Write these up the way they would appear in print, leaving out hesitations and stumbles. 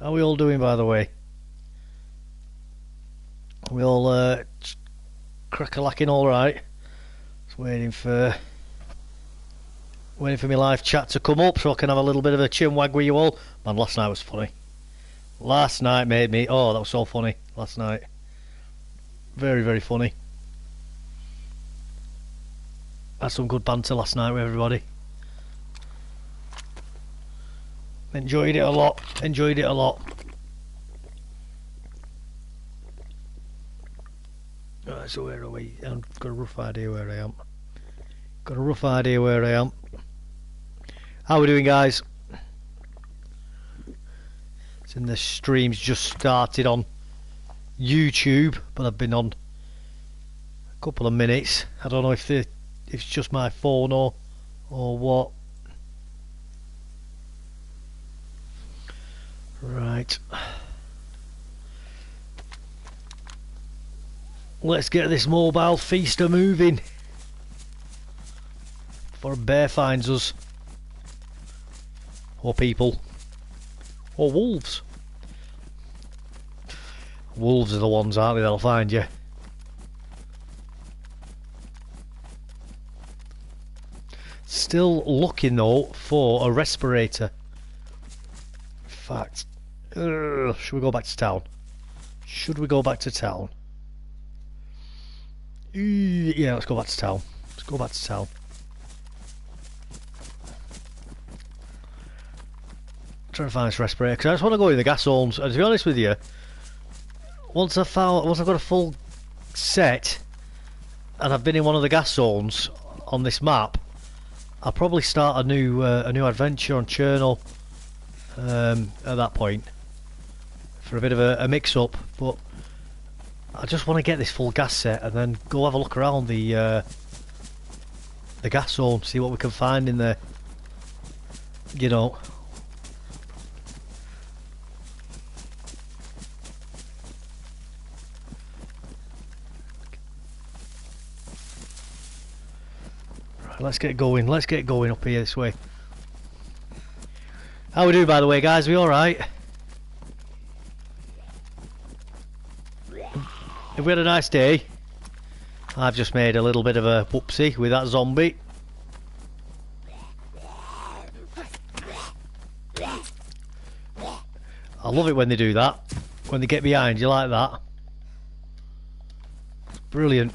How are we all doing, by the way? We all crack-a-lacking all right? Just waiting for my live chat to come up so I can have a little bit of a chin wag with you all. Man, last night was funny. Last night made me... Oh, that was so funny. Last night. Very, very funny. Had some good banter last night with everybody. Enjoyed it a lot. Enjoyed it a lot. Right, so where are we? I've got a rough idea where I am. Got a rough idea where I am. How are we doing, guys? And the stream's just started on YouTube, but I've been on a couple of minutes. I don't know if it's just my phone or what. Right. Let's get this mobile feaster moving before a bear finds us. Or people. Or wolves. Wolves are the ones, aren't they, that'll find you. Still looking, though, for a respirator. In fact, should we go back to town? Should we go back to town? Yeah, let's go back to town. Let's go back to town. Trying to find this respirator because I just want to go in the gas zones. And to be honest with you, once I've got a full set and I've been in one of the gas zones on this map, I'll probably start a new adventure on Cherno at that point for a bit of a mix-up. But I just want to get this full gas set and then go have a look around the gas zone, see what we can find in there. You know. Let's get going. Let's get going up here this way. How we doing, by the way, guys? We all right? Have we had a nice day? I've just made a little bit of a whoopsie with that zombie. I love it when they do that. When they get behind you like that. It's brilliant.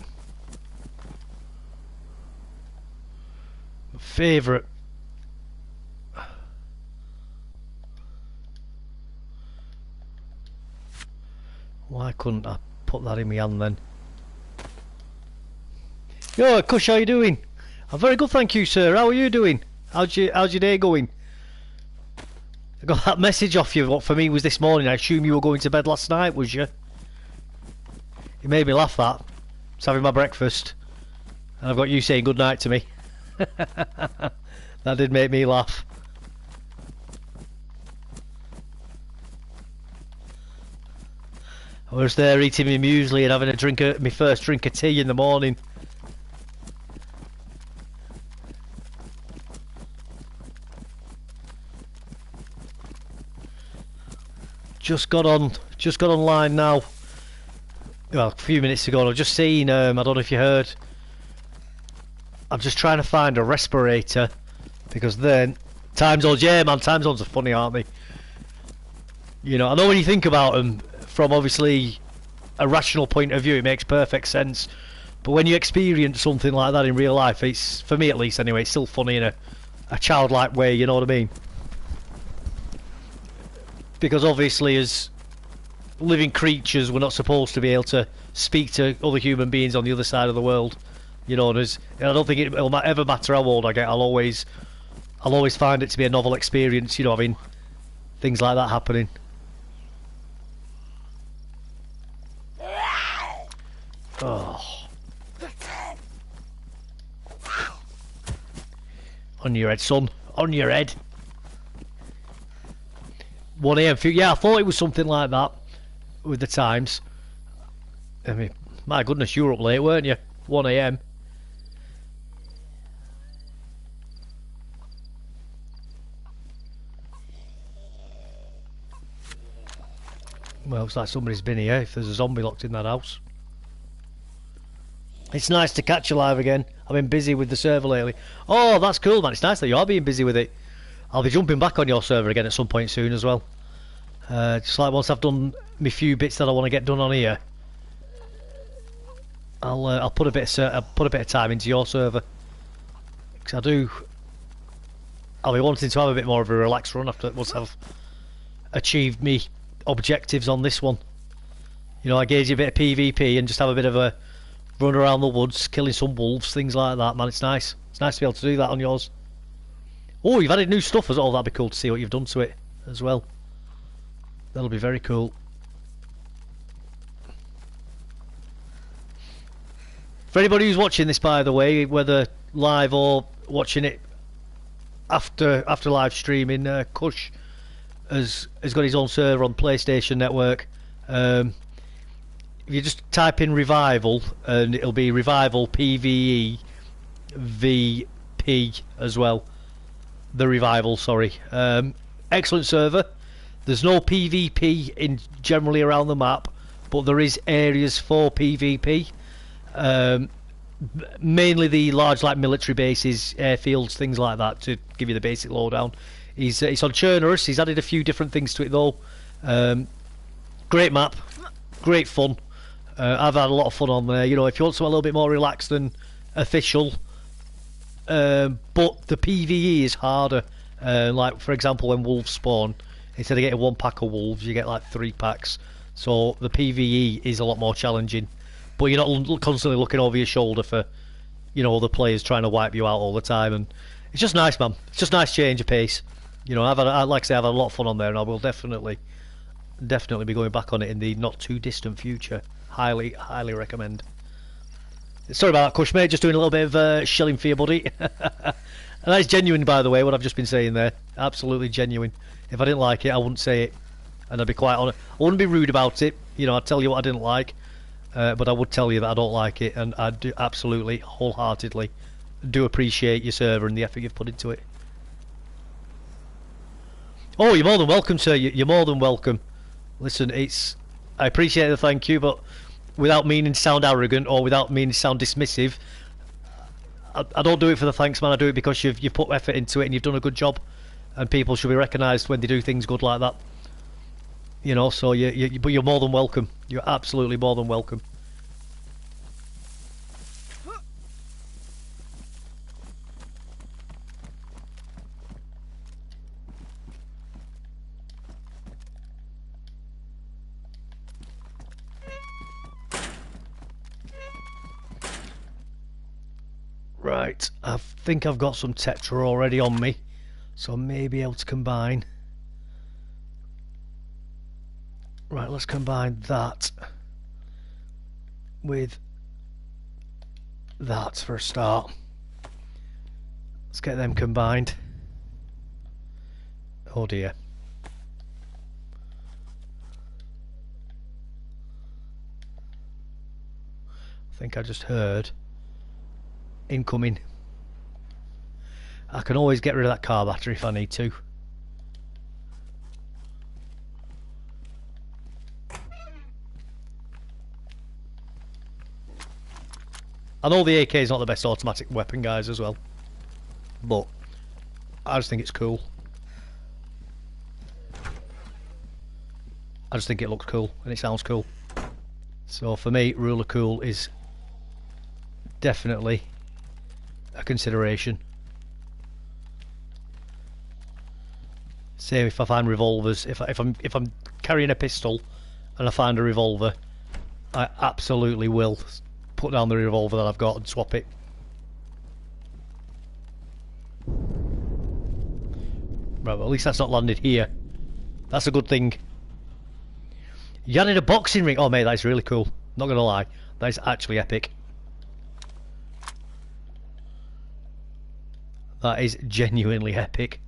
Favourite. Why couldn't I put that in my hand then? Yo, Kush, how you doing? I'm very good, thank you, sir. How are you doing? How's your day going? I got that message off you. What for me was this morning. I assume you were going to bed last night, was you? It made me laugh. That. I was having my breakfast, and I've got you saying good night to me. That did make me laugh. I was there eating my muesli and having my first drink of tea in the morning. Just got online now. Well, a few minutes ago. I've just seen. I don't know if you heard. I'm just trying to find a respirator because then time zones, yeah man, time zones are funny, aren't they? You know, I know when you think about them from obviously a rational point of view, it makes perfect sense. But when you experience something like that in real life, it's, for me at least anyway, it's still funny in a childlike way, you know what I mean? Because obviously as living creatures, we're not supposed to be able to speak to other human beings on the other side of the world. You know, and I don't think it'll ever matter how old I get. I'll always find it to be a novel experience. You know what I mean? Things like that happening. Oh. On your head, son. On your head. 1 AM. Yeah, I thought it was something like that with the times. I mean, my goodness, you were up late, weren't you? 1 AM. Well, looks like somebody's been here, if there's a zombie locked in that house. It's nice to catch you live again. I've been busy with the server lately. Oh, that's cool, man. It's nice that you are being busy with it. I'll be jumping back on your server again at some point soon as well. Just like once I've done my few bits that I want to get done on here, I'll put a bit of time into your server, because I'll be wanting to have a bit more of a relaxed run after once I've achieved me objectives on this one. You know, I gauge a bit of PvP and just have a bit of a run around the woods, killing some wolves, things like that, man. It's nice. It's nice to be able to do that on yours. Oh, you've added new stuff as well. That'd be cool to see what you've done to it as well. That'll be very cool. For anybody who's watching this, by the way, whether live or watching it after live streaming, Kush has got his own server on PlayStation Network. If you just type in Revival, and it'll be Revival PvE VP as well. The Revival, sorry. Excellent server. There's no PvP in generally around the map, but there is areas for PvP. Mainly the large, like, military bases, airfields, things like that, to give you the basic lowdown. He's on Chernarus. He's added a few different things to it though. Great map, great fun. I've had a lot of fun on there. You know, if you want something a little bit more relaxed than official, but the PvE is harder. Like for example, when wolves spawn, instead of getting 1 pack of wolves, you get like 3 packs. So the PvE is a lot more challenging. But you're not constantly looking over your shoulder for, you know, other players trying to wipe you out all the time, and it's just nice, man. It's just nice change of pace. You know, like I say, I've had a lot of fun on there, and I will definitely be going back on it in the not too distant future. Highly recommend. Sorry about that, Kush, mate. Just doing a little bit of shilling for you, buddy. And that's genuine, by the way, what I've just been saying there. Absolutely genuine. If I didn't like it, I wouldn't say it, and I'd be quite honest. I wouldn't be rude about it. You know, I'd tell you what I didn't like. But I would tell you that I don't like it, and I do absolutely, wholeheartedly do appreciate your server and the effort you've put into it. Oh, you're more than welcome, sir. You're more than welcome. Listen, I appreciate the thank you, but without meaning to sound arrogant or without meaning to sound dismissive, I don't do it for the thanks, man. I do it because you've put effort into it and you've done a good job, and people should be recognised when they do things good like that. You know, so but you're more than welcome. You're absolutely more than welcome. Right, I think I've got some Tetra already on me, so I may be able to combine. Right, let's combine that with that for a start. Let's get them combined. Oh dear. I think I just heard incoming. I can always get rid of that car battery if I need to. I know the AK is not the best automatic weapon, guys, as well, but I just think it's cool. I just think it looks cool and it sounds cool. So for me, rule of cool is definitely a consideration. Same if I find revolvers. If I'm carrying a pistol and I find a revolver, I absolutely will put down the revolver that I've got and swap it. Right, well, at least that's not landed here. That's a good thing. You added a boxing ring. Oh mate, that's really cool. Not gonna lie, that is actually epic. That is genuinely epic.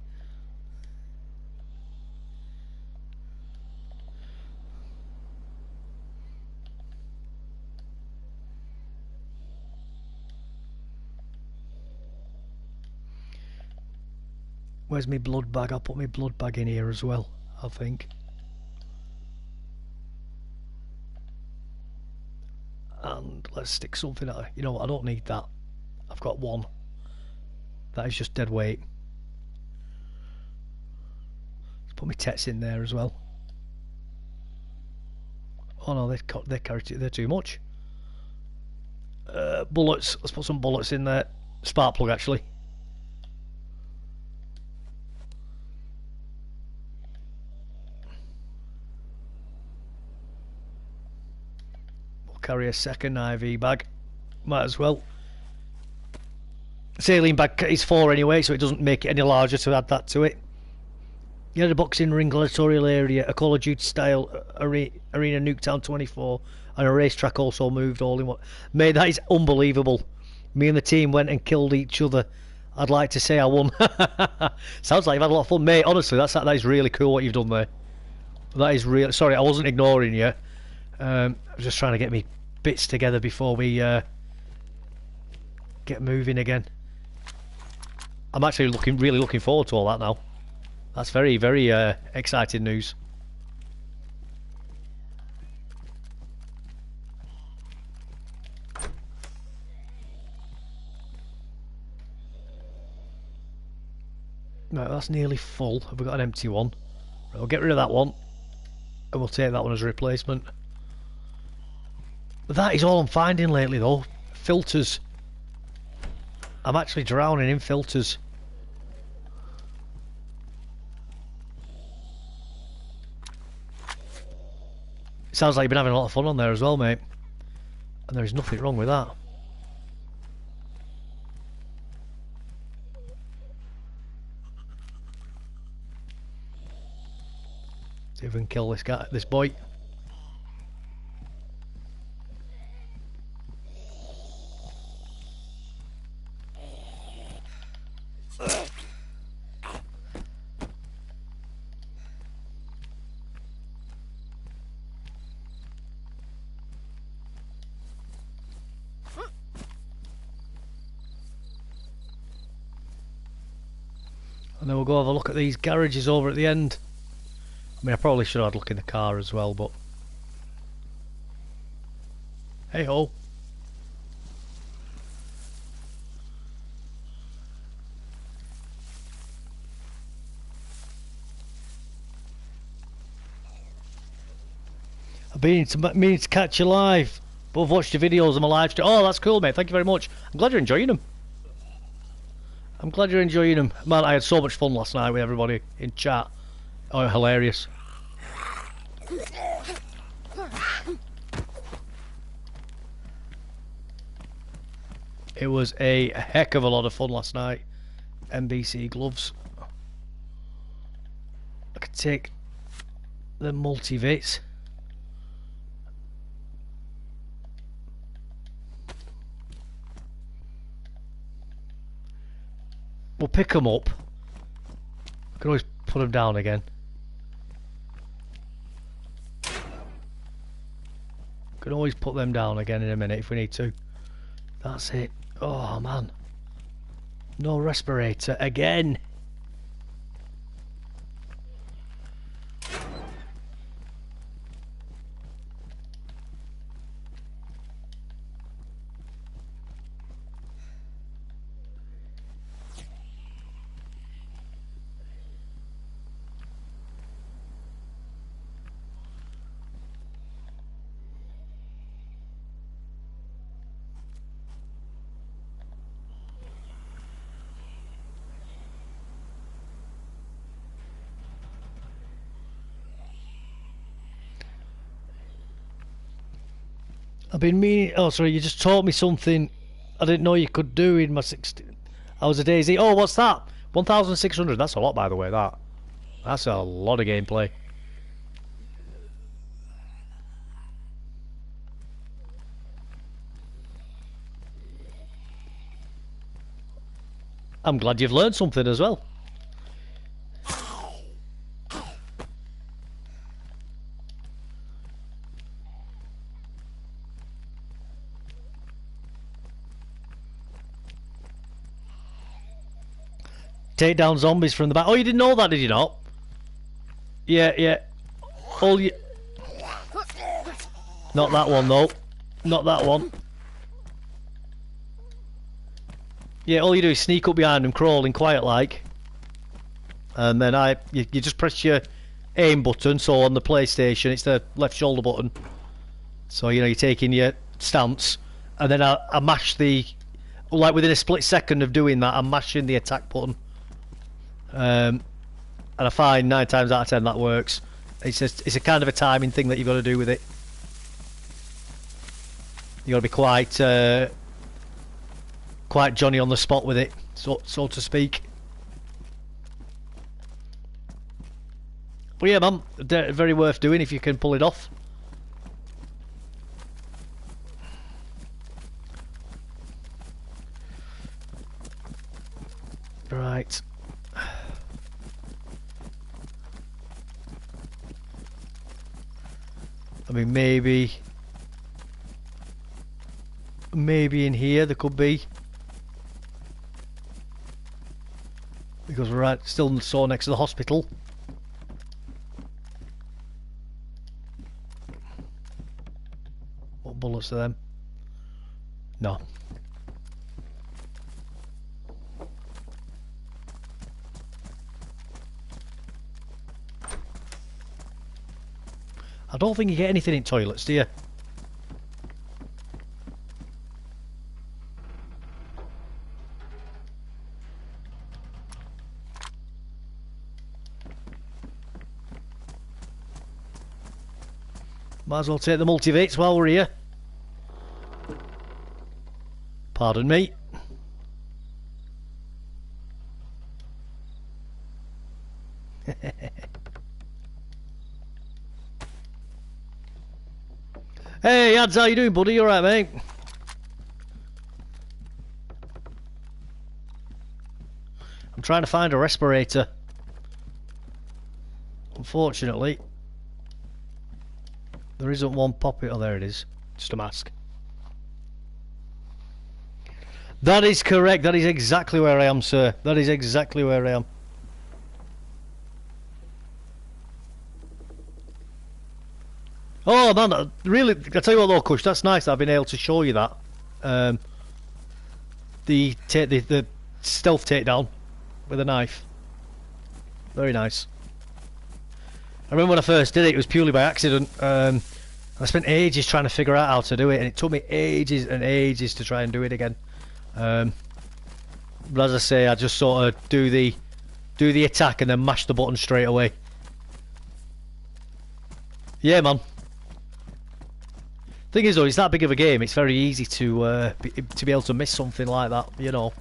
Where's my blood bag? I'll put my blood bag in here as well, I think. And let's stick something out. You know what, I don't need that. I've got one. That is just dead weight. Let's put my tets in there as well. Oh no, they carry they're too much. Bullets. Let's put some bullets in there. Spark plug, actually. We'll carry a second IV bag. Might as well. Saline bag is 4 anyway, so it doesn't make it any larger to add that to it. You had a boxing ring, gladiatorial area, a Call of Duty style arena, Nuketown 24, and a racetrack also moved all in one. Mate, that is unbelievable. Me and the team went and killed each other. I'd like to say I won. Sounds like you've had a lot of fun, mate. Honestly, that is really cool what you've done there. That is real. Sorry, I wasn't ignoring you. I was just trying to get me bits together before we get moving again. I'm actually really looking forward to all that now. That's very, very exciting news. Right, that's nearly full. Have we got an empty one? Right, we'll get rid of that one. And we'll take that one as a replacement. That is all I'm finding lately though. Filters. I'm actually drowning in filters. Sounds like you've been having a lot of fun on there as well, mate. And there is nothing wrong with that. See if we can kill this boy. And then we'll go have a look at these garages over at the end. I mean, I probably should have had a look in the car as well, but... hey ho! I've been meaning to catch you live, but I've watched your videos on my live stream. Oh, that's cool, mate. Thank you very much. I'm glad you're enjoying them. I'm glad you're enjoying them. Man, I had so much fun last night with everybody in chat. Oh, hilarious. It was a heck of a lot of fun last night. NBC gloves. I could take the multivits. We'll pick them up. I can always put them down again. Can always put them down again in a minute if we need to. That's it. Oh man. No respirator again. I've been meaning... oh, sorry, you just taught me something I didn't know you could do in my 16... I was a DayZ. Oh, what's that? 1,600. That's a lot, by the way, that. That's a lot of gameplay. I'm glad you've learned something as well. Take down zombies from the back. Oh, you didn't know that, did you not? Yeah, yeah. All you... not that one, though. Not that one. Yeah, all you do is sneak up behind them, crawling quiet like. And then you just press your aim button, so on the PlayStation it's the left shoulder button. So, you know, you're taking your stance. And then I mash the... Like within a split second of doing that, I'm mashing the attack button. And I find 9 times out of 10 that works. It's a kind of a timing thing that you've got to do with it. You've got to be quite Johnny on the spot with it, so to speak. But yeah, man, very worth doing if you can pull it off. Right. I mean, maybe in here there could be, because we're still so next to the hospital. What bullets are them? No. I don't think you get anything in toilets, do you? Might as well take the multivates while we're here. Pardon me. Hey, Ads, how you doing, buddy? You alright, mate? I'm trying to find a respirator. Unfortunately, there isn't one popping. Oh, there it is. Just a mask. That is correct. That is exactly where I am, sir. That is exactly where I am. Oh man, really, I tell you what though, Kush, that's nice that I've been able to show you that. The stealth takedown with a knife. Very nice. I remember when I first did it, it was purely by accident. I spent ages trying to figure out how to do it, and it took me ages and ages to try and do it again. But as I say, I just sort of do the attack and then mash the button straight away. Yeah, man. Thing is though, it's that big of a game, it's very easy to be able to miss something like that, you know.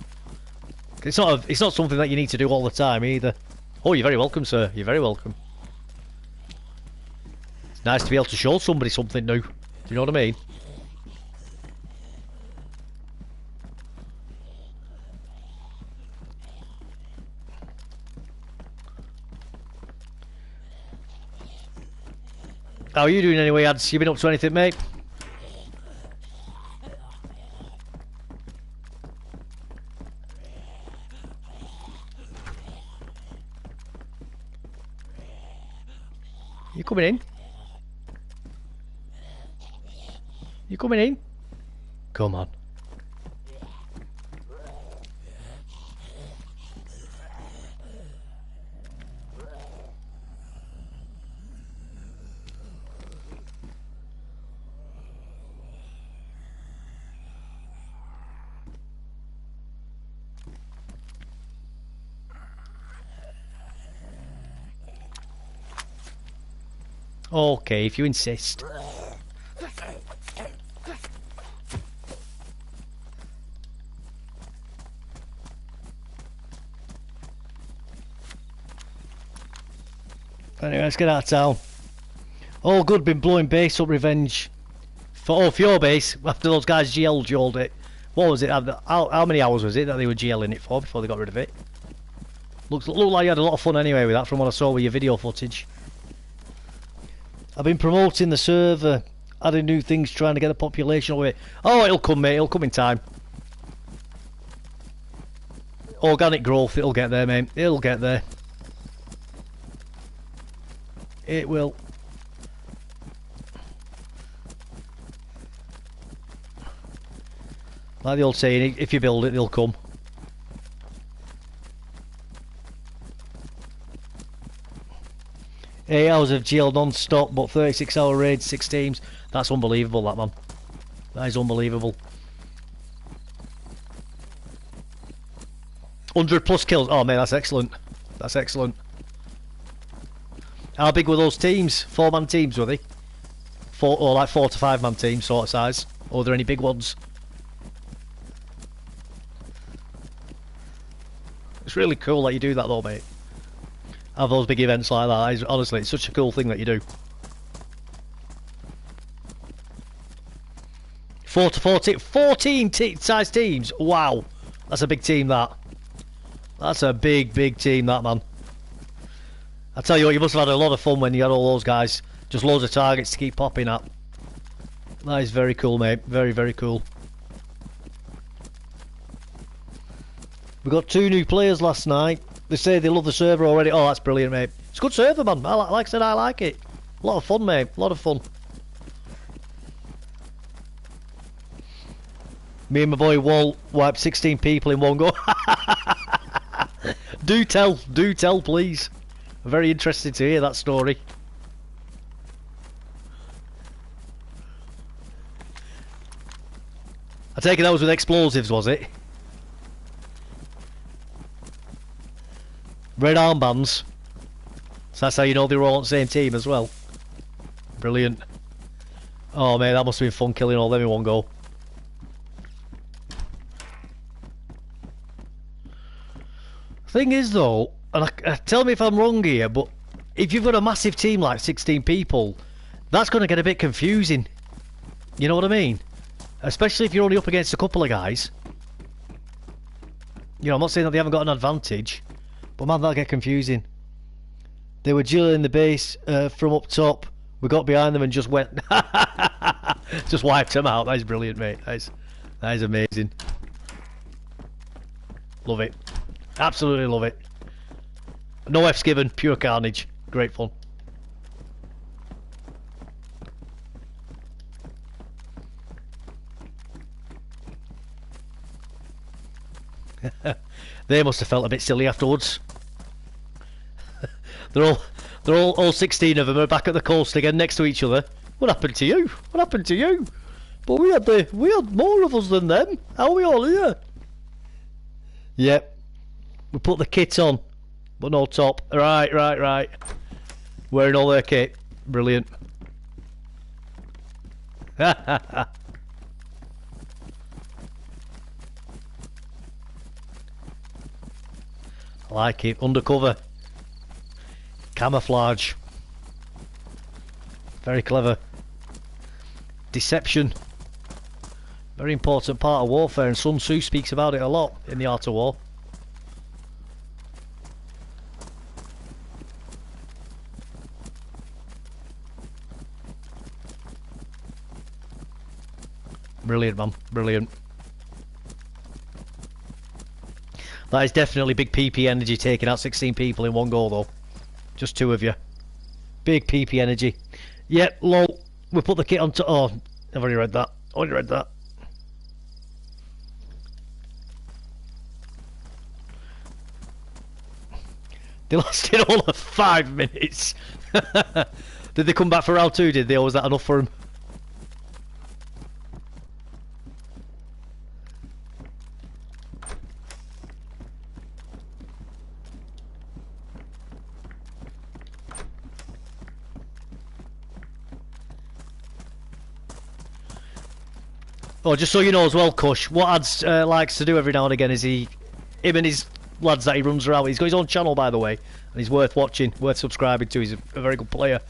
It's not something that you need to do all the time either. Oh, you're very welcome, sir. You're very welcome. It's nice to be able to show somebody something new. Do you know what I mean? How are you doing anyway, Ads? You been up to anything, mate? You coming in? You coming in? Come on. Okay, if you insist. Anyway, let's get out of town. Oh, good, been blowing base up revenge. For your base, after those guys GL'd you all day. What was it? How many hours was it that they were GLing it for before they got rid of it? Looked like you had a lot of fun anyway with that from what I saw with your video footage. I've been promoting the server, adding new things, trying to get the population away. Oh, it'll come, mate. It'll come in time. Organic growth, it'll get there, mate. It'll get there. It will. Like the old saying, if you build it, they'll come. Eight hours of GL non-stop, but 36-hour raids, 6 teams. That's unbelievable, that, man. That is unbelievable. 100 plus kills. Oh, man, that's excellent. That's excellent. How big were those teams? 4-man teams, were they? Or like 4 to 5-man teams sort of size? Or were there any big ones? It's really cool that you do that though, mate. Have those big events like that. Honestly, it's such a cool thing that you do. 4 to 14 size teams. Wow, that's a big team. That's a big team. That, man. I tell you what, you must have had a lot of fun when you had all those guys. Just loads of targets to keep popping at. That is very cool, mate. Very cool. We got 2 new players last night. They say they love the server already. Oh, that's brilliant, mate. It's a good server, man. Like I said, I like it. A lot of fun, mate. A lot of fun. Me and my boy Walt wiped 16 people in one go. Do tell, please. I'm very interested to hear that story. I take it that was with explosives, was it? Red armbands. So that's how you know they were all on the same team as well. Brilliant. Oh man, that must have been fun killing all them in one go. Thing is though, and tell me if I'm wrong here, but if you've got a massive team like 16 people, that's going to get a bit confusing. You know what I mean? Especially if you're only up against a couple of guys. You know, I'm not saying that they haven't got an advantage, but man, that'll get confusing. They were drilling the base from up top. We got behind them and just went... just wiped them out. That is brilliant, mate. That is amazing. Love it. Absolutely love it. No F's given. Pure carnage. Great fun. They must have felt a bit silly afterwards. they're all 16 of them are back at the coast again next to each other. What happened to you? What happened to you? But we had more of us than them. How are we all here? Yep. We put the kit on, but no top. Right. Wearing all their kit. Brilliant. I like it. Undercover. Camouflage. Very clever. Deception. Very important part of warfare, and Sun Tzu speaks about it a lot in The Art of War. Brilliant, man. Brilliant. That is definitely big PP energy taking out 16 people in one go, though. Just 2 of you. Big PP energy. Yep, lol. We put the kit on top. Oh, I've already read that. Already read that. They lasted all of 5 minutes. Did they come back for round 2, did they? Or was that enough for them? Oh, just so you know as well, Kush, what Ads likes to do every now and again is him and his lads that he runs around with. He's got his own channel, by the way, and he's worth watching, worth subscribing to. He's a very good player.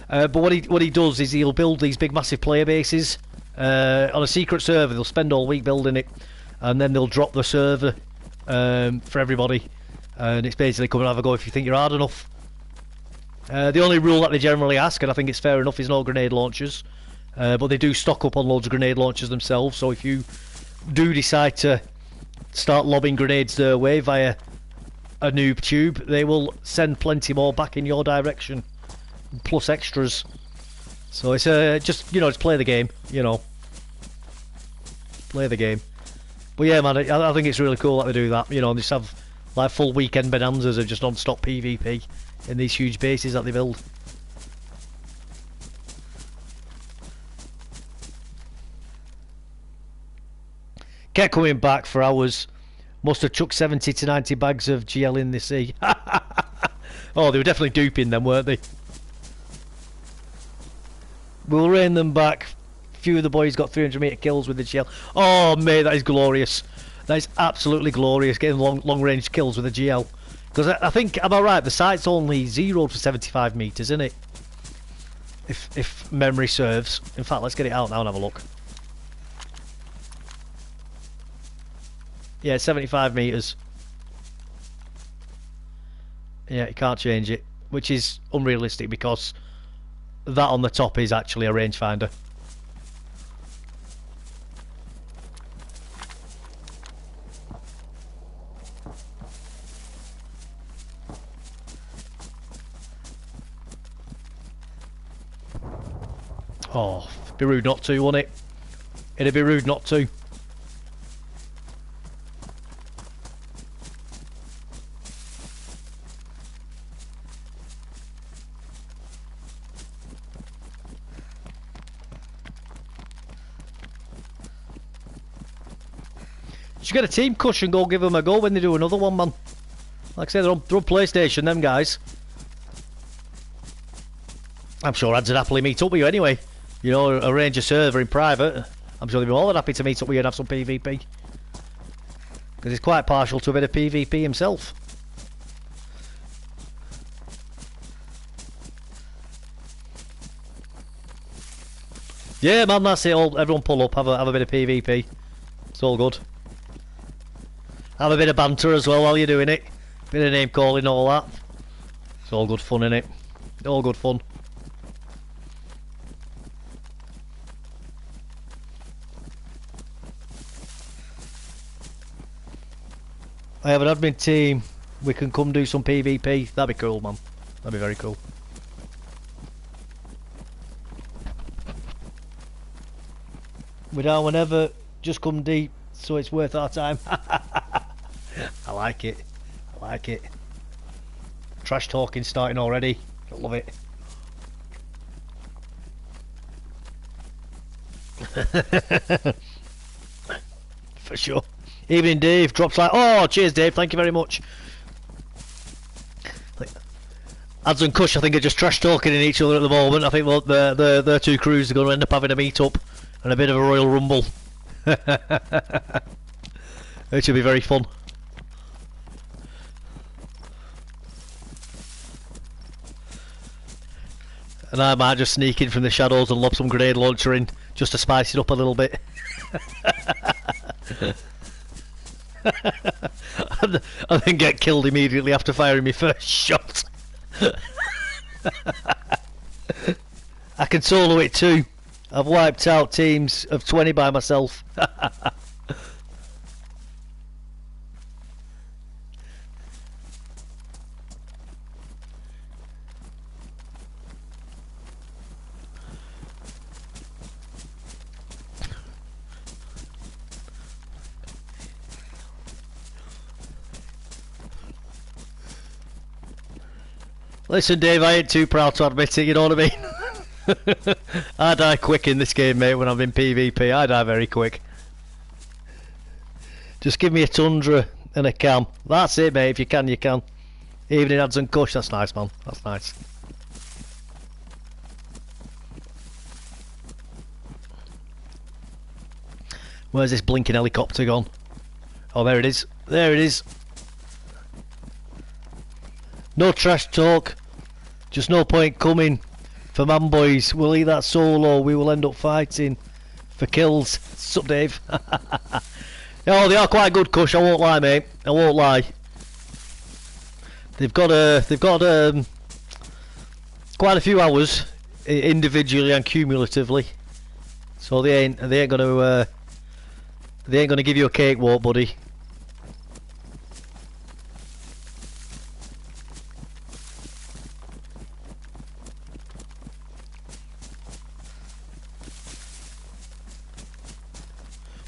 But what he does is he'll build these big, massive player bases on a secret server. They'll spend all week building it, and then they'll drop the server for everybody. And it's basically come and have a go if you think you're hard enough. The only rule that they generally ask, and I think it's fair enough, is no grenade launchers. But they do stock up on loads of grenade launchers themselves, so if you do decide to start lobbing grenades their way via a noob tube, they will send plenty more back in your direction, plus extras. So it's just, you know, just play the game, you know. Play the game. But yeah, man, I think it's really cool that they do that. You know, and just have like full weekend bonanzas of just non-stop PvP in these huge bases that they build. Kept coming back for hours. Must have chucked 70 to 90 bags of GL in the sea. Oh, they were definitely duping them, weren't they? We'll rein them back. Few of the boys got 300 metre kills with the GL. Oh, mate, that is glorious. That is absolutely glorious, getting long range kills with the GL. Because I think, am I right, the site's only 0 to 75 metres, isn't it? If memory serves. In fact, let's get it out now and have a look. Yeah, 75 metres. Yeah, you can't change it. Which is unrealistic because that on the top is actually a rangefinder. Oh, it'd be rude not to, wouldn't it? It'd be rude not to. Just get a team cushion, go give them a go when they do another one, man. Like I say, they're on PlayStation, them guys. I'm sure Ads would happily meet up with you anyway. You know, arrange a server in private. I'm sure they'd be more than happy to meet up with you and have some PvP. Because he's quite partial to a bit of PvP himself. Yeah, man, that's it. Everyone pull up, have a bit of PvP. It's all good. Have a bit of banter as well while you're doing it. Bit of name calling, all that. It's all good fun, innit? All good fun. I have an admin team. We can come do some PvP. That'd be cool, man. That'd be very cool. We're down whenever. Just come deep, so it's worth our time. I like it. I like it. Trash talking starting already. I love it. For sure. Evening, Dave. Drops like, oh, cheers, Dave. Thank you very much. Ads and Kush, I think, are just trash talking in each other at the moment. I think their two crews are going to end up having a meet up and a bit of a Royal Rumble. It should be very fun. And I might just sneak in from the shadows and lob some grenade launcher in just to spice it up a little bit. And then get killed immediately after firing my first shot. I can solo it too. I've wiped out teams of 20 by myself. Listen, Dave, I ain't too proud to admit it, you know what I mean? I die quick in this game, mate, when I'm in PvP. I die very quick. Just give me a Tundra and a cam. That's it, mate. If you can, you can. Even in Ads and Kush, that's nice, man. That's nice. Where's this blinking helicopter gone? Oh, there it is. There it is. No trash talk. Just no point coming for man boys. We'll eat that solo. We will end up fighting for kills. Sup, Dave? Oh, they are quite good, Kush. I won't lie, mate. I won't lie. They've got quite a few hours individually and cumulatively. So they ain't gonna give you a cakewalk, buddy.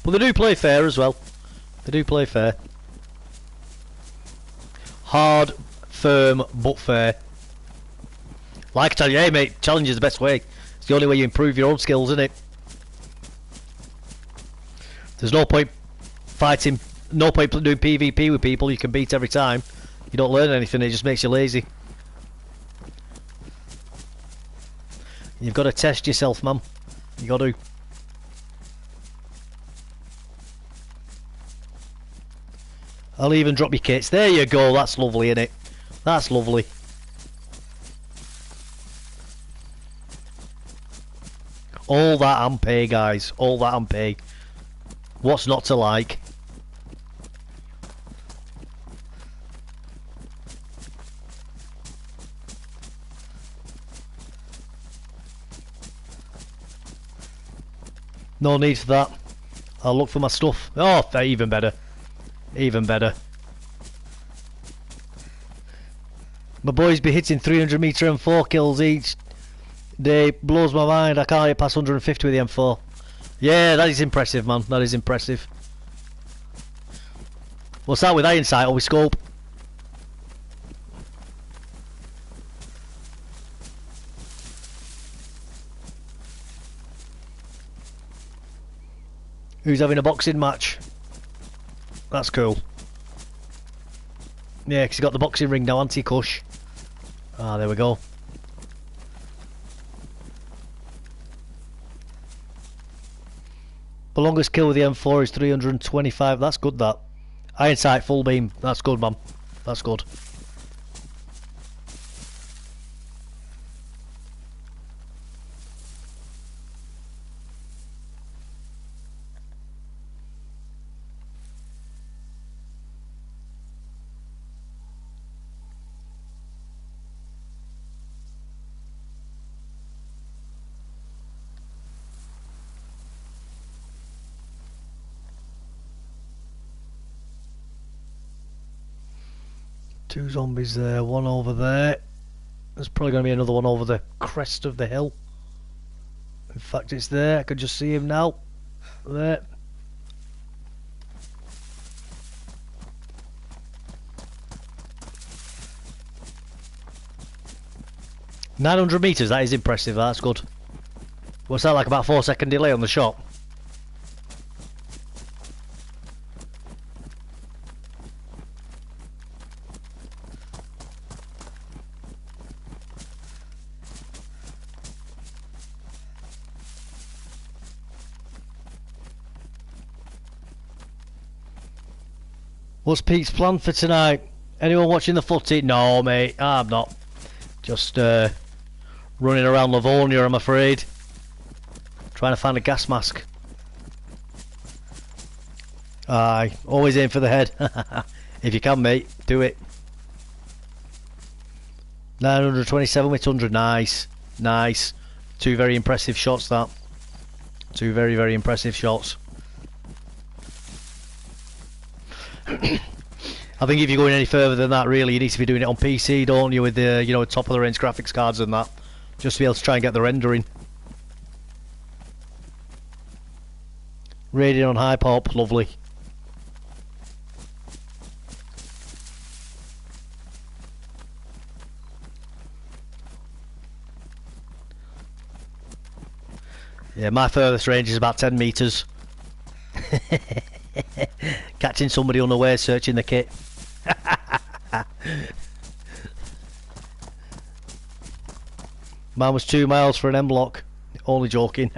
But they do play fair as well. They do play fair. Hard, firm, but fair. Like I tell you, hey mate, challenge is the best way. It's the only way you improve your own skills, isn't it? There's no point fighting, no point doing PvP with people you can beat every time. You don't learn anything, it just makes you lazy. You've got to test yourself, man. You got to. I'll even drop your kits. There you go, that's lovely, innit? That's lovely. All that and pay, guys. All that and pay. What's not to like? No need for that. I'll look for my stuff. Oh, even better. Even better. My boys be hitting 300 meter and 4 kills each day. Blows my mind. I can't hit past 150 with the M4. Yeah, that is impressive, man. That is impressive. What's that with iron sight or with scope? Who's having a boxing match? That's cool. Yeah, 'cause he's got the boxing ring now, anti-cush. Ah, there we go. The longest kill with the M4 is 325. That's good, that. Iron sight, full beam. That's good, man. That's good. Two zombies there, one over there. There's probably going to be another one over the crest of the hill. In fact, it's there. I can just see him now. There. "900 meters, that is impressive, that's good." What's that, like about 4-second delay on the shot? What's Pete's plan for tonight? Anyone watching the footy? No, mate, I'm not. Just running around Livonia, I'm afraid. Trying to find a gas mask. Aye, always aim for the head. If you can, mate, do it. 927 with 100, nice. Nice. Two very impressive shots, that. Two very, very impressive shots. I think if you're going any further than that, really, you need to be doing it on PC, don't you, with the, you know, top of the range graphics cards and that, just to be able to try and get the rendering. Rated on high pop, lovely. Yeah, my furthest range is about 10 meters. Catching somebody unaware searching the kit. Mine was 2 miles for an M-lock. Only joking.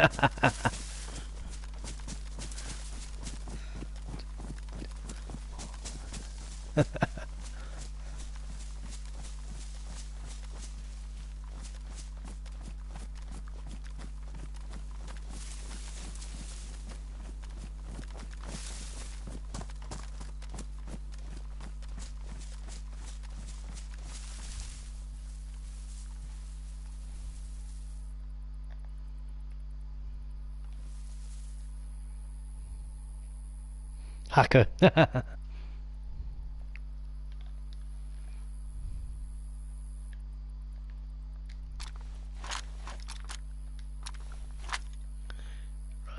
Hacker. Right,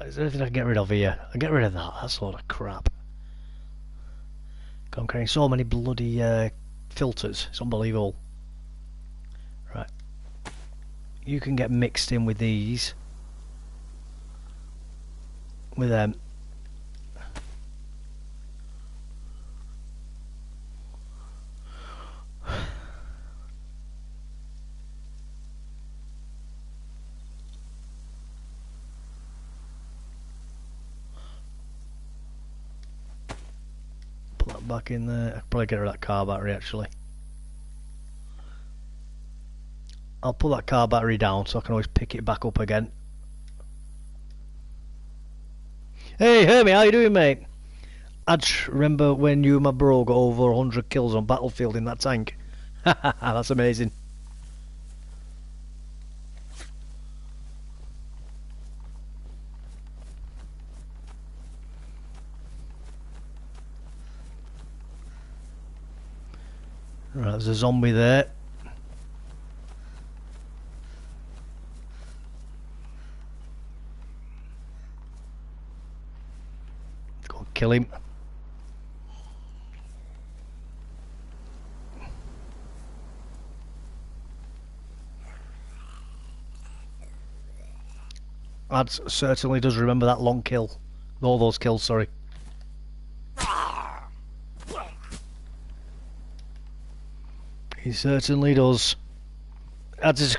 is there anything I can get rid of here? I'll get rid of that, that sort of crap. I'm carrying so many bloody filters. It's unbelievable. Right. You can get mixed in with these. With them. Put that back in there. I could probably get rid of that car battery actually. I'll put that car battery down so I can always pick it back up again. Hey Hermie, how you doing, mate? I just remember when you and my bro got over 100 kills on Battlefield in that tank. That's amazing. Right, there's a zombie there. Go and kill him. Ads certainly does remember that long kill. All those kills, sorry. He certainly does. Ads is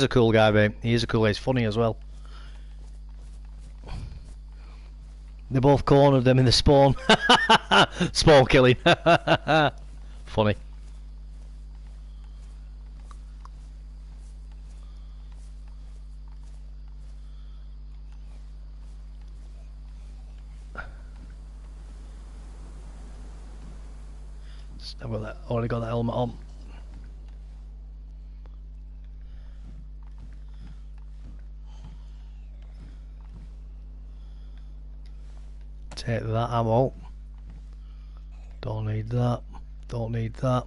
a cool guy, mate. He is a cool guy. He's funny as well. They both cornered them in the spawn. Spawn killing. Funny. I've got that. Already got that helmet on. Take that ammo. Don't need that. Don't need that.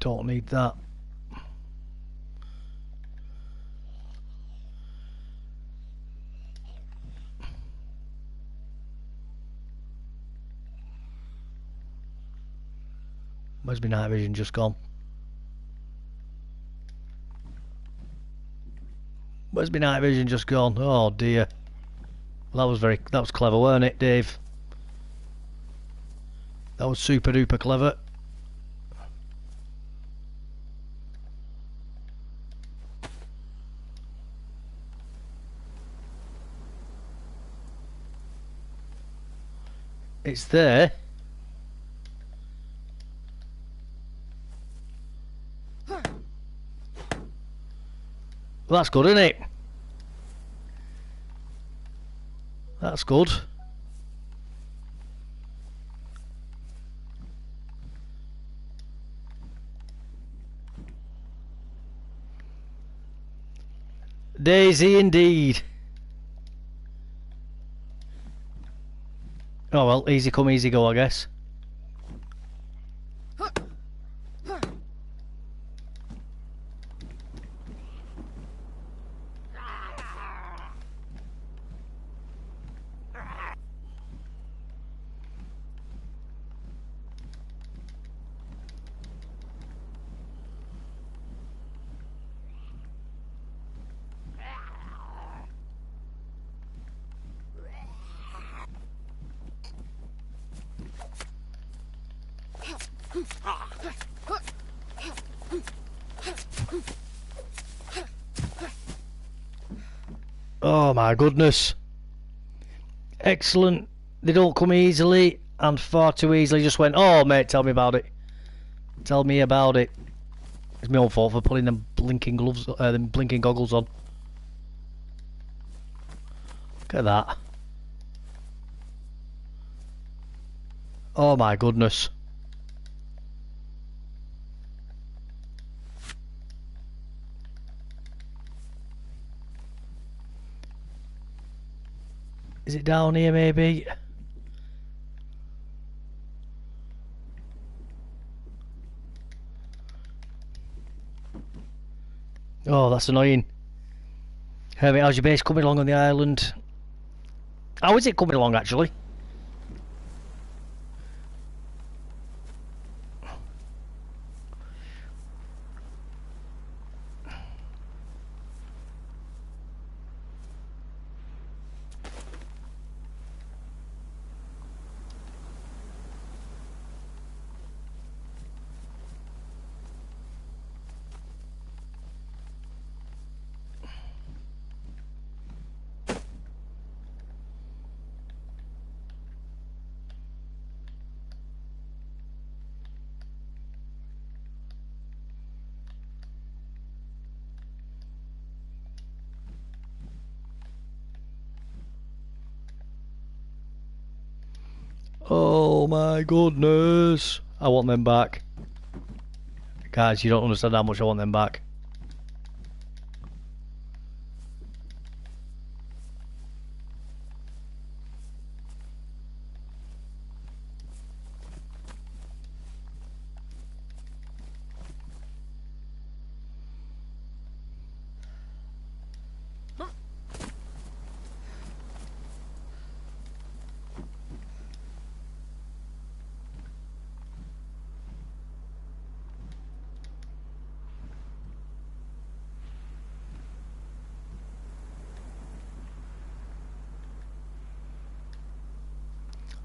Don't need that. Where's my night vision just gone? Where's my night vision just gone? Oh dear. Well, that was clever, weren't it, Dave? That was super duper clever. It's there. Well, that's good, isn't it? That's good. DayZ indeed. Oh well, easy come, easy go, I guess. Oh my goodness. Excellent. They don't come easily, and far too easily just went, oh mate, tell me about it. Tell me about it. It's my own fault for putting them blinking gloves, them blinking goggles on. Look at that. Oh my goodness. Is it down here maybe? Oh, that's annoying. Hermit, how's your base coming along on the island? How is it coming along actually? Oh my goodness. I want them back. Guys, you don't understand how much I want them back.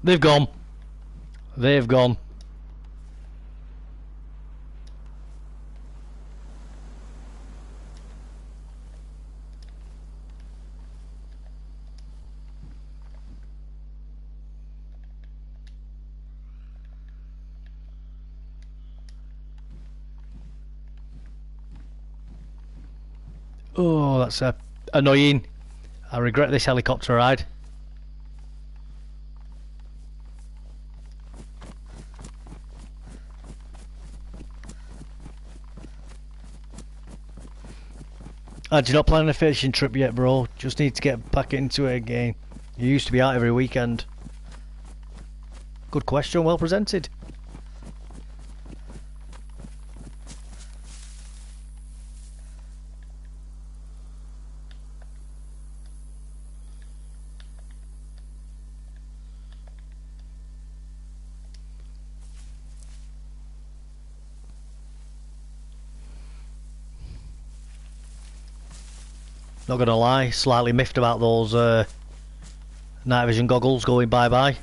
They've gone. They've gone. Oh, that's annoying. I regret this helicopter ride. You're not planning a fishing trip yet, bro. Just need to get back into it again. You used to be out every weekend. Good question, well presented. Not gonna lie, slightly miffed about those night vision goggles going bye-bye.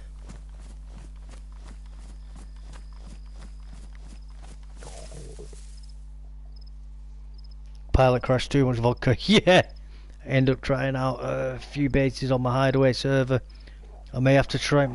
Pilot crashed, too much vodka. Yeah! I end up trying out a few bases on my hideaway server. I may have to try...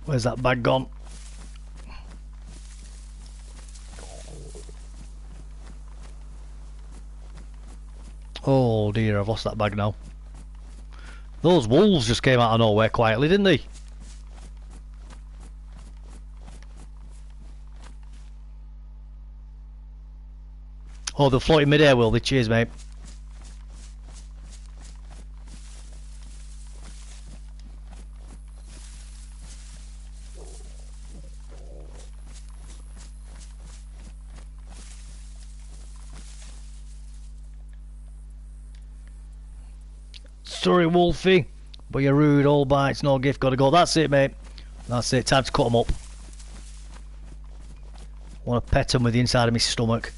Where's that bag gone? Oh dear, I've lost that bag now. Those wolves just came out of nowhere quietly, didn't they? Oh, they'll float in mid-air, will they? Cheers, mate. Sorry, Wolfie, but you're rude, all bites, no gift, gotta go. That's it, mate. That's it, time to cut them up. Want to pet them with the inside of my stomach.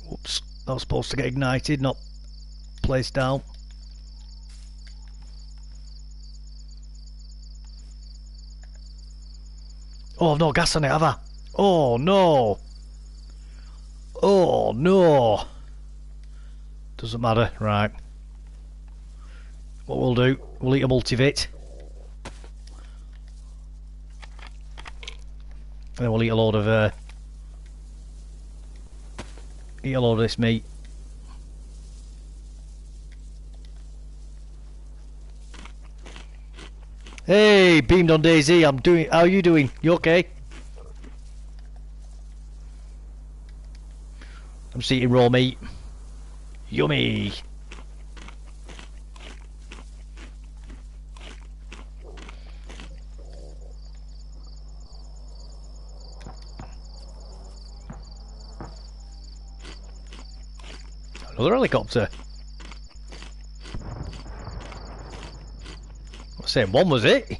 Whoops, that was supposed to get ignited, not placed down. Oh, I've no gas on it, have I? Oh no! Oh no! Doesn't matter, right. What we'll do, we'll eat a multivit. And then we'll eat a load of this meat. Hey, beamed on DayZ, I'm doing. How are you doing? You okay? I'm just eating raw meat. Yummy. Another helicopter. Same one, was it?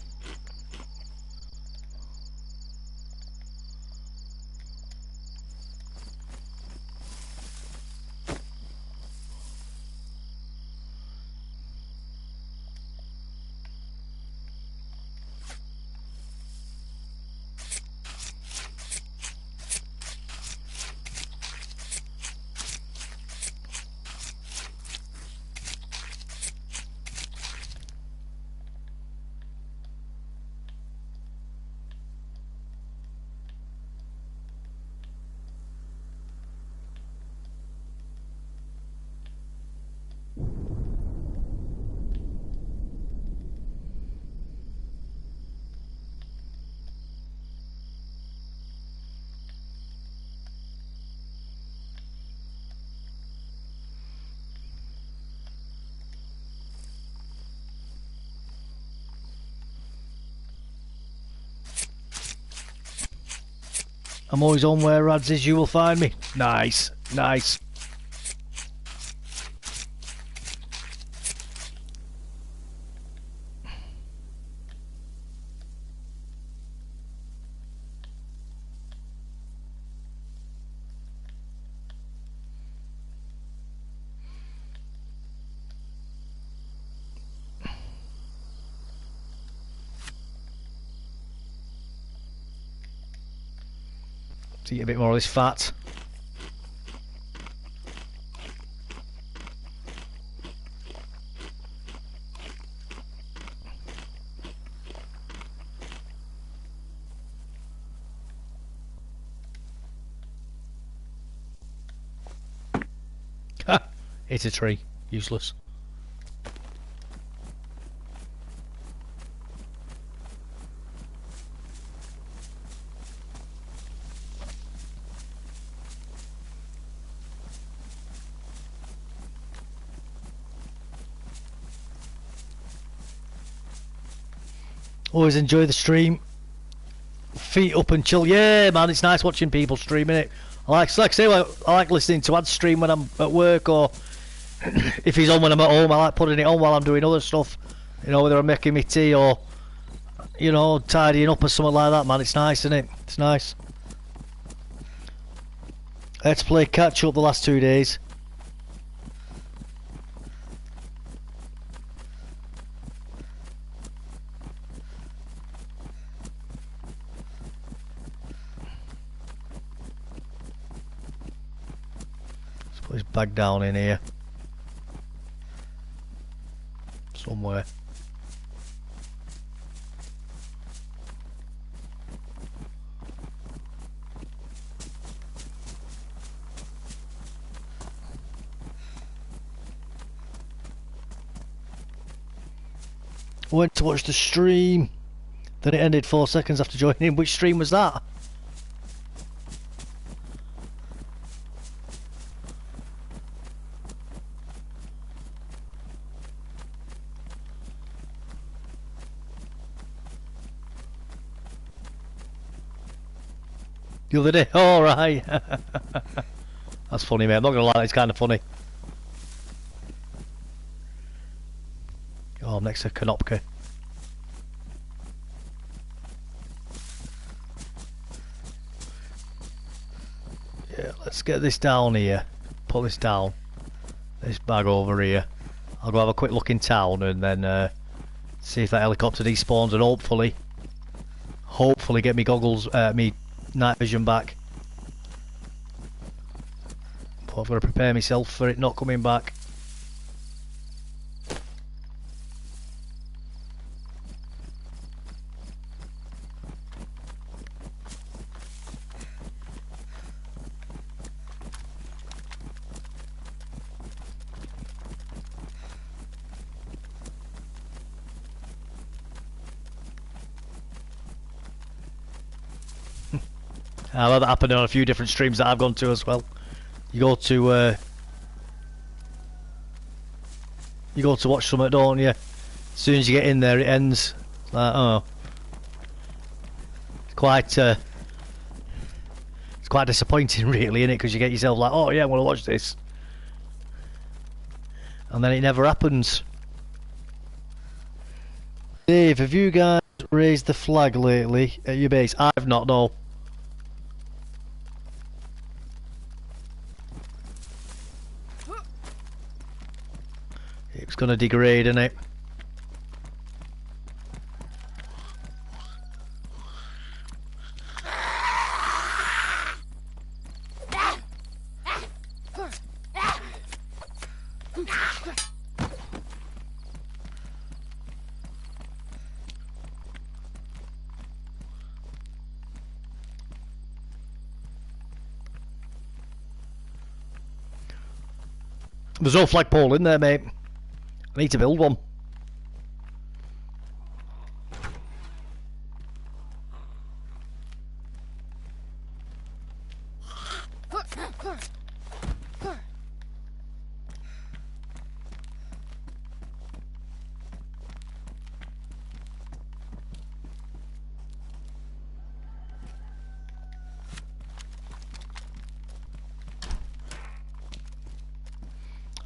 I'm always on where Rads is, you will find me. Nice, nice. Let's eat a bit more of this fat. Ha! Hit a tree. Useless. Always enjoy the stream. Feet up and chill. Yeah, man, it's nice watching people streaming it. I like listening to ads stream when I'm at work, or if he's on when I'm at home. I like putting it on while I'm doing other stuff. You know, whether I'm making me tea or, you know, tidying up or something like that, man. It's nice, isn't it? It's nice. I had to play catch up the last 2 days. Put his bag down in here somewhere. I went to watch the stream, then it ended 4 seconds after joining. Which stream was that? The other day? Oh, right. That's funny, mate. I'm not going to lie, it's kind of funny. Oh, I'm next to Konopka. Yeah, let's get this down here. Put this down. This bag over here. I'll go have a quick look in town and then see if that helicopter despawns and hopefully get me goggles, me night vision back. But I've got to prepare myself for it not coming back. I've had that happen on a few different streams that I've gone to as well. You go to watch something, don't you? As soon as you get in there, it ends. It's like, oh, it's quite disappointing, really, isn't it? Because you get yourself like, oh yeah, I'm gonna watch this, and then it never happens. Dave, have you guys raised the flag lately at your base? I've not, no. It's gonna degrade, isn't it? There's no flagpole in there, mate. I need to build one.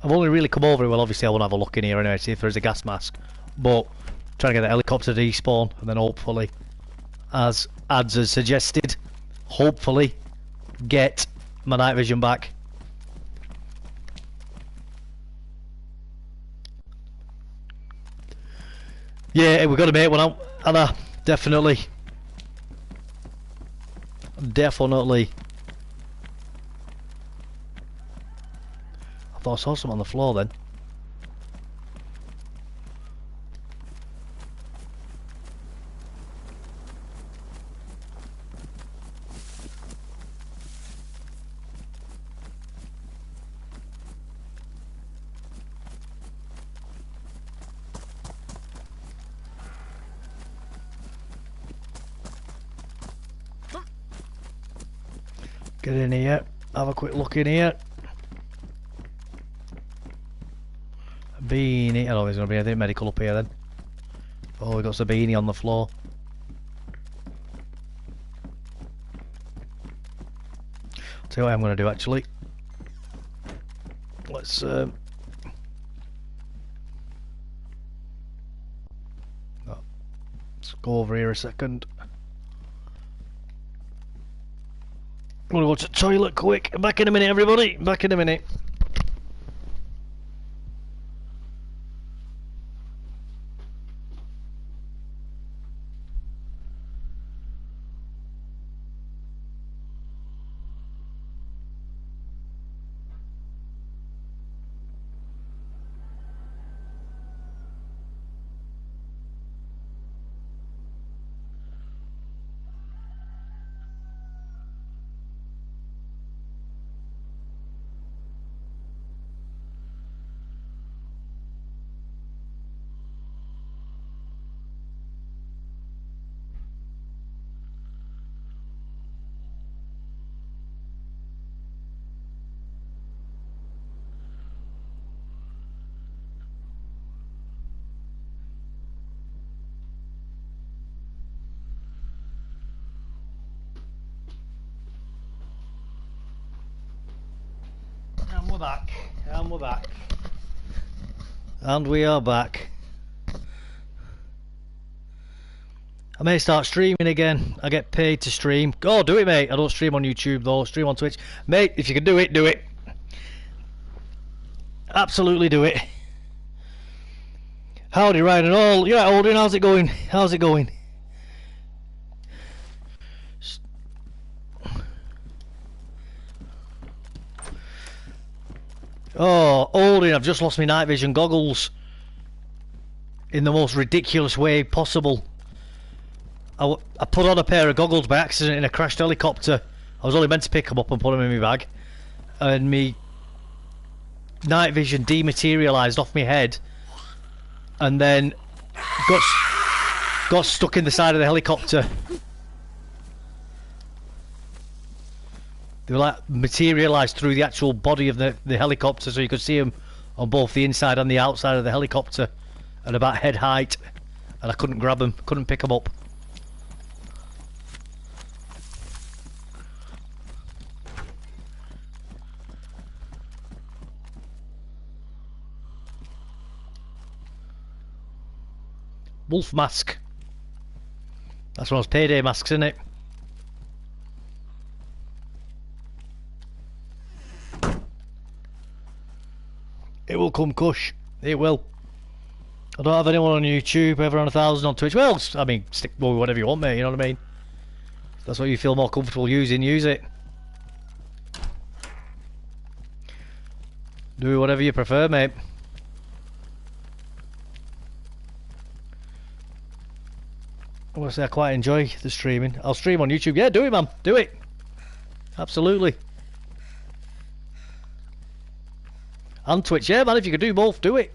I've only really come over it, well obviously I want to have a look in here anyway, see if there's a gas mask, but trying to get the helicopter to despawn and then hopefully, as ads has suggested, hopefully get my night vision back. Yeah, we've got to make one out, Anna, definitely. Definitely. I thought I saw something on the floor then. Get in here, have a quick look in here. Beanie, I don't know if there's going to be anything medical up here then. Oh, we got some beanie on the floor. I'll tell you what I'm going to do actually. Let's let's go over here a second. I'm going to go to the toilet quick. Back in a minute everybody, back in a minute. And we're back, and we're back. And we are back. I may start streaming again. I get paid to stream. Go, do it, mate. I don't stream on YouTube though. Stream on Twitch. Mate, if you can do it, do it. Absolutely do it. Howdy, Ryan and all. You're right, Aldrin. How's it going? How's it going? Oh, Odin, I've just lost my night vision goggles. In the most ridiculous way possible. I put on a pair of goggles by accident in a crashed helicopter. I was only meant to pick them up and put them in my bag. And me night vision dematerialised off my head. And then got stuck in the side of the helicopter. They were like materialised through the actual body of the helicopter, so you could see them on both the inside and the outside of the helicopter at about head height. And I couldn't grab them, couldn't pick them up. Wolf mask. That's one of those payday masks, isn't it? It will come, Kush. It will. I don't have anyone on YouTube, ever on 1,000 on Twitch. Well, I mean, stick with whatever you want, mate, you know what I mean? If that's what you feel more comfortable using, use it. Do whatever you prefer, mate. I want to say I quite enjoy the streaming. I'll stream on YouTube. Yeah, do it, man. Do it. Absolutely. And Twitch. Yeah, man, if you could do both, do it.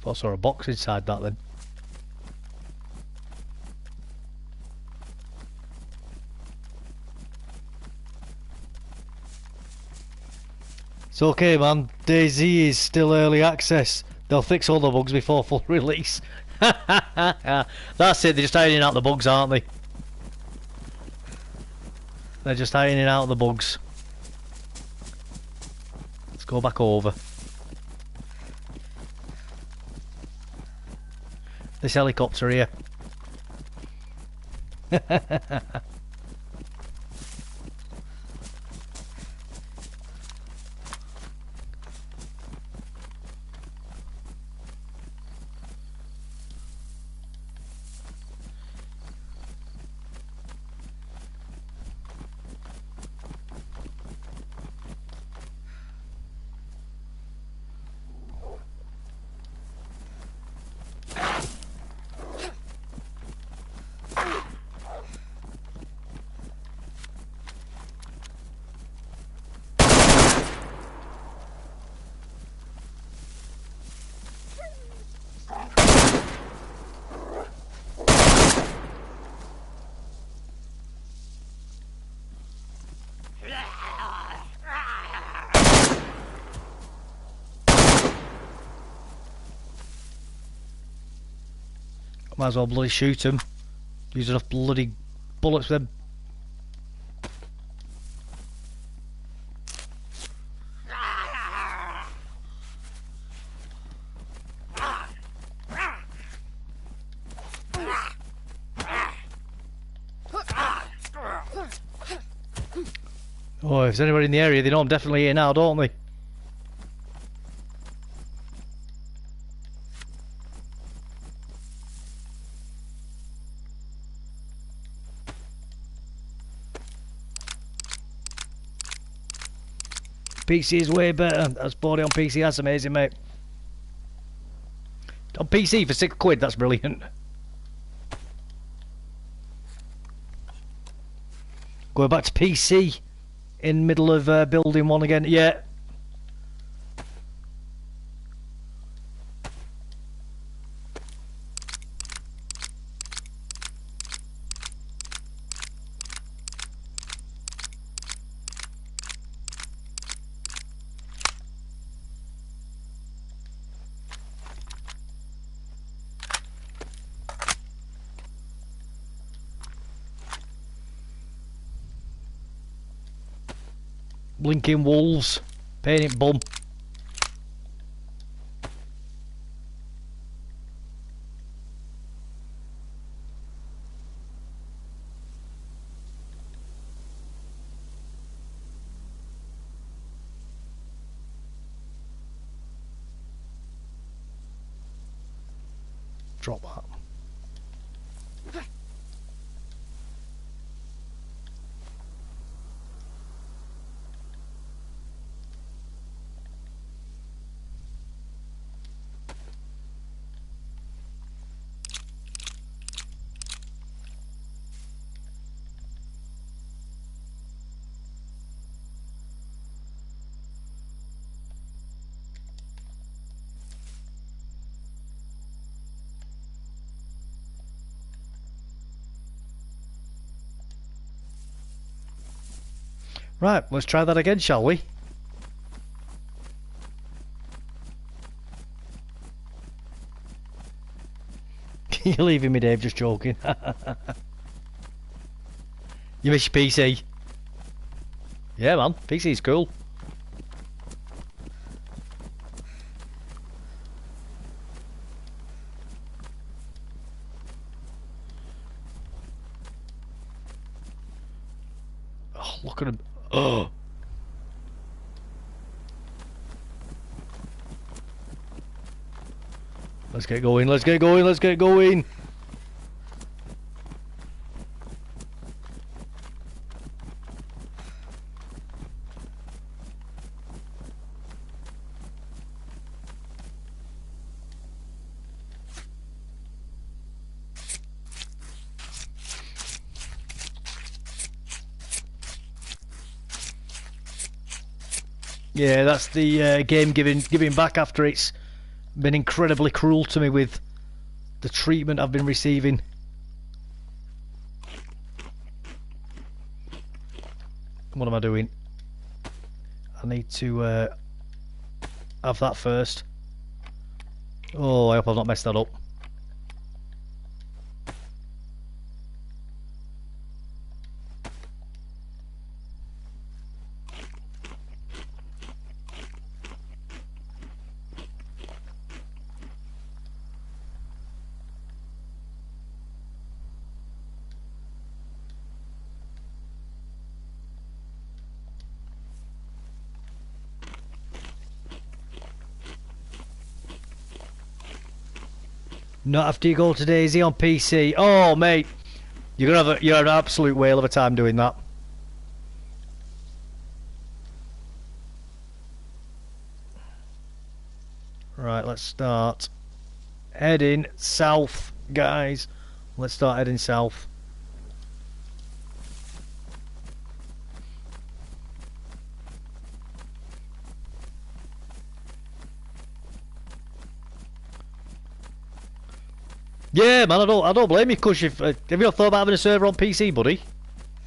I saw a box inside that then. It's okay, man. DayZ is still early access. They'll fix all the bugs before full release. That's it, they're just ironing out the bugs, aren't they? They're just ironing out the bugs. Let's go back over. This helicopter here. Might as well bloody shoot him. Use enough bloody bullets with them. Oh, if there's anybody in the area, they know I'm definitely here now, don't they? PC is way better. That's bought it on PC. That's amazing, mate. On PC for £6, that's brilliant. Going back to PC in middle of building one again. Yeah. Blinking wolves. Pain it bum. drop that. Right, let's try that again, shall we? You're leaving me, Dave, just joking. You miss your PC? Yeah, man, PC's cool. Oh, look at him. Oh. Let's get going, let's get going, let's get going. Yeah, that's the game giving back after it's been incredibly cruel to me with the treatment I've been receiving. What am I doing? I need to have that first. Oh, I hope I've not messed that up. Not after you go to DayZ on PC. Oh, mate, you're an absolute whale of a time doing that. Right, let's start heading south, guys. Let's start heading south. Yeah, man, I don't blame you, Kush. Have you not thought about having a server on PC, buddy?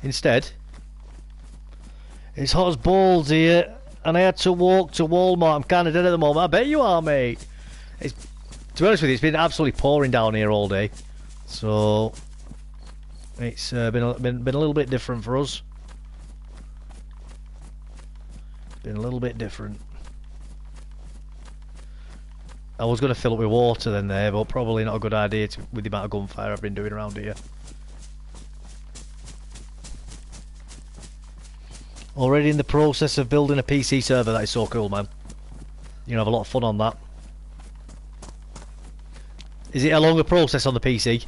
Instead, it's hot as balls here, and I had to walk to Walmart. I'm kind of dead at the moment. I bet you are, mate. To be honest with you, it's been absolutely pouring down here all day, so it's been a little bit different for us. Been a little bit different. I was going to fill up with water then there, but probably not a good idea with the amount of gunfire I've been doing around here. Already in the process of building a PC server. That is so cool, man. You know, have a lot of fun on that. Is it a longer process on the PC?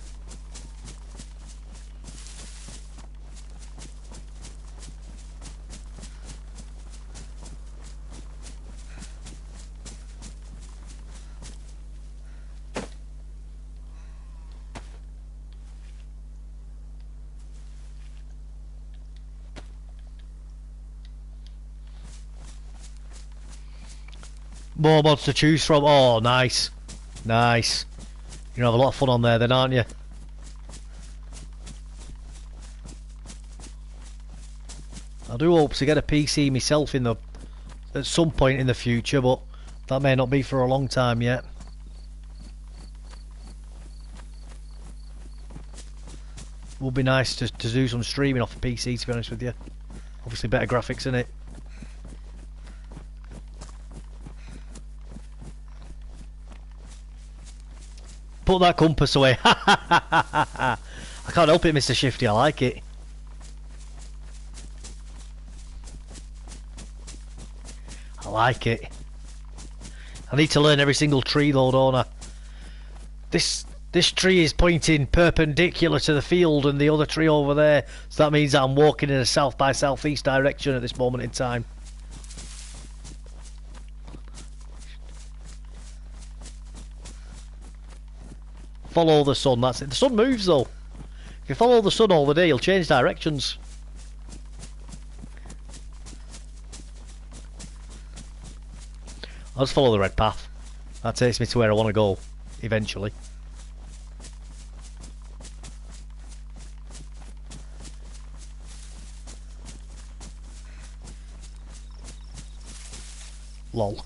More mods to choose from. Oh, nice. Nice. You're gonna have a lot of fun on there then, aren't you? I do hope to get a PC myself at some point in the future, but that may not be for a long time yet. Would be nice to do some streaming off a PC, to be honest with you. Obviously better graphics in it. Put that compass away. I can't help it, Mr. Shifty. I like it. I like it. I need to learn every single tree though, don't I? This This tree is pointing perpendicular to the field and the other tree over there, so that means that I'm walking in a south by southeast direction at this moment in time. Follow the sun, that's it. The sun moves though. If you follow the sun all the day, you'll change directions. I'll just follow the red path. That takes me to where I want to go, eventually. Lol.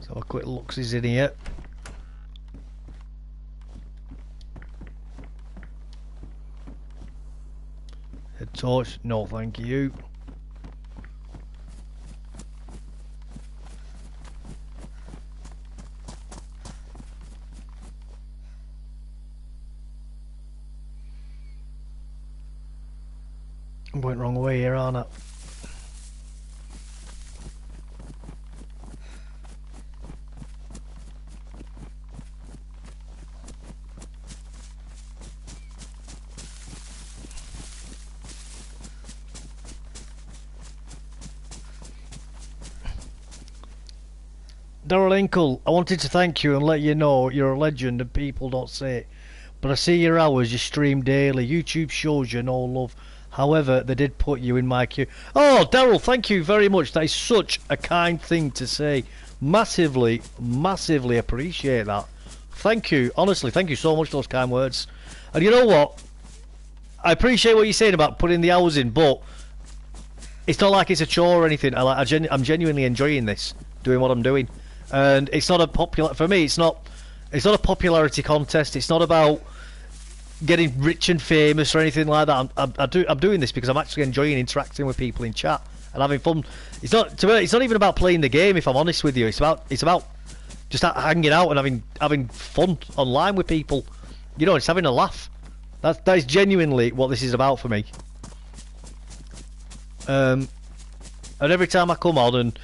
So a quick look is in here. Head torch, no thank you. I'm going the wrong way here, aren't I? Daryl Inkle, I wanted to thank you and let you know you're a legend and people don't say it. But I see your hours, you stream daily. YouTube shows you no love. However, they did put you in my queue. Oh, Daryl, thank you very much. That is such a kind thing to say. Massively, massively appreciate that. Thank you. Honestly, thank you so much for those kind words. And you know what? I appreciate what you're saying about putting the hours in, but it's not like it's a chore or anything. I'm genuinely enjoying this, doing what I'm doing. And it's not a popular for me. It's not a popularity contest. It's not about getting rich and famous or anything like that. I'm doing this because I'm actually enjoying interacting with people in chat and having fun. It's not even about playing the game. If I'm honest with you, it's about just hanging out and having fun online with people. You know, it's having a laugh. That is genuinely what this is about for me. And every time I come on and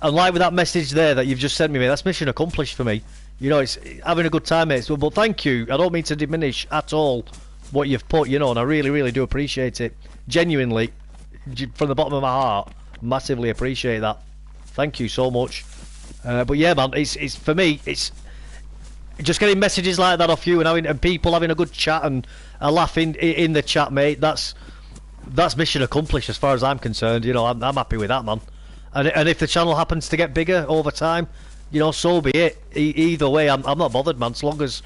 like with that message there that you've just sent me, mate, that's mission accomplished for me. You know, it's having a good time, mate. So, but thank you. I don't mean to diminish at all what you've put, you know, and I really, really do appreciate it. Genuinely, from the bottom of my heart, massively appreciate that. Thank you so much. But yeah, man, it's for me, it's just getting messages like that off you and people having a good chat and a laugh in the chat, mate. That's mission accomplished as far as I'm concerned. You know, I'm happy with that, man. And if the channel happens to get bigger over time, you know, so be it. Either way, I'm not bothered, man. As long as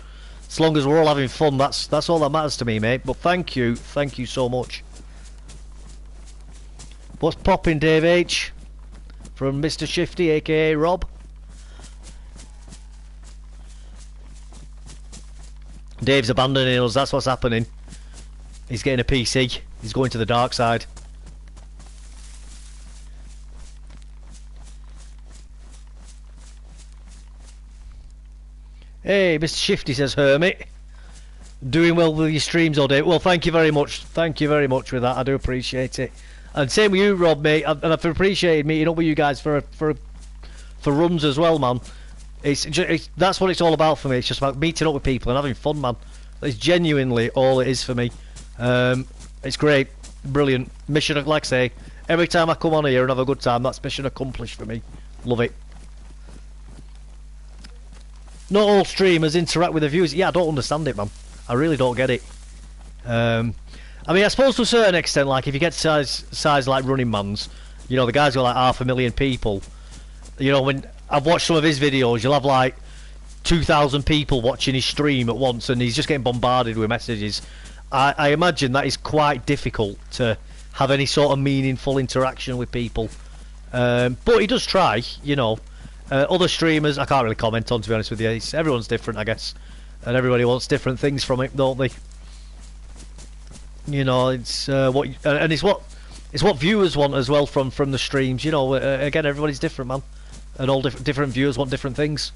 we're all having fun, that's all that matters to me, mate. But thank you so much. What's popping, Dave H? From Mr. Shifty, aka Rob. Dave's abandoning us. That's what's happening. He's getting a PC. He's going to the dark side. Hey, Mr. Shifty says, Hermit. Doing well with your streams all day. Well, thank you very much. Thank you very much with that. I do appreciate it. And same with you, Rob, mate. And I've appreciated meeting up with you guys for runs as well, man. That's what it's all about for me. It's just about meeting up with people and having fun, man. That's genuinely all it is for me. It's great. Brilliant. Mission, like I say, every time I come on here and have a good time, that's mission accomplished for me. Love it. Not all streamers interact with the viewers. Yeah, I don't understand it, man. I really don't get it. I mean, I suppose to a certain extent, like if you get size like Running Man's, you know, the guy's got like 500,000 people. You know, when I've watched some of his videos, you'll have like 2,000 people watching his stream at once, and he's just getting bombarded with messages. I imagine that is quite difficult to have any sort of meaningful interaction with people. But he does try, you know. Other streamers, I can't really comment on, to be honest with you. Everyone's different, I guess, and everybody wants different things from it, don't they? You know, it's it's what viewers want as well from the streams. You know, again, everybody's different, man, and all different viewers want different things.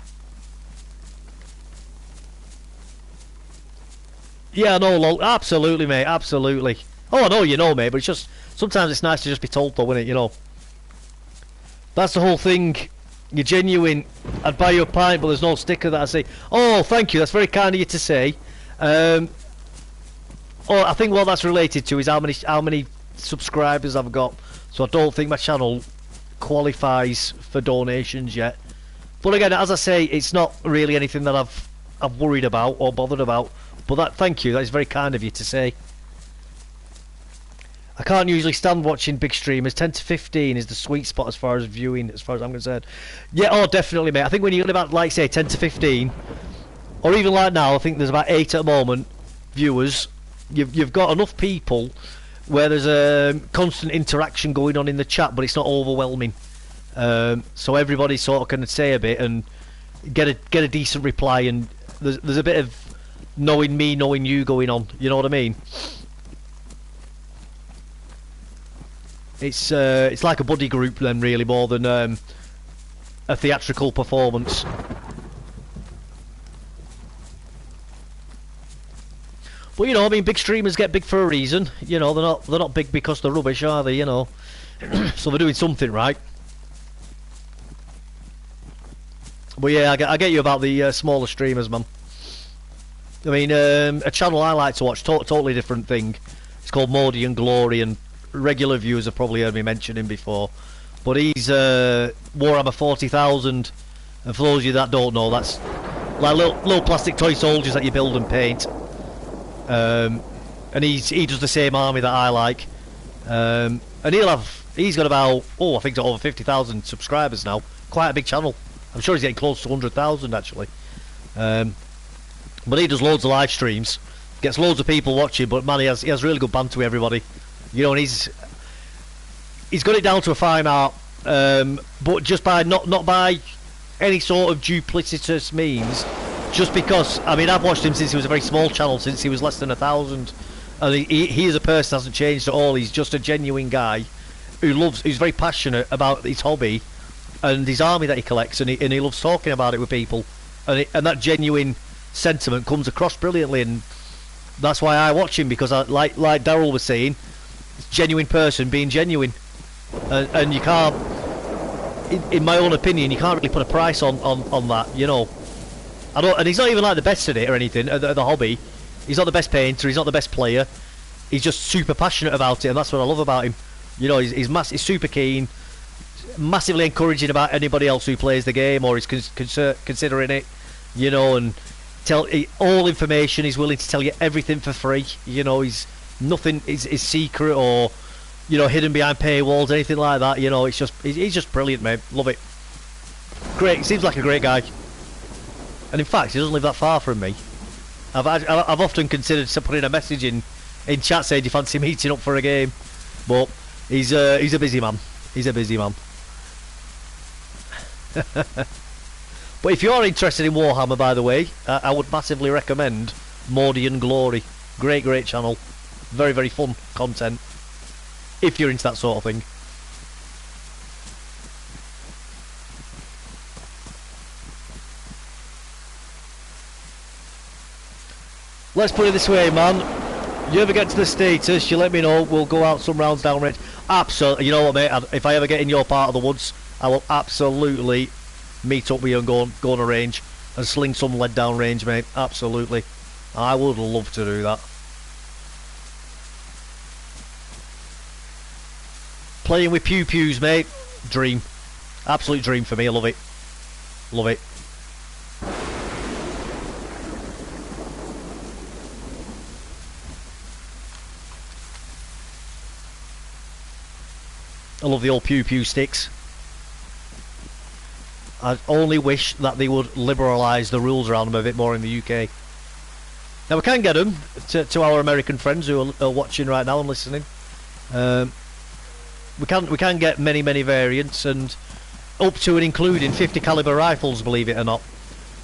Yeah, no, lol, absolutely, mate, absolutely. Oh, I know you know, mate, but it's just sometimes it's nice to just be told, though, isn't it? You know, that's the whole thing. You're genuine. I'd buy you a pint, but there's no sticker that I say. Oh, thank you. That's very kind of you to say. Oh, I think what that's related to is how many subscribers I've got. So I don't think my channel qualifies for donations yet. But again, as I say, it's not really anything that I've worried about or bothered about. But thank you. That is very kind of you to say. I can't usually stand watching big streamers. 10 to 15 is the sweet spot as far as viewing, as far as I'm concerned. Yeah, oh, definitely, mate. I think when you're about, like, say, 10 to 15, or even like now, I think there's about 8 at the moment, viewers. You've got enough people where there's a constant interaction going on in the chat, but it's not overwhelming. So everybody sort of can say a bit and get a decent reply, and there's a bit of knowing me, knowing you going on. You know what I mean? It's like a buddy group then, really, more than a theatrical performance. But you know, I mean, big streamers get big for a reason. You know, they're not big because they're rubbish, are they? You know, so they're doing something right. But yeah, I get you about the smaller streamers, man. I mean, a channel I like to watch, totally different thing. It's called Modi and Glory, and regular viewers have probably heard me mention him before, but he's Warhammer 40,000, and for those of you that don't know, that's like little plastic toy soldiers that you build and paint. And he does the same army that I like, and he's got about, I think over 50,000 subscribers now. Quite a big channel. I'm sure he's getting close to 100,000 actually. But he does loads of live streams, gets loads of people watching, but man, he has really good banter with everybody. You know, and he's got it down to a fine art, but just by not by any sort of duplicitous means. Just because, I mean, I've watched him since he was a very small channel, since he was less than 1,000, and he as a person hasn't changed at all. He's just a genuine guy who's very passionate about his hobby and his army that he collects, and he loves talking about it with people, and that genuine sentiment comes across brilliantly, and that's why I watch him, because like Daryl was saying, genuine person being genuine, and you can't, in my own opinion, you can't really put a price on that, you know. And he's not even like the best at it or anything, at the hobby. He's not the best painter, he's not the best player, he's just super passionate about it, and that's what I love about him. You know, he's super keen, massively encouraging about anybody else who plays the game or is considering it, you know, and all information. He's willing to tell you everything for free. You know, nothing is secret or, you know, hidden behind paywalls, anything like that. You know, he's just brilliant, mate. Love it. Great. Seems like a great guy. And in fact, he doesn't live that far from me. I've often considered putting a message in chat saying, "Do you fancy meeting up for a game?" But he's a busy man. He's a busy man. But if you're interested in Warhammer, by the way, I would massively recommend Modi and Glory. Great channel. Very, very fun content, if you're into that sort of thing. Let's put it this way, man. You ever get to the status, you let me know, we'll go out some rounds down range. Absolutely. You know what, mate? If I ever get in your part of the woods, I will absolutely meet up with you and go on a range and sling some lead down range, mate. Absolutely. I would love to do that. Playing with pew-pews, mate. Dream. Absolute dream for me. I love it. Love it. I love the old pew-pew sticks. I only wish that they would liberalise the rules around them a bit more in the UK. Now we can get them to our American friends who are watching right now and listening. we can get many variants, and up to and including 50 caliber rifles, believe it or not.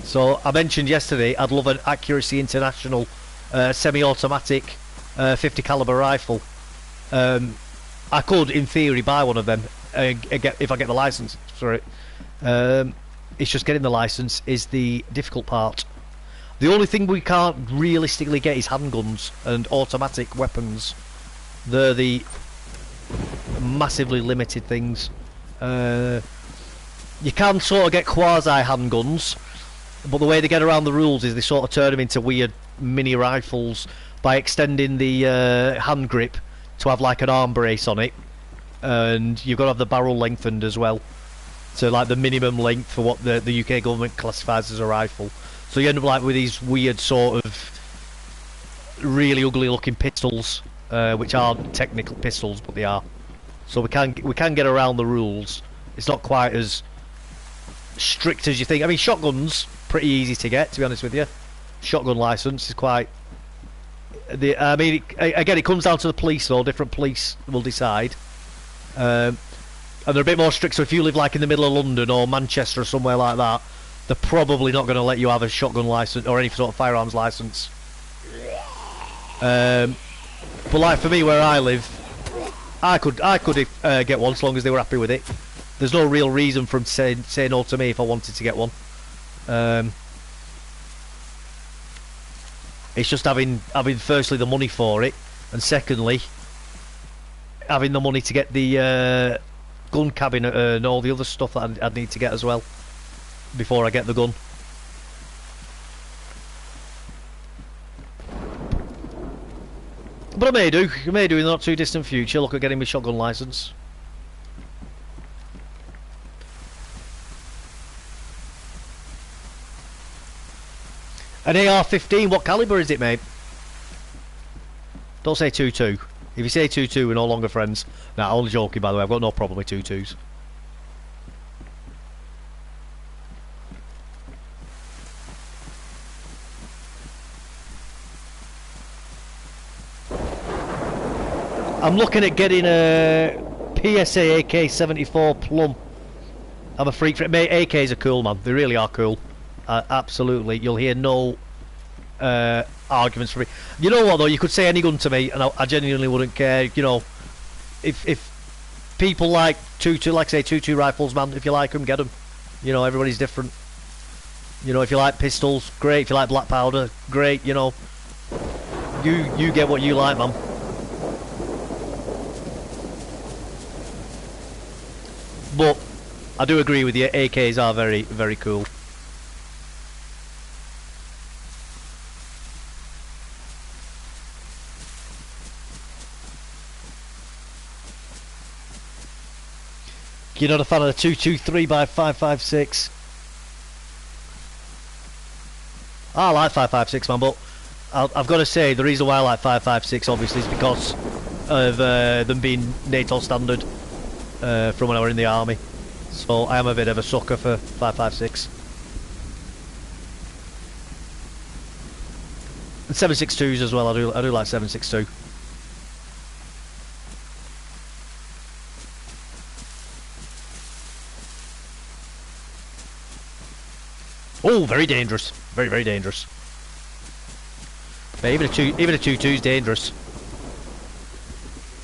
So I mentioned yesterday I'd love an Accuracy International semi-automatic 50 caliber rifle. I could, in theory, buy one of them if I get the license for it. It's just getting the license is the difficult part. The only thing we can't realistically get is handguns and automatic weapons. They're the massively limited things. You can sort of get quasi handguns, but the way they get around the rules is they sort of turn them into weird mini rifles by extending the hand grip to have like an arm brace on it, and you've got to have the barrel lengthened as well, so like the minimum length for what the UK government classifies as a rifle. So you end up like with these weird sort of really ugly looking pistols, which aren't technical pistols, but they are. So we can get around the rules. It's not quite as strict as you think. I mean, shotguns pretty easy to get, to be honest with you. Shotgun license is quite. I mean, again, it comes down to the police, though. Different police will decide, and they're a bit more strict. So if you live like in the middle of London or Manchester or somewhere like that, they're probably not going to let you have a shotgun license or any sort of firearms license. But like for me, where I live, I could get one as long as they were happy with it. There's no real reason for them to say no to me if I wanted to get one. It's just having firstly the money for it, and secondly having the money to get the gun cabinet and all the other stuff that I'd need to get as well before I get the gun. But I may do in the not too distant future look at getting my shotgun license. An AR-15, what caliber is it, mate? Don't say 2.2. If you say 2.2, we're no longer friends. Nah, I'm only joking, by the way. I've got no problem with 2.2s. I'm looking at getting a PSA AK-74 Plum. I'm a freak for it. Mate, AKs are cool, man. They really are cool. Absolutely. You'll hear no arguments for me. You know what, though? You could say any gun to me, and I genuinely wouldn't care. You know, if people like 2.2, like say 2.2 rifles, man, if you like them, get them. You know, everybody's different. You know, if you like pistols, great. If you like black powder, great. You know, you get what you like, man. But I do agree with you, AKs are very cool. You're not a fan of the 223 by 5.56? I like 5.56, man, but I've got to say the reason why I like 5.56 obviously is because of them being NATO standard. From when I were in the army, so I am a bit of a sucker for 5.56 and 7.62s as well. I do like 7.62. Oh, very dangerous, very dangerous. But even a 2.2 is dangerous.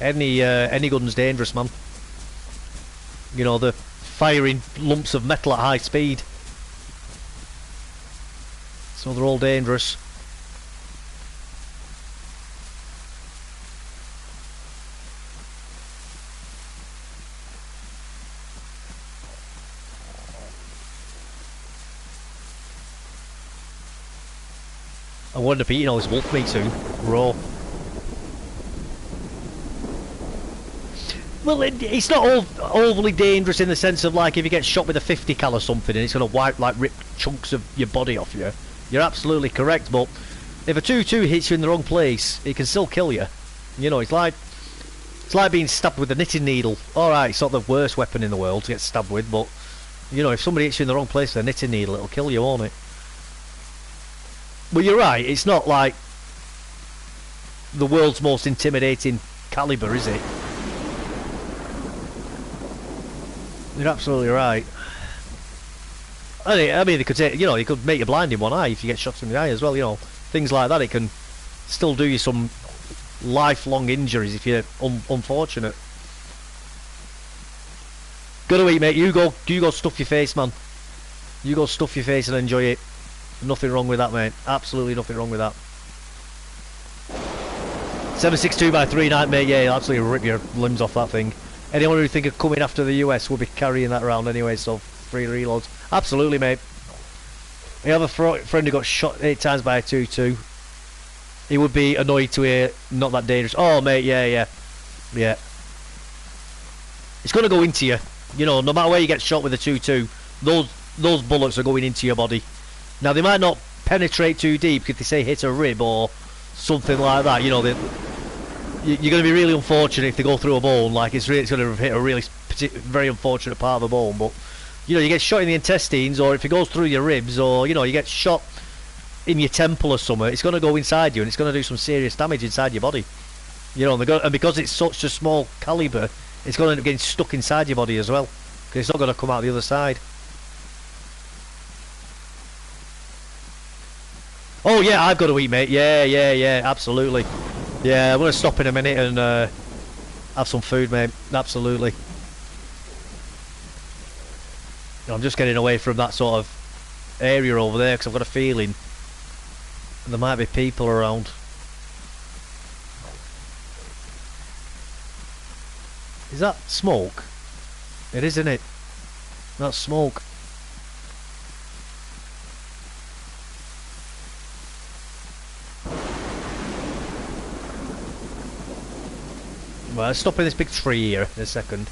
Any gun's dangerous, man. You know, the firing lumps of metal at high speed. So they're all dangerous. I wonder if eating all this wolf meat soon. Raw. Well, it's not overly dangerous in the sense of like if you get shot with a 50 cal or something and it's going to wipe, like rip chunks of your body off you. You're absolutely correct, but if a 2.2 hits you in the wrong place, it can still kill you. You know, it's like being stabbed with a knitting needle. Alright, it's not the worst weapon in the world to get stabbed with, but you know, if somebody hits you in the wrong place with a knitting needle, it'll kill you, won't it? But you're right, it's not like the world's most intimidating caliber, is it? You're absolutely right. I mean, they could take, you know, you could make you blind in one eye if you get shots in the eye as well. You know, things like that. It can still do you some lifelong injuries if you're unfortunate. Gotta eat, mate. You go stuff your face, man. You go stuff your face and enjoy it. Nothing wrong with that, mate. Absolutely nothing wrong with that. 762 by 39, mate. Yeah, you'll absolutely rip your limbs off that thing. Anyone who think of coming after the US will be carrying that around anyway, so free reloads. Absolutely, mate. I have a friend who got shot 8 times by a 2-2. He would be annoyed to hear not that dangerous. Oh, mate, yeah. It's going to go into you. You know, no matter where you get shot with a 2-2, those bullets are going into your body. Now, they might not penetrate too deep if they say hit a rib or something like that. You know, you're going to be really unfortunate if they go through a bone. Like, it's going to hit a really very unfortunate part of the bone. But, you know, you get shot in the intestines, or if it goes through your ribs, or, you know, you get shot in your temple or something, it's going to go inside you and it's going to do some serious damage inside your body. You know, and because it's such a small calibre, it's going to end up getting stuck inside your body as well, because it's not going to come out the other side. Oh yeah, I've got to eat, mate. Yeah, absolutely. Yeah, I'm going to stop in a minute and have some food, mate. Absolutely. I'm just getting away from that sort of area over there because I've got a feeling there might be people around. Is that smoke? It is, isn't it? That's smoke. Well, let's stop in this big tree here in a second.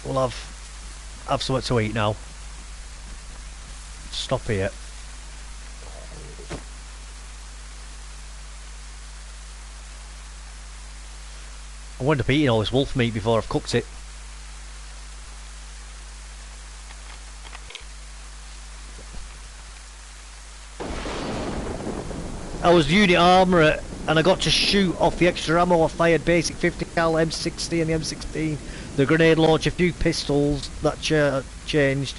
We'll have something to eat now. Stop here. I wind up eating all this wolf meat before I've cooked it. I was unit armourer and I got to shoot off the extra ammo I fired, basic 50 cal M60 and the M16, the grenade launcher, a few pistols that changed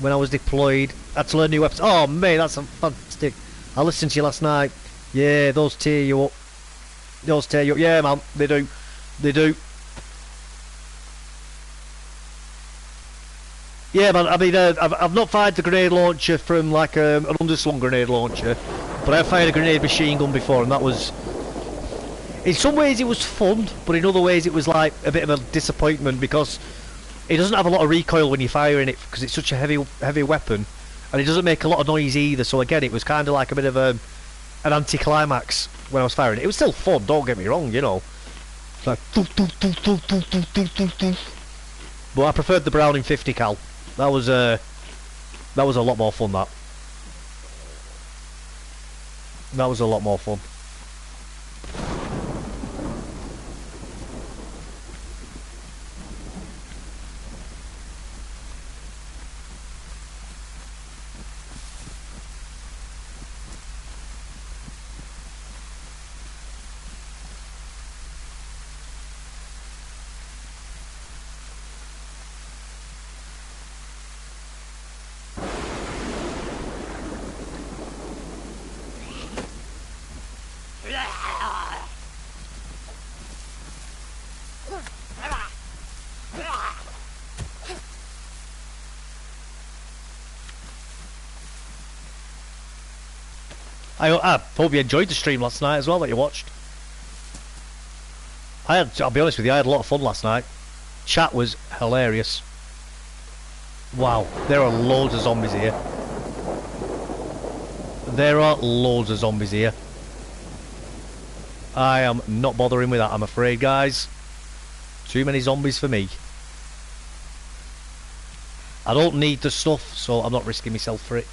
when I was deployed. Had to learn new weapons. Oh mate, that's fantastic. I listened to you last night. Yeah, those tear you up. Those tear you up. Yeah man, they do. They do. Yeah man, I mean I've not fired the grenade launcher from like an underslung grenade launcher, but I fired a grenade machine gun before, and that was, in some ways it was fun, but in other ways it was like a bit of a disappointment because it doesn't have a lot of recoil when you're firing it because it's such a heavy weapon, and it doesn't make a lot of noise either. So again, it was kind of like a bit of an anticlimax when I was firing it. It was still fun, don't get me wrong, you know. It's like, but I preferred the Browning 50 cal. That was a lot more fun. That was a lot more fun. I hope you enjoyed the stream last night as well that you watched. I'll be honest with you, I had a lot of fun last night. Chat was hilarious. Wow, there are loads of zombies here. There are loads of zombies here. I am not bothering with that, I'm afraid, guys. Too many zombies for me. I don't need the stuff, so I'm not risking myself for it.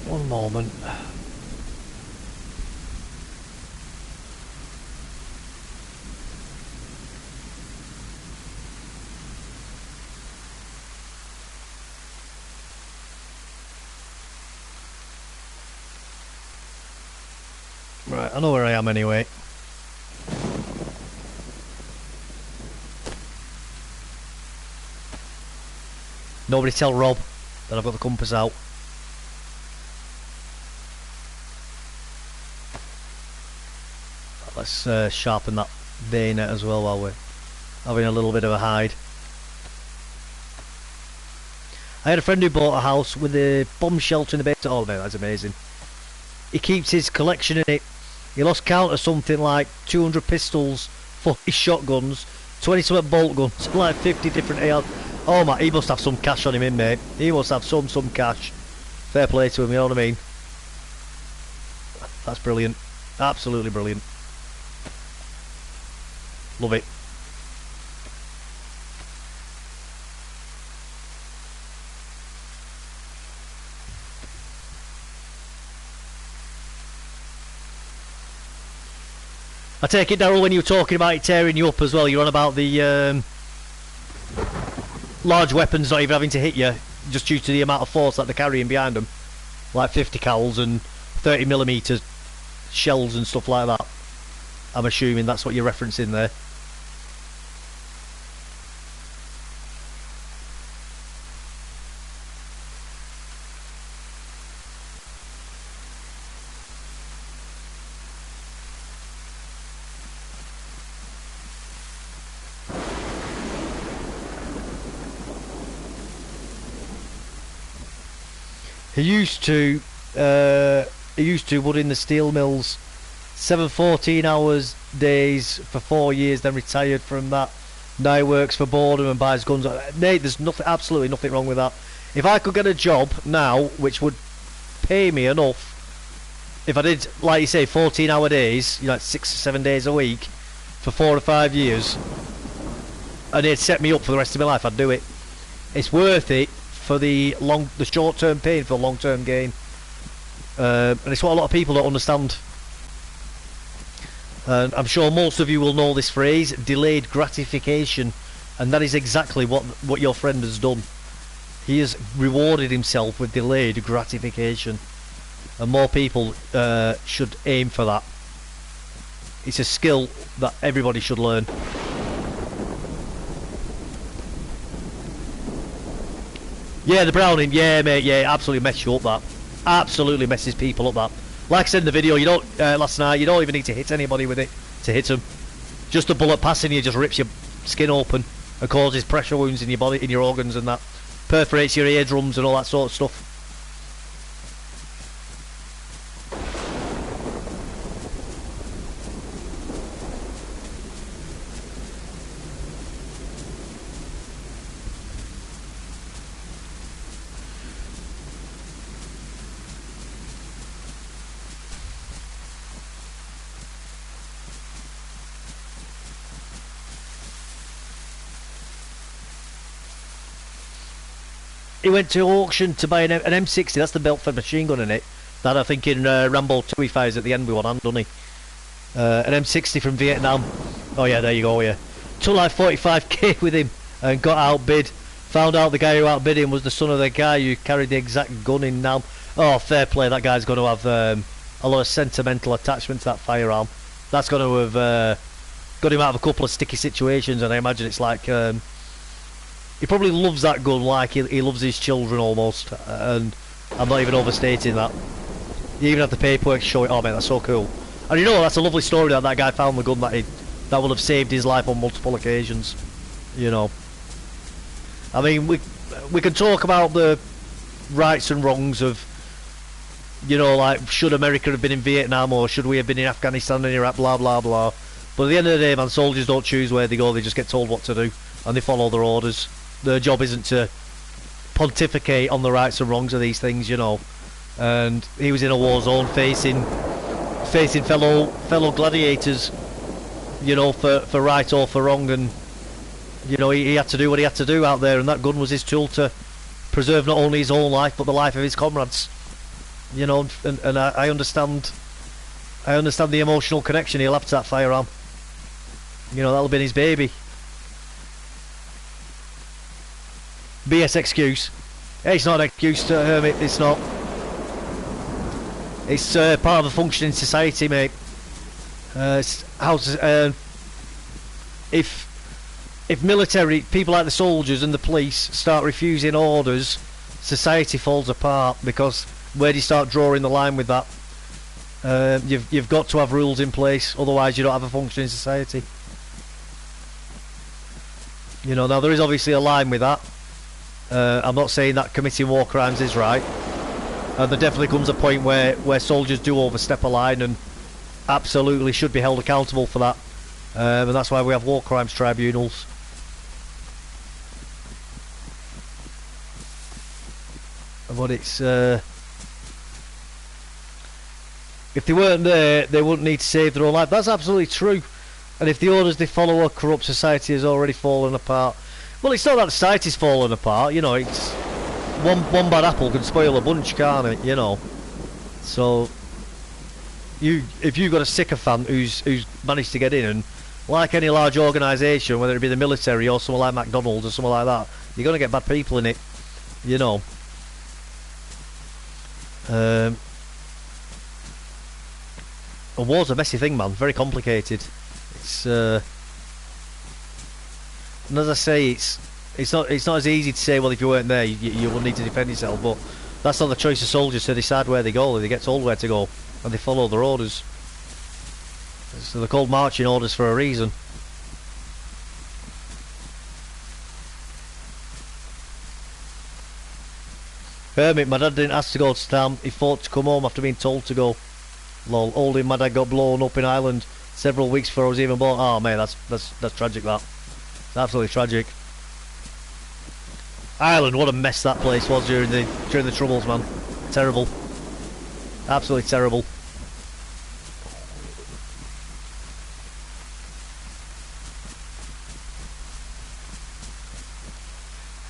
One moment. Right, I know where I am anyway. Nobody tell Rob that I've got the compass out. Let's sharpen that bayonet as well while we're having a little bit of a hide. I had a friend who bought a house with a bomb shelter in the basement. Oh man, that's amazing. He keeps his collection in it. He lost count of something like 200 pistols, 40 shotguns, 20 something bolt guns, like 50 different AR. Oh my, he must have some cash on him in, mate. He must have some cash. Fair play to him, you know what I mean? That's brilliant. Absolutely brilliant. Love it. I take it, Daryl, when you were talking about it tearing you up as well, you're on about the large weapons not even having to hit you, just due to the amount of force that they're carrying behind them. Like 50 cals and 30mm shells and stuff like that. I'm assuming that's what you're referencing there. He used to wood in the steel mills, 7 14-hour days for 4 years, then retired from that. Now he works for boredom and buys guns. Nate, there's nothing, absolutely nothing wrong with that. If I could get a job now which would pay me enough, if I did, like you say, 14-hour days, you know, like 6 or 7 days a week for 4 or 5 years, and it'd set me up for the rest of my life, I'd do it. It's worth it for the short-term pain for the long-term gain, and it's what a lot of people don't understand. And I'm sure most of you will know this phrase, delayed gratification, and that is exactly what your friend has done. He has rewarded himself with delayed gratification, and more people should aim for that. It's a skill that everybody should learn. Yeah, the Browning, yeah mate, yeah, absolutely messes you up, that. Absolutely messes people up, that. Like I said in the video, you don't last night, you don't even need to hit anybody with it to hit them. Just a bullet passing you just rips your skin open and causes pressure wounds in your body, in your organs and that. Perforates your eardrums and all that sort of stuff. He went to auction to buy an M60, that's the belt-fed machine gun in it, that I think in Rambo 2 he fires at the end with one hand, doesn't he? An M60 from Vietnam. Oh yeah, there you go, yeah. Took like 45k with him and got outbid. Found out the guy who outbid him was the son of the guy who carried the exact gun in Nam. Oh, fair play, that guy's going to have a lot of sentimental attachment to that firearm. That's going to have got him out of a couple of sticky situations, and I imagine it's like... he probably loves that gun like he loves his children almost, and I'm not even overstating that. You even have the paperwork to show it. Oh man, that's so cool. And you know, that's a lovely story that guy found the gun that will have saved his life on multiple occasions. You know, I mean, we can talk about the rights and wrongs of, you know, like should America have been in Vietnam or should we have been in Afghanistan and Iraq, blah blah blah. But at the end of the day, man, soldiers don't choose where they go; they just get told what to do and they follow their orders. Their job isn't to pontificate on the rights and wrongs of these things, you know. And he was in a war zone facing fellow gladiators, you know, for right or for wrong, and you know he had to do what he had to do out there, and that gun was his tool to preserve not only his own life but the life of his comrades. You know, and I understand the emotional connection he'll have to that firearm. You know, that'll be his baby. BS excuse. It's not an excuse to Hermit, it's not. It's part of a functioning society, mate. If military people like the soldiers and the police start refusing orders, society falls apart, because where do you start drawing the line with that? You've got to have rules in place, otherwise you don't have a functioning society. You know, now there is obviously a line with that. I'm not saying that committing war crimes is right, and there definitely comes a point where soldiers do overstep a line and absolutely should be held accountable for that, and that's why we have war crimes tribunals. But it's if they weren't there, they wouldn't need to save their own life. That's absolutely true. And if the orders they follow a corrupt society has already fallen apart, well, it's not that society's fallen apart. You know, it's one bad apple can spoil a bunch, can't it? You know, so if you've got a sycophant who's managed to get in, and like any large organisation, whether it be the military or someone like McDonald's or something like that, you're going to get bad people in it. You know. A war's a messy thing, man. Very complicated. It's and as I say, it's not as easy to say, well, if you weren't there, you will need to defend yourself. But that's not the choice of soldiers to decide where they go. They get told where to go, and they follow their orders. So they're called marching orders for a reason. Hermit, my dad didn't ask to go to town. He fought to come home after being told to go. Lol. Oldie, my dad got blown up in Ireland several weeks before I was even born. Oh man, that's tragic. It's absolutely tragic. Ireland, what a mess that place was during the Troubles, man. Terrible. Absolutely terrible.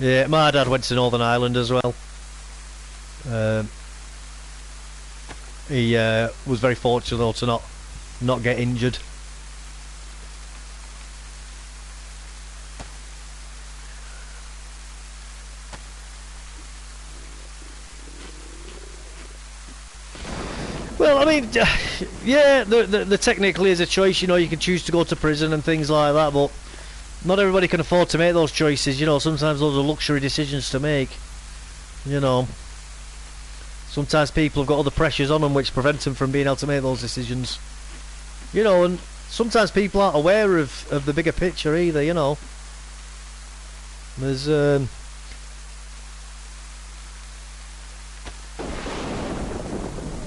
Yeah, my dad went to Northern Ireland as well. He was very fortunate though to not get injured. Well, I mean, yeah, the technically is a choice. You know, you can choose to go to prison and things like that, but not everybody can afford to make those choices. You know, sometimes those are luxury decisions to make. You know. Sometimes people have got other pressures on them which prevent them from being able to make those decisions. You know, and sometimes people aren't aware of the bigger picture either, you know. There's I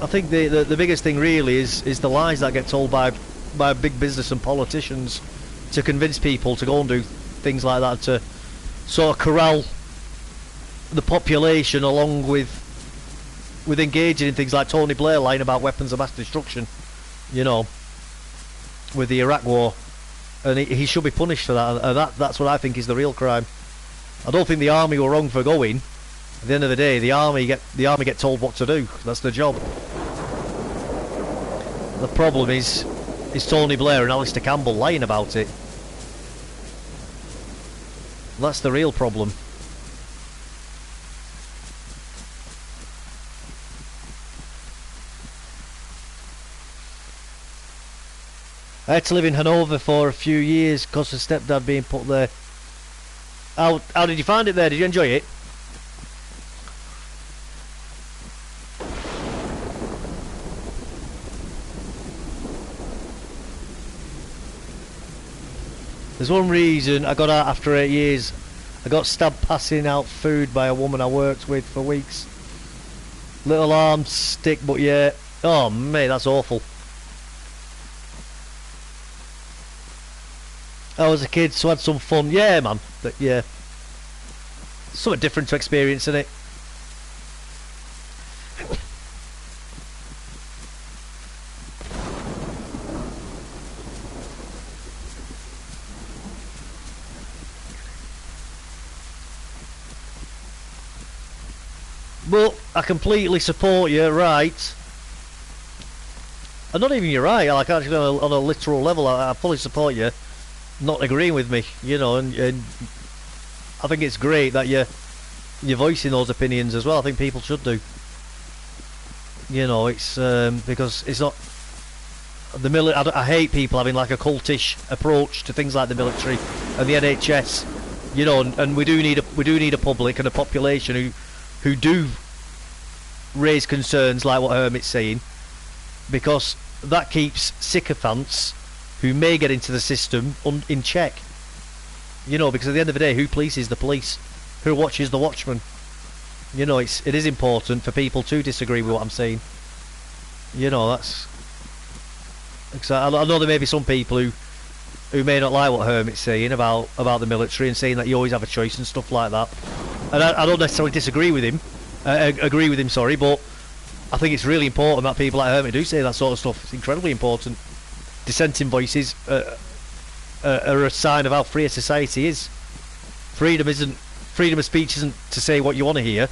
think the biggest thing really is the lies that get told by big business and politicians to convince people to go and do things like that, to sort of corral the population along with engaging in things like Tony Blair lying about weapons of mass destruction, you know, with the Iraq war, and he should be punished for that. And that's what I think is the real crime. I don't think the army were wrong for going. At the end of the day, the army get told what to do. That's their job. The problem is Tony Blair and Alistair Campbell lying about it. That's the real problem. I had to live in Hanover for a few years because of stepdad being put there. How did you find it there? Did you enjoy it? There's one reason I got out after 8 years. I got stabbed passing out food by a woman I worked with for weeks. Little arm stick, but yeah. Oh mate, that's awful. I was a kid, so I had some fun. Yeah, man. But yeah, something different to experience, isn't it? But I completely support you, right? And not even you're right. Like actually on a literal level, I fully support you. Not agreeing with me, you know, and I think it's great that you're voicing those opinions as well. I think people should do. You know, it's because it's not. I hate people having like a cultish approach to things like the military and the NHS. You know, and we do need a public and a population who do raise concerns like what Hermit's saying, because that keeps sycophants who may get into the system in check. You know, because at the end of the day, who polices the police? Who watches the watchman? You know, it is important for people to disagree with what I'm saying. You know, that's... I know there may be some people who may not like what Hermit's saying about the military and saying that you always have a choice and stuff like that. And I don't necessarily disagree with him, agree with him, sorry, but I think it's really important that people like Hermit do say that sort of stuff. It's incredibly important. Dissenting voices are a sign of how free a society is. Freedom of speech isn't to say what you want to hear.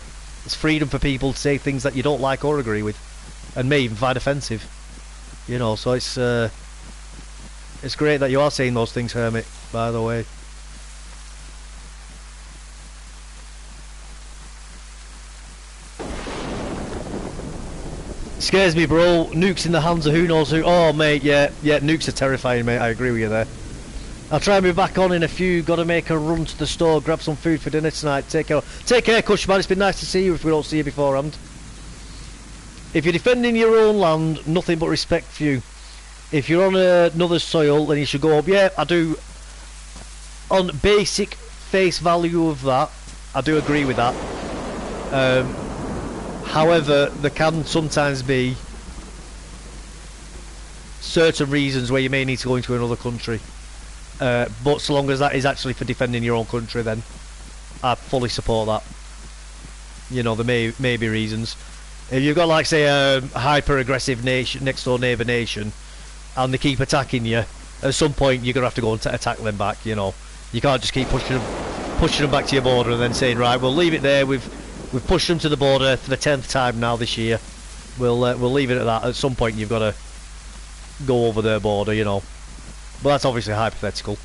It's freedom for people to say things that you don't like or agree with, and may even find offensive. You know, so it's great that you are saying those things, Hermit, by the way. Scares me, bro. Nukes in the hands of who knows who. Oh, mate, yeah, nukes are terrifying, mate. I agree with you there. I'll try and be back on in a few. Gotta make a run to the store, grab some food for dinner tonight. Take care, Cushman. It's been nice to see you if we don't see you beforehand. If you're defending your own land, nothing but respect for you. If you're on another soil, then you should go up. Yeah, I do. On basic face value of that, I do agree with that. However, there can sometimes be certain reasons where you may need to go into another country. But so long as that is actually for defending your own country, then I fully support that. You know, there may be reasons. If you've got, like, say, a hyper-aggressive nation, next-door neighbour nation, and they keep attacking you, at some point you're going to have to go and attack them back, you know. You can't just keep pushing them back to your border and then saying, right, we'll leave it there, we've pushed them to the border for the 10th time now this year. We'll leave it at that. At some point you've got to go over their border, you know. But that's obviously hypothetical.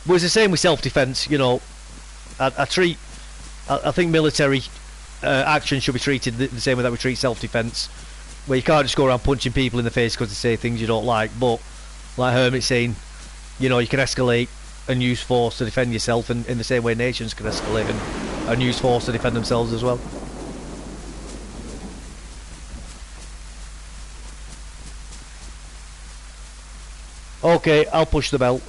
But it's the same with self-defence, you know. I think military action should be treated the same way that we treat self-defence, where you can't just go around punching people in the face because they say things you don't like. But like Hermit's saying, you know, you can escalate and use force to defend yourself, and in the same way nations can escalate and use force to defend themselves as well. Okay, I'll push the bell.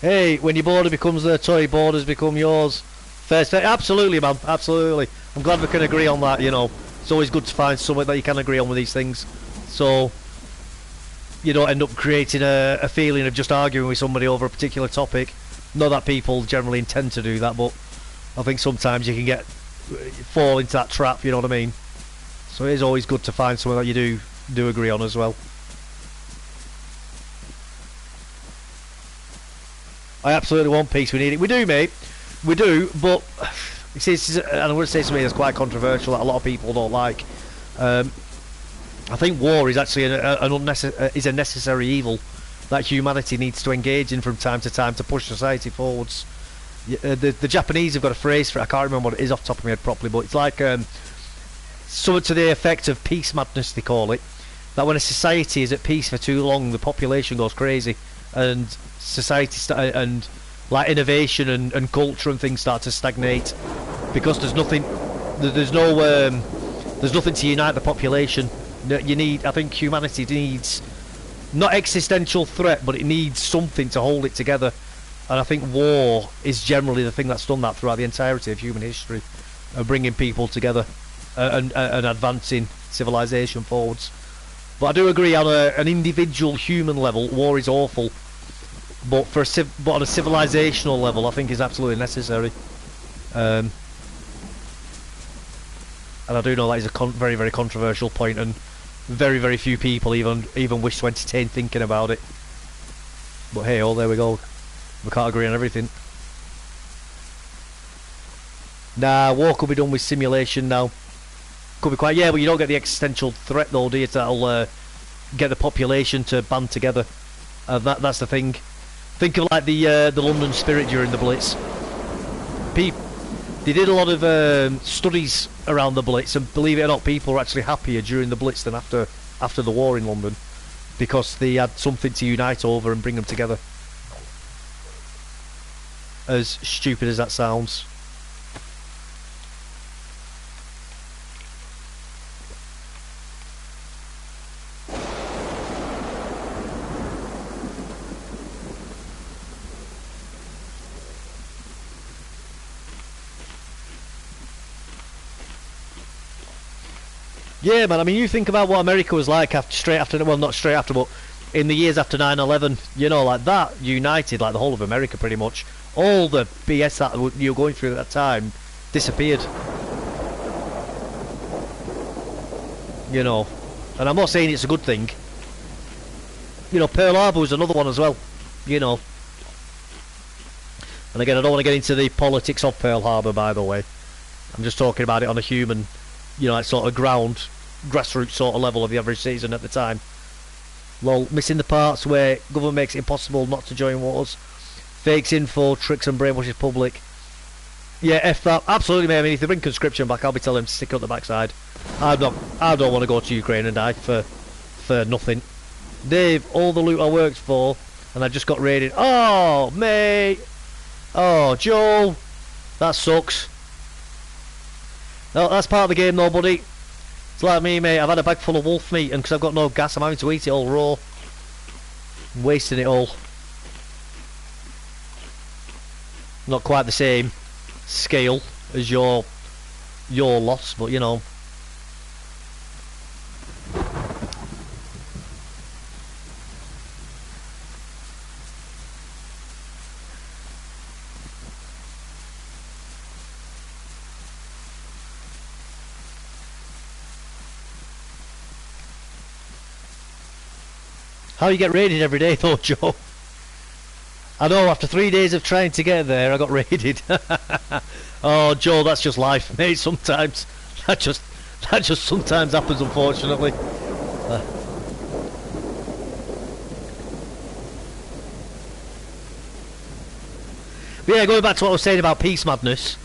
Hey, when your border becomes their toy, borders become yours. Fair. Absolutely, man. Absolutely. I'm glad we can agree on that, you know. It's always good to find something that you can agree on with these things. So you don't end up creating a feeling of just arguing with somebody over a particular topic. Not that people generally intend to do that, but I think sometimes you can fall into that trap, you know what I mean? So it is always good to find something that you do agree on as well. I absolutely want peace. We need it. We do, mate. We do, but and I'm going to say something that's quite controversial that a lot of people don't like. I think war is actually is a necessary evil that humanity needs to engage in from time to time to push society forwards. The Japanese have got a phrase for it. I can't remember what it is off the top of my head properly, but it's like something to the effect of peace madness, they call it. That when a society is at peace for too long, the population goes crazy, and society and like innovation and culture and things start to stagnate because there's nothing to unite the population. I think humanity needs not existential threat, but it needs something to hold it together, and I think war is generally the thing that's done that throughout the entirety of human history, bringing people together and advancing civilization forwards. But I do agree on an individual human level, war is awful. But on a civilizational level, I think is absolutely necessary. And I do know that is a very, very controversial point, and very, very few people even wish to entertain thinking about it. But hey, there we go. We can't agree on everything. Nah, war could be done with simulation now. could be quite... Yeah, but you don't get the existential threat, though, do you? That'll get the population to band together. That's the thing. Think of, like, the London Spirit during the Blitz. They did a lot of studies around the Blitz, and believe it or not, people were actually happier during the Blitz than after the war in London, because they had something to unite over and bring them together. As stupid as that sounds. Yeah, man, I mean, you think about what America was like straight after, well, not straight after, but in the years after 9/11, you know, like that united, like the whole of America pretty much. All the BS that you were going through at that time disappeared. You know, and I'm not saying it's a good thing. You know, Pearl Harbor was another one as well, you know. And again, I don't want to get into the politics of Pearl Harbor, by the way. I'm just talking about it on a human, you know, like sort of grassroots sort of level of the average citizen at the time. Lol, missing the parts where government makes it impossible not to join wars, fakes info, tricks and brainwashes public. Yeah, F that. Absolutely, mate. I mean, if they bring conscription back, I'll be telling them to stick it up the backside. I don't want to go to Ukraine and die for nothing. Dave, all the loot I worked for, and I just got raided. Oh, mate. Oh, Joel. That sucks. No, that's part of the game, though, buddy. It's like me, mate. I've had a bag full of wolf meat, and because I've got no gas, I'm having to eat it all raw. I'm wasting it all. Not quite the same scale as your loss, but you know. How you get raided every day though, Joe? I know, after 3 days of trying to get there, I got raided. Oh, Joe, that's just life, mate, sometimes. That just sometimes happens, unfortunately. But yeah, going back to what I was saying about peace madness,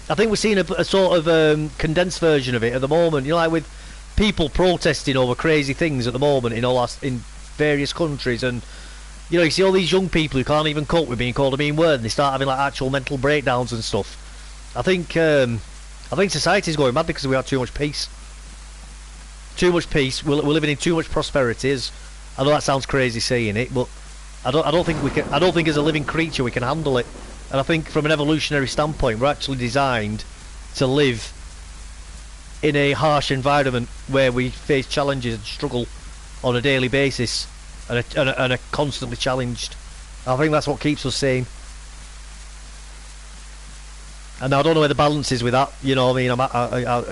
I think we're seeing a sort of condensed version of it at the moment. You know, like with people protesting over crazy things at the moment in various countries, and you know, you see all these young people who can't even cope with being called a mean word, and they start having like actual mental breakdowns and stuff. I think society's going mad because we have too much peace. Too much peace. We're living in too much prosperity. I know that sounds crazy saying it, but I don't think we can. I don't think as a living creature we can handle it. And I think from an evolutionary standpoint, we're actually designed to live in a harsh environment where we face challenges and struggle on a daily basis, and are constantly challenged. I think that's what keeps us sane. And I don't know where the balance is with that. You know, I mean,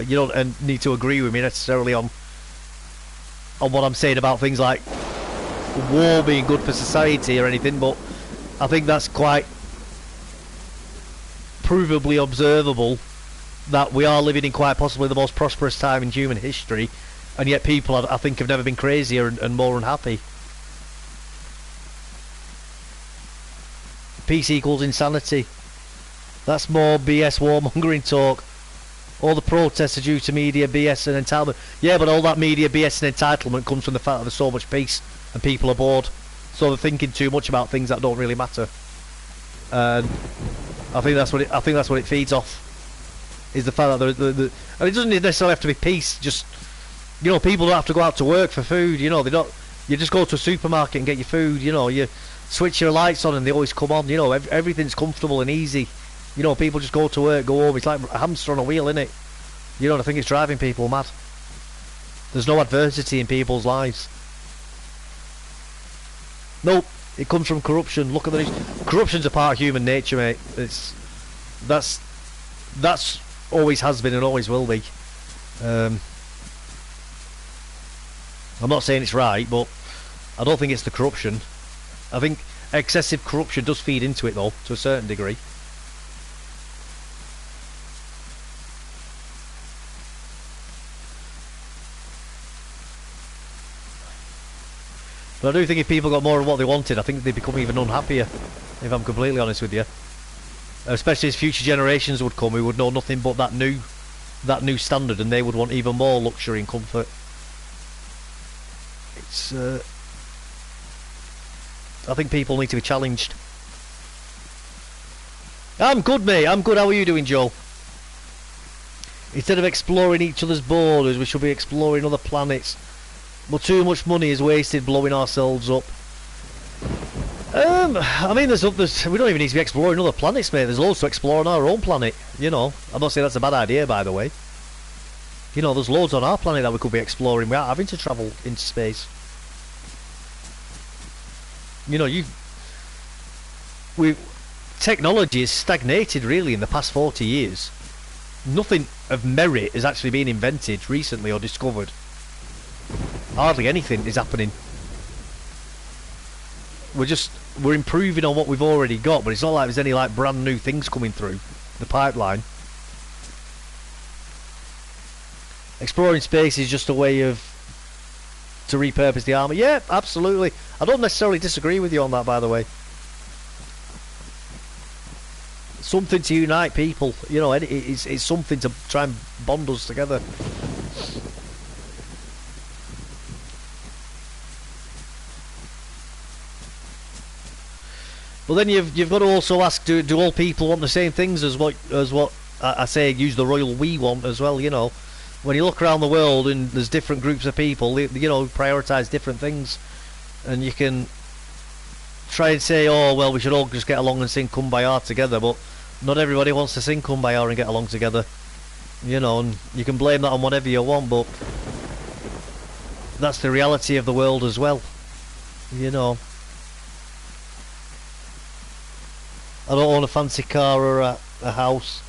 you don't need to agree with me necessarily on what I'm saying about things like war being good for society or anything, but I think that's quite provably observable that we are living in quite possibly the most prosperous time in human history, and yet people, I think, have never been crazier and more unhappy. Peace equals insanity. That's more BS warmongering talk. All the protests are due to media BS and entitlement. Yeah, but all that media BS and entitlement comes from the fact that there's so much peace and people are bored, so they're thinking too much about things that don't really matter. And I think that's what it feeds off. Is the fact that and it doesn't necessarily have to be peace. Just, you know, people don't have to go out to work for food. You know, they don't. You just go to a supermarket and get your food. You know, you switch your lights on and they always come on. You know, everything's comfortable and easy. You know, people just go to work, go home. It's like a hamster on a wheel, isn't it? You know, I think it's driving people mad. There's no adversity in people's lives. Nope, it comes from corruption. Look at the corruption's a part of human nature, mate. That's always has been and always will be. I'm not saying it's right, but I don't think it's the corruption. I think excessive corruption does feed into it, though, to a certain degree. But I do think if people got more of what they wanted, I think they'd become even unhappier, if I'm completely honest with you. Especially as future generations would come who would know nothing but that new standard, and they would want even more luxury and comfort. It's I think people need to be challenged. I'm good, mate. I'm good. How are you doing, Joe? Instead of exploring each other's borders, we should be exploring other planets. But too much money is wasted blowing ourselves up. I mean, we don't even need to be exploring other planets, mate. There's loads to explore on our own planet. You know, I'm not saying that's a bad idea, by the way. You know, there's loads on our planet that we could be exploring without having to travel into space. You know, technology has stagnated really in the past 40 years. Nothing of merit has actually been invented recently or discovered. Hardly anything is happening. We're improving on what we've already got, but it's not like there's any like brand new things coming through the pipeline. Exploring space is just a way to repurpose the army. Yeah, absolutely. I don't necessarily disagree with you on that, by the way. Something to unite people, you know. It's something to try and bond us together. But then you've got to also ask: do all people want the same things as what I say? Use the royal we want as well. You know, when you look around the world and there's different groups of people, you know, prioritise different things, and you can try and say, oh well, we should all just get along and sing Kumbaya together, but not everybody wants to sing Kumbaya and get along together. You know, and you can blame that on whatever you want, but that's the reality of the world as well. You know. I don't own a fancy car or a house.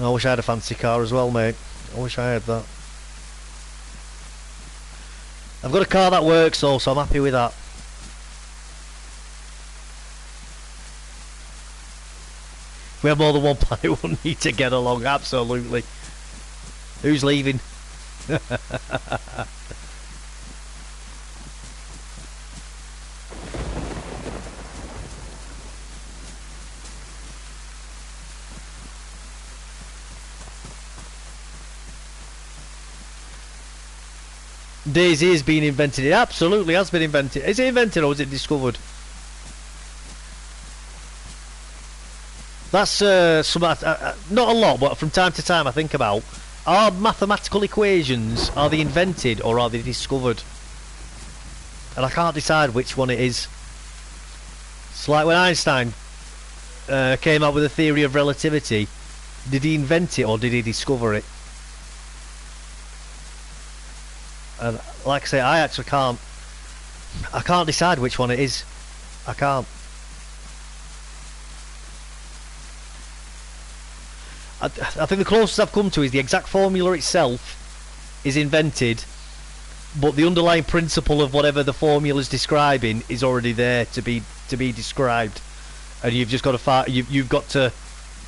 I wish I had a fancy car as well, mate. I wish I had that. I've got a car that works though, so I'm happy with that. If we have more than one planet, we'll need to get along, absolutely. Who's leaving? DayZ has been invented. It absolutely has been invented. Is it invented or was it discovered? That's not a lot, but from time to time I think about, are mathematical equations, are they invented or are they discovered? And I can't decide which one it is. It's like when Einstein came up with the theory of relativity. Did he invent it or did he discover it? And like I say, I actually can't decide which one it is. I can't. I think the closest I've come to is the exact formula itself is invented, but the underlying principle of whatever the formula is describing is already there to be described, and you've just got to you've got to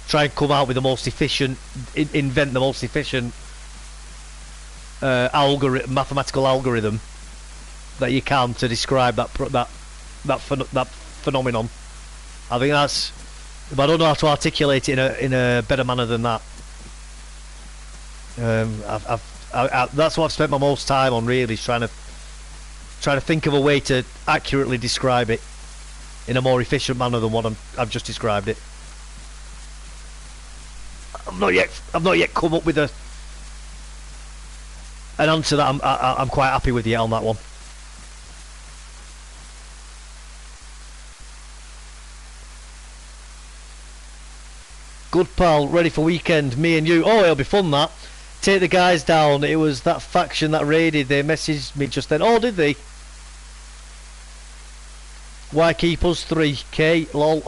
try and come out with the most efficient, invent the most efficient mathematical algorithm that you can to describe that phenomenon. I think that's, but I don't know how to articulate it in a better manner than that. That's what I've spent my most time on, really, is trying to think of a way to accurately describe it in a more efficient manner than what I've just described it. I've not yet come up with an answer that I'm quite happy with yet on that one. Good pal, ready for weekend, me and you. Oh, it'll be fun that. Take the guys down. It was that faction that raided. They messaged me just then. Oh, did they? Why keep us 3K? Lol.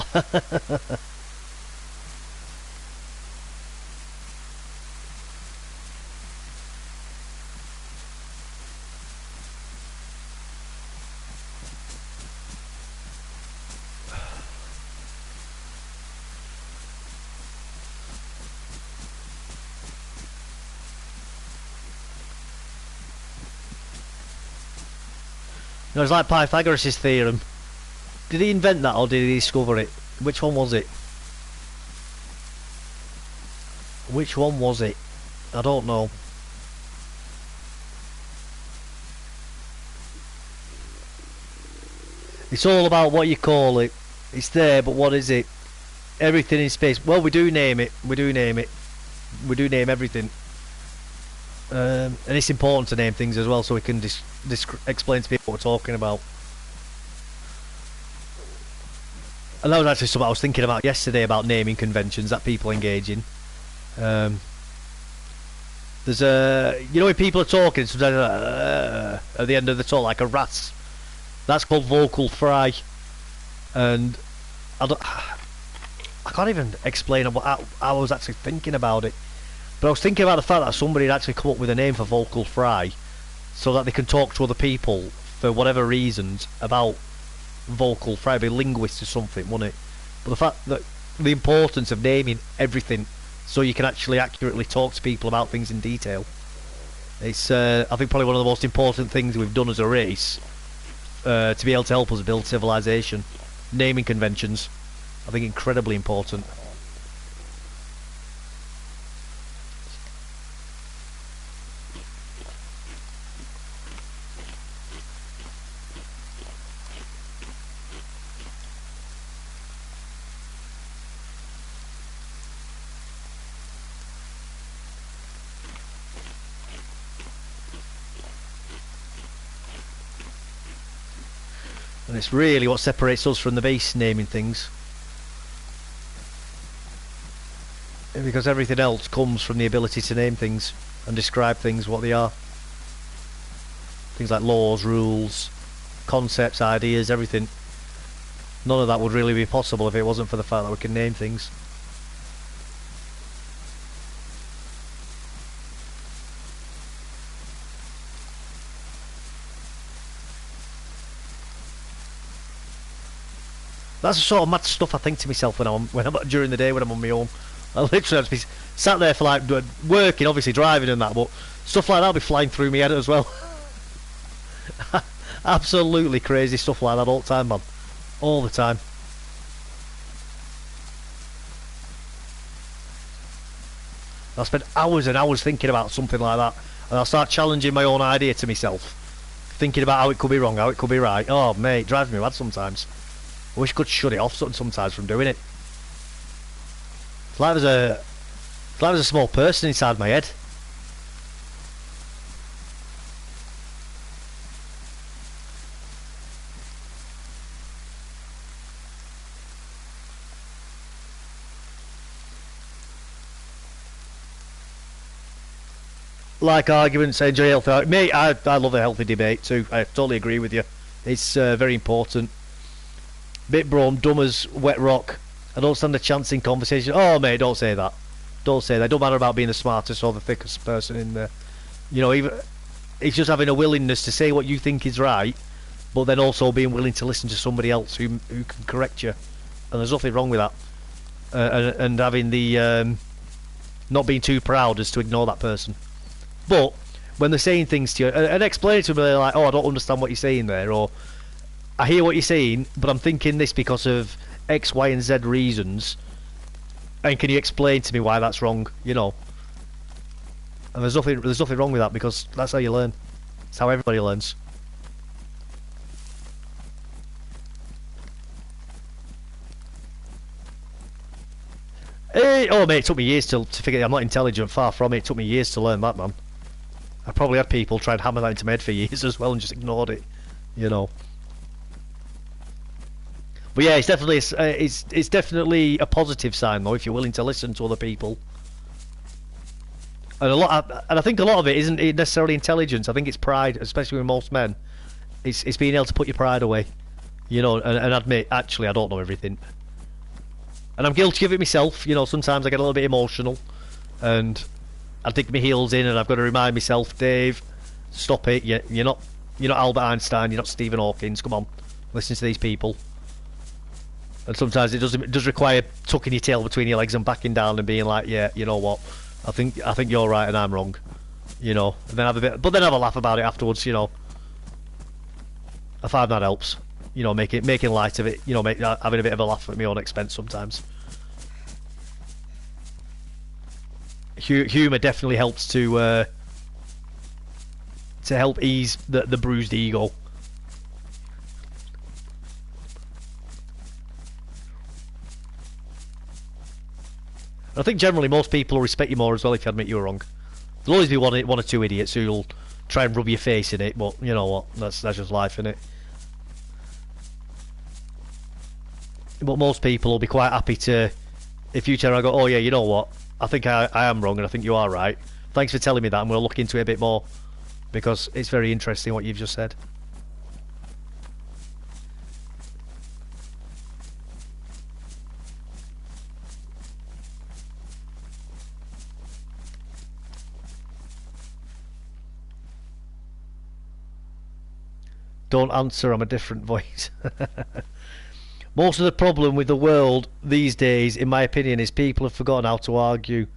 know, it's like Pythagoras' theorem. Did he invent that or did he discover it? Which one was it? Which one was it? I don't know. It's all about what you call it. It's there, but what is it? Everything in space. Well, we do name it. We do name it. We do name everything. And it's important to name things as well, so we can explain to people what we're talking about. And that was actually something I was thinking about yesterday, about naming conventions that people engage in. There's you know, when people are talking, sometimes at the end of the talk, like a rasp. That's called vocal fry, and I can't even explain what I was actually thinking about it. But I was thinking about the fact that somebody had actually come up with a name for vocal fry, so that they can talk to other people for whatever reasons about vocal fry. It'd be linguists or something, wouldn't it? But the fact that the importance of naming everything, so you can actually accurately talk to people about things in detail. It's I think probably one of the most important things we've done as a race, to be able to help us build civilization. Naming conventions, I think, incredibly important. And it's really what separates us from the beast, naming things. Because everything else comes from the ability to name things and describe things what they are. Things like laws, rules, concepts, ideas, everything. None of that would really be possible if it wasn't for the fact that we can name things. That's the sort of mad stuff I think to myself when I'm during the day when I'm on my own. I literally have to be sat there for like working, obviously driving and that, but stuff like that'll be flying through my head as well. Absolutely crazy stuff like that all the time, man. All the time. I spend hours and hours thinking about something like that, and I'll start challenging my own idea to myself, thinking about how it could be wrong, how it could be right. Oh mate, it drives me mad sometimes. I wish I could shut it off sometimes from doing it. It's like there's a small person inside my head. Like arguments, enjoy healthy. Mate, I love a healthy debate too. I totally agree with you. It's very important. Bit brawn, dumb as wet rock. I don't stand a chance in conversation. Oh mate, don't say that. Don't say that. It don't matter about being the smartest or the thickest person in there. You know, even it's just having a willingness to say what you think is right, but then also being willing to listen to somebody else who can correct you. And there's nothing wrong with that. And having the not being too proud as to ignore that person. But when they're saying things to you, and explain it to them, they're like, oh, I don't understand what you're saying there, or I hear what you're saying, but I'm thinking this because of X, Y, and Z reasons. And can you explain to me why that's wrong? You know. And there's nothing wrong with that, because that's how you learn. It's how everybody learns. Hey, oh mate, it took me years to figure. I'm not intelligent, far from it. It took me years to learn that, man. I probably had people try and hammer that into my head for years as well, and just ignored it. You know. But yeah, it's definitely a positive sign though if you're willing to listen to other people. And I think a lot of it isn't necessarily intelligence. I think it's pride, especially with most men. It's being able to put your pride away, you know, and admit actually I don't know everything. And I'm guilty of it myself. You know, sometimes I get a little bit emotional, and I dig my heels in, and I've got to remind myself, Dave, stop it. You're not Albert Einstein. You're not Stephen Hawking. Come on, listen to these people. And sometimes it does require tucking your tail between your legs and backing down and being like, yeah, you know what, I think you're right and I'm wrong, you know. And then have a laugh about it afterwards, you know. I find that helps. You know, making light of it. You know, having a bit of a laugh at my own expense sometimes. Humour definitely helps to help ease the bruised ego. I think generally most people will respect you more as well if you admit you were wrong. There'll always be one or two idiots who'll try and rub your face in it, but you know what? That's just life, innit? But most people will be quite happy to, if you turn around and go, oh yeah, you know what? I think I am wrong and I think you are right. Thanks for telling me that. I'm going to look into it a bit more because it's very interesting what you've just said. Don't answer, I'm a different voice. Most of the problem with the world these days, in my opinion, is people have forgotten how to argue.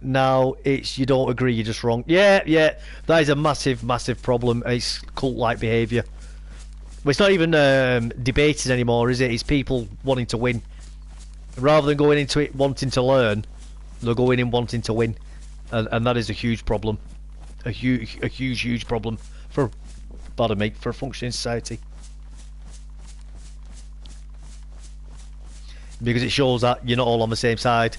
Now it's you don't agree, you're just wrong. Yeah, that is a massive, massive problem. It's cult-like behaviour. Well, it's not even debated anymore, is it? It's people wanting to win. Rather than going into it wanting to learn, they're going in wanting to win. And that is a huge problem. A huge problem for, pardon me, for a functioning society. Because it shows that you're not all on the same side.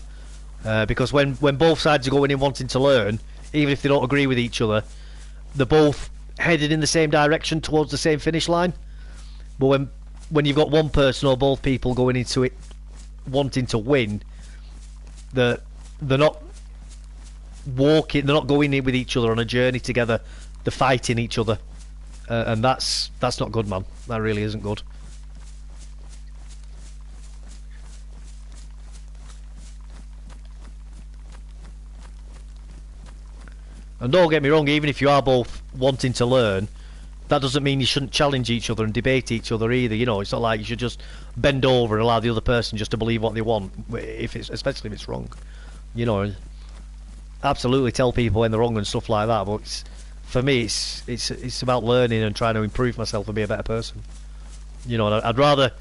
Because when both sides are going in wanting to learn, even if they don't agree with each other, they're both headed in the same direction towards the same finish line. But when you've got one person or both people going into it wanting to win, they're not walking, they're not going in with each other on a journey together. They're fighting each other, and that's not good, man. That really isn't good. And don't get me wrong, even if you are both wanting to learn, that doesn't mean you shouldn't challenge each other and debate each other either. You know, it's not like you should just bend over and allow the other person just to believe what they want, especially if it's wrong. You know, absolutely tell people when they're wrong and stuff like that. But for me, it's about learning and trying to improve myself and be a better person. You know, I'd rather,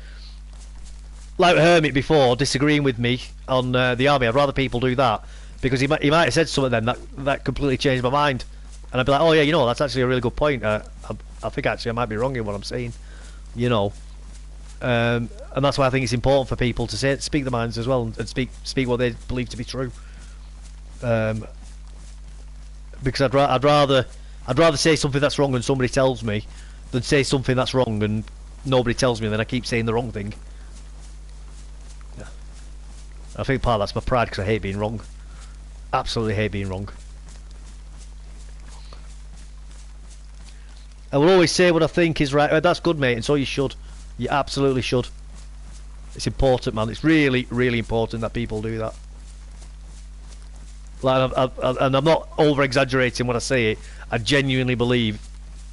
like Hermit before, disagreeing with me on the army. I'd rather people do that. Because he might have said something then that completely changed my mind, and I'd be like, oh yeah, you know, that's actually a really good point. I think actually I might be wrong in what I'm saying, you know, and that's why I think it's important for people to speak their minds as well and speak what they believe to be true. Because I'd rather say something that's wrong and somebody tells me than say something that's wrong and nobody tells me and then I keep saying the wrong thing. Yeah. I think part of that's my pride because I hate being wrong. Absolutely hate being wrong. I will always say what I think is right. That's good, mate, and so you should. You absolutely should. It's important, man. It's really, really important that people do that. Like, and I'm not over-exaggerating when I say it. I genuinely believe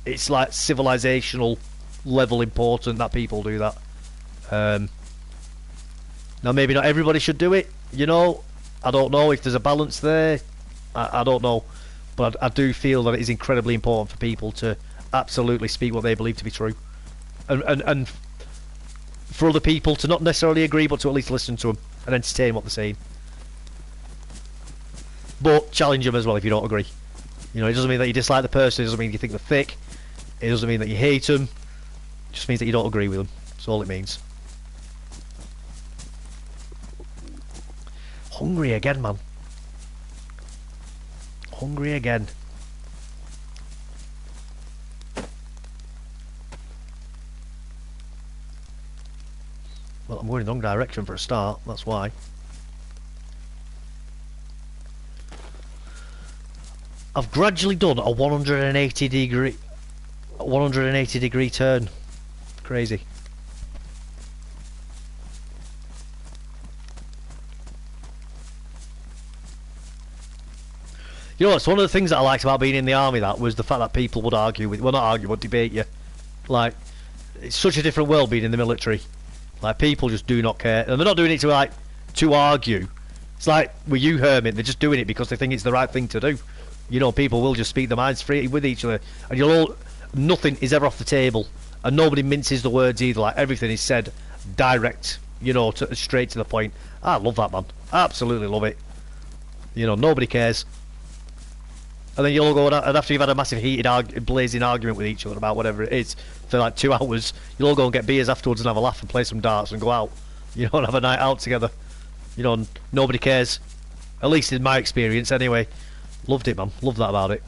it's like civilizational level important that people do that. Now, maybe not everybody should do it, you know. I don't know if there's a balance there. I don't know. But I do feel that it is incredibly important for people to absolutely speak what they believe to be true. And for other people to not necessarily agree, but to at least listen to them and entertain what they're saying. But challenge them as well if you don't agree. You know, it doesn't mean that you dislike the person, it doesn't mean you think they're thick, it doesn't mean that you hate them, it just means that you don't agree with them. That's all it means. Hungry again, man. Hungry again. Well, I'm going in the wrong direction for a start, that's why. I've gradually done a 180 degree turn. Crazy. You know, it's one of the things that I liked about being in the army, that was the fact that people would argue with, well, not argue, but debate you. Like, it's such a different world being in the military. Like, people just do not care, and they're not doing it to argue. It's like with you, Hermit, they're just doing it because they think it's the right thing to do. You know, people will just speak their minds freely with each other, and nothing is ever off the table and nobody minces the words either. Like everything is said direct, you know, straight to the point. I love that, man. Absolutely love it. You know, nobody cares. And then you'll go, and after you've had a massive heated, blazing argument with each other about whatever it is for like 2 hours, you'll all go and get beers afterwards and have a laugh and play some darts and go out. You know, and have a night out together. You know, and nobody cares. At least in my experience, anyway. Loved it, man. Loved that about it.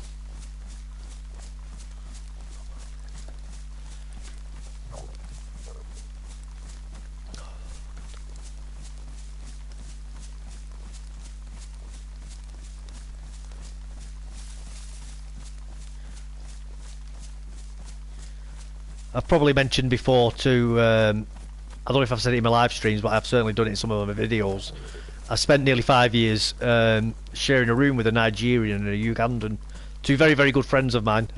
I've probably mentioned before to, I don't know if I've said it in my live streams, but I've certainly done it in some of my videos. I spent nearly 5 years sharing a room with a Nigerian and a Ugandan, two very, very good friends of mine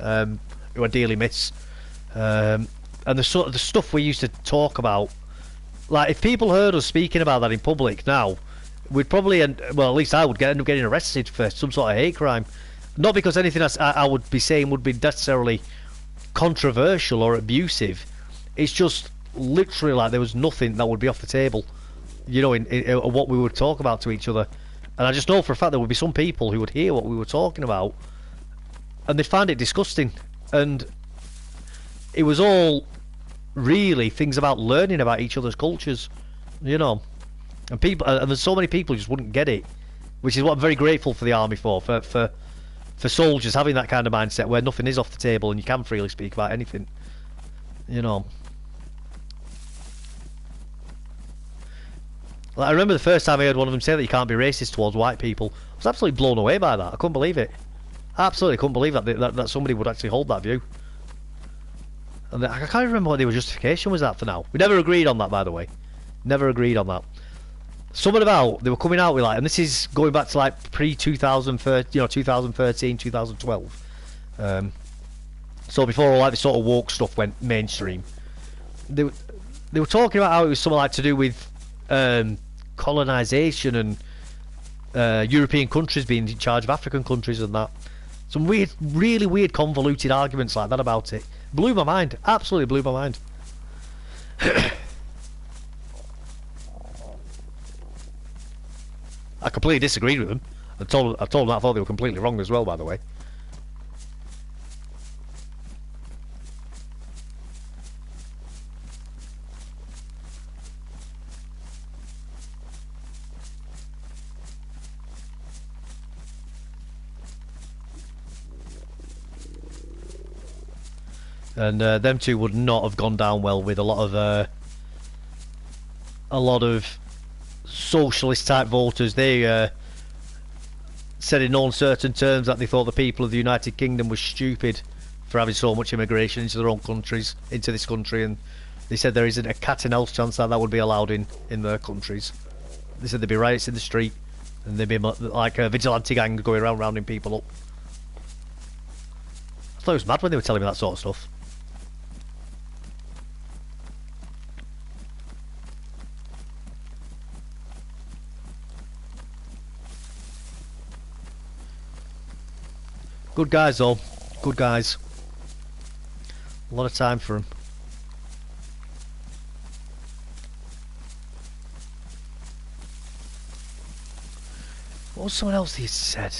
who I dearly miss. And the sort of the stuff we used to talk about, like if people heard us speaking about that in public now, we'd probably, well, at least I would end up getting arrested for some sort of hate crime. Not because anything I would be saying would be necessarily controversial or abusive. It's just literally like there was nothing that would be off the table, you know, in what we would talk about to each other. And I just know for a fact there would be some people who would hear what we were talking about and they'd find it disgusting. And it was all really things about learning about each other's cultures, you know. And people, and there's so many people who just wouldn't get it, which is what I'm very grateful for the army for soldiers having that kind of mindset where nothing is off the table and you can freely speak about anything, you know. Like, I remember the first time I heard one of them say that you can't be racist towards white people. I was absolutely blown away by that. I couldn't believe it. Absolutely couldn't believe that somebody would actually hold that view. And I can't remember what their justification was that for now. We never agreed on that, by the way. Never agreed on that. Something about, they were coming out with like, and this is going back to like pre-2013, you know, 2013, 2012. So before all like this sort of woke stuff went mainstream. They were talking about how it was something like to do with colonisation and European countries being in charge of African countries and that. Some weird, really weird convoluted arguments like that about it. Blew my mind. Absolutely blew my mind. I completely disagreed with them. I told them I thought they were completely wrong as well, by the way. And them two would not have gone down well with a lot of socialist type voters. They said in no uncertain terms that they thought the people of the United Kingdom was stupid for having so much immigration into their own countries, into this country, and they said there isn't a cat and mouse chance that that would be allowed in their countries. They said there'd be riots in the street and there'd be like a vigilante gang going around rounding people up. I thought it was mad when they were telling me that sort of stuff. Good guys though, good guys. A lot of time for them. What was someone else he said?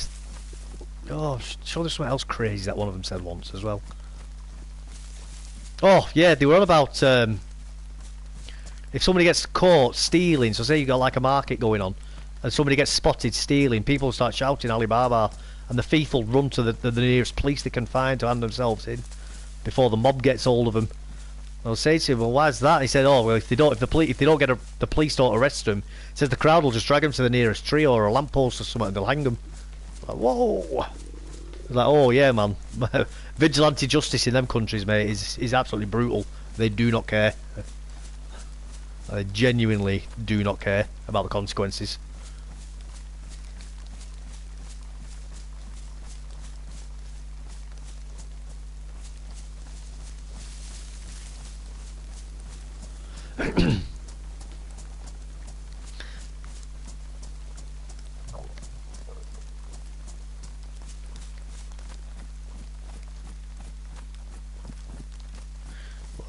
Oh, sure there's something else crazy that one of them said once as well. Oh yeah, they were on about if somebody gets caught stealing, so say you got like a market going on and somebody gets spotted stealing, people start shouting Alibaba. And the thief will run to the nearest police they can find to hand themselves in before the mob gets hold of them. I'll say to him, well, why is that? He said, oh, well, if the police don't arrest them, he says the crowd will just drag them to the nearest tree or a lamppost or something and they'll hang them. Like, whoa! Like, oh yeah, man. Vigilante justice in them countries, mate, is absolutely brutal. They do not care. They genuinely do not care about the consequences.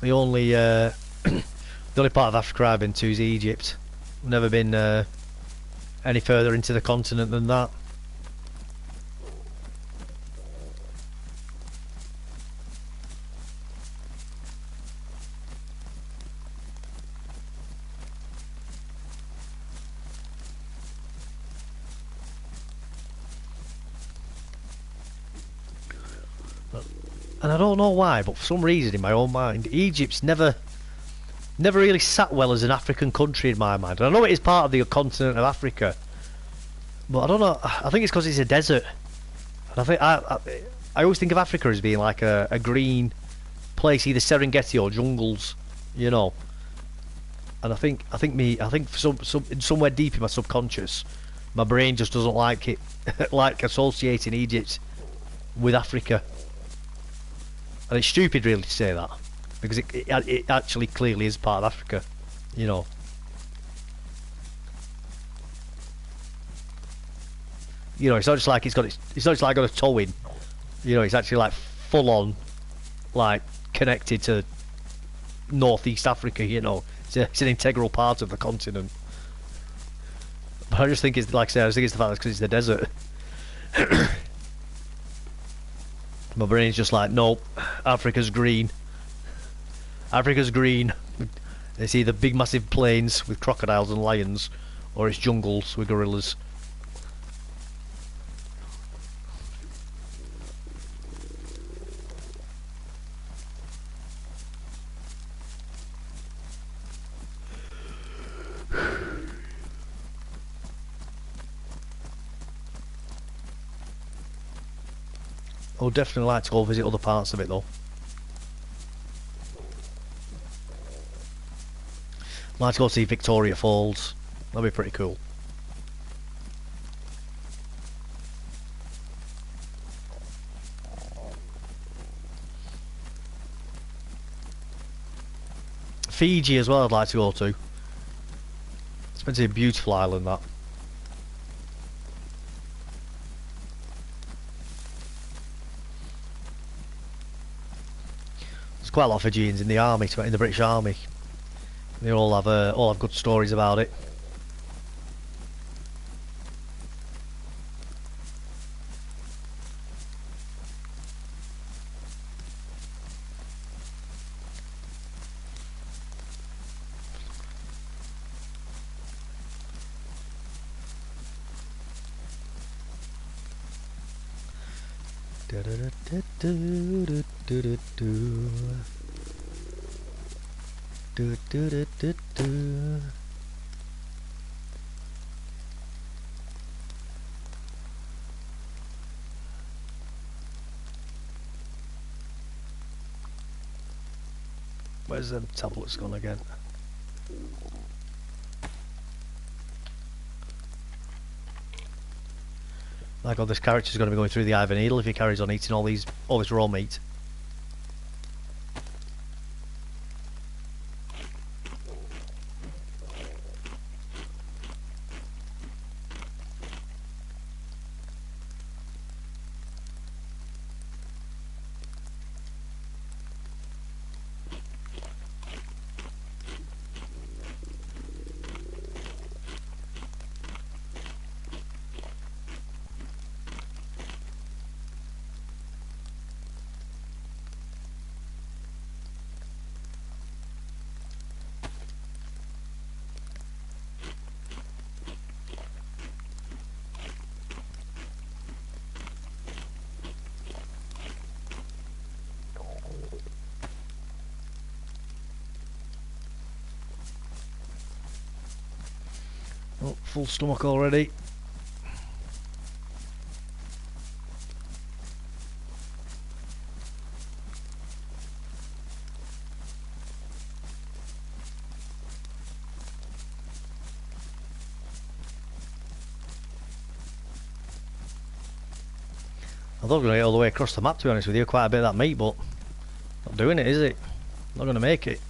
The only the only part of Africa I've been to is Egypt. I've never been any further into the continent than that. And I don't know why, but for some reason in my own mind, Egypt's never really sat well as an African country in my mind. And I know it is part of the continent of Africa, but I don't know. I think it's because it's a desert. And I think I always think of Africa as being like a green place, either Serengeti or jungles, you know. And I think somewhere deep in my subconscious, my brain just doesn't like it, like associating Egypt with Africa. And it's stupid really to say that, because it actually clearly is part of Africa, you know. You know, it's not just like it's not just like got a toe in. You know, it's actually like full on, like connected to Northeast Africa. You know, it's an integral part of the continent. But I just think it's like I said, I just think it's the fact that because it's the desert. My brain's just like, nope, Africa's green. Africa's green. It's either big massive plains with crocodiles and lions, or it's jungles with gorillas. I would definitely like to go visit other parts of it though. I'd like to go see Victoria Falls. That'd be pretty cool. Fiji as well I'd like to go to. It's meant to be a beautiful island, that. There's quite a lot of Fijians in the army, in the British Army. They all have good stories about it. Where's the tablets gone again? My god, this character's going to be going through the eye of a needle if he carries on eating all this raw meat. Oh, full stomach already. I thought we were going to get all the way across the map, to be honest with you. Quite a bit of that meat, but not doing it, is it? Not going to make it.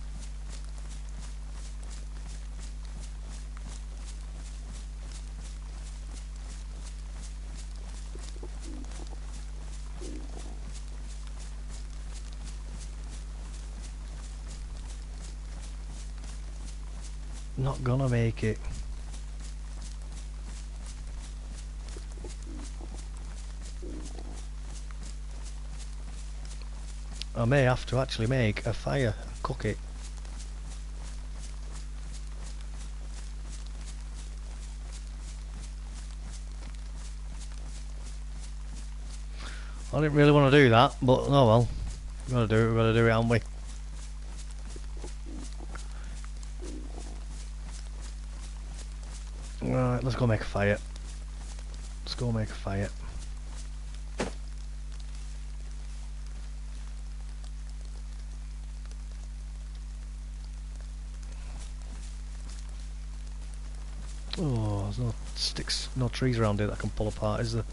not gonna make it. I may have to actually make a fire and cook it. I didn't really want to do that, but oh well. We've got to do it, haven't we? Right, let's go make a fire. Let's go make a fire. Oh, there's no sticks, no trees around here that I can pull apart, is there?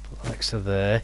Put that next to there.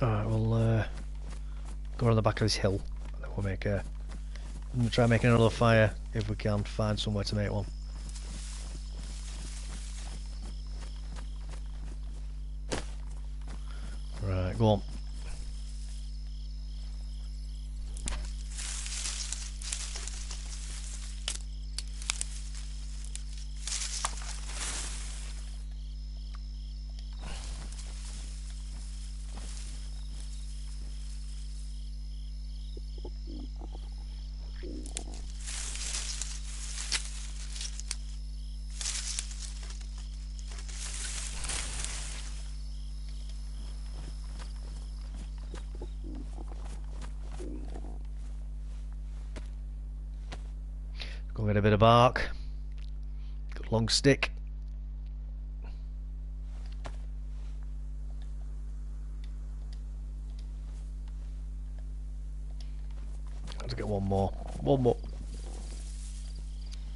Alright, we'll go around the back of this hill and then we'll make a... We'll try making another fire if we can find somewhere to make one. Right, go on. Go get a bit of bark. Got a long stick. Let's get one more. One more.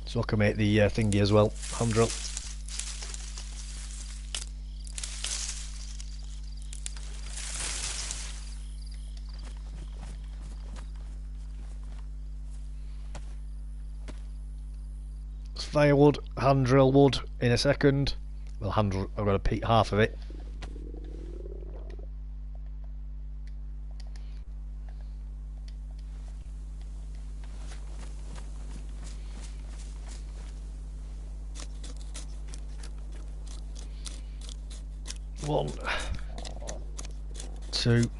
So I can make the thingy as well. Hand drill. Firewood, hand drill wood in a second. Well, hand drill, I've got to peek half of it. One, two.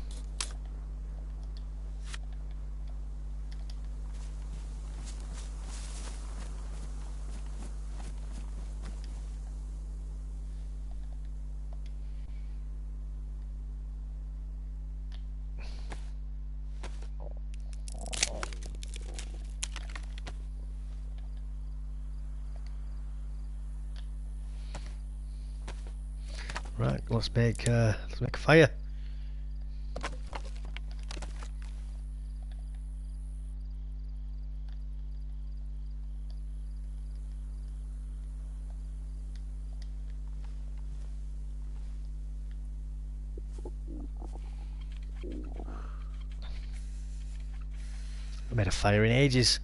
Right, let's make a fire. I made a fire in ages.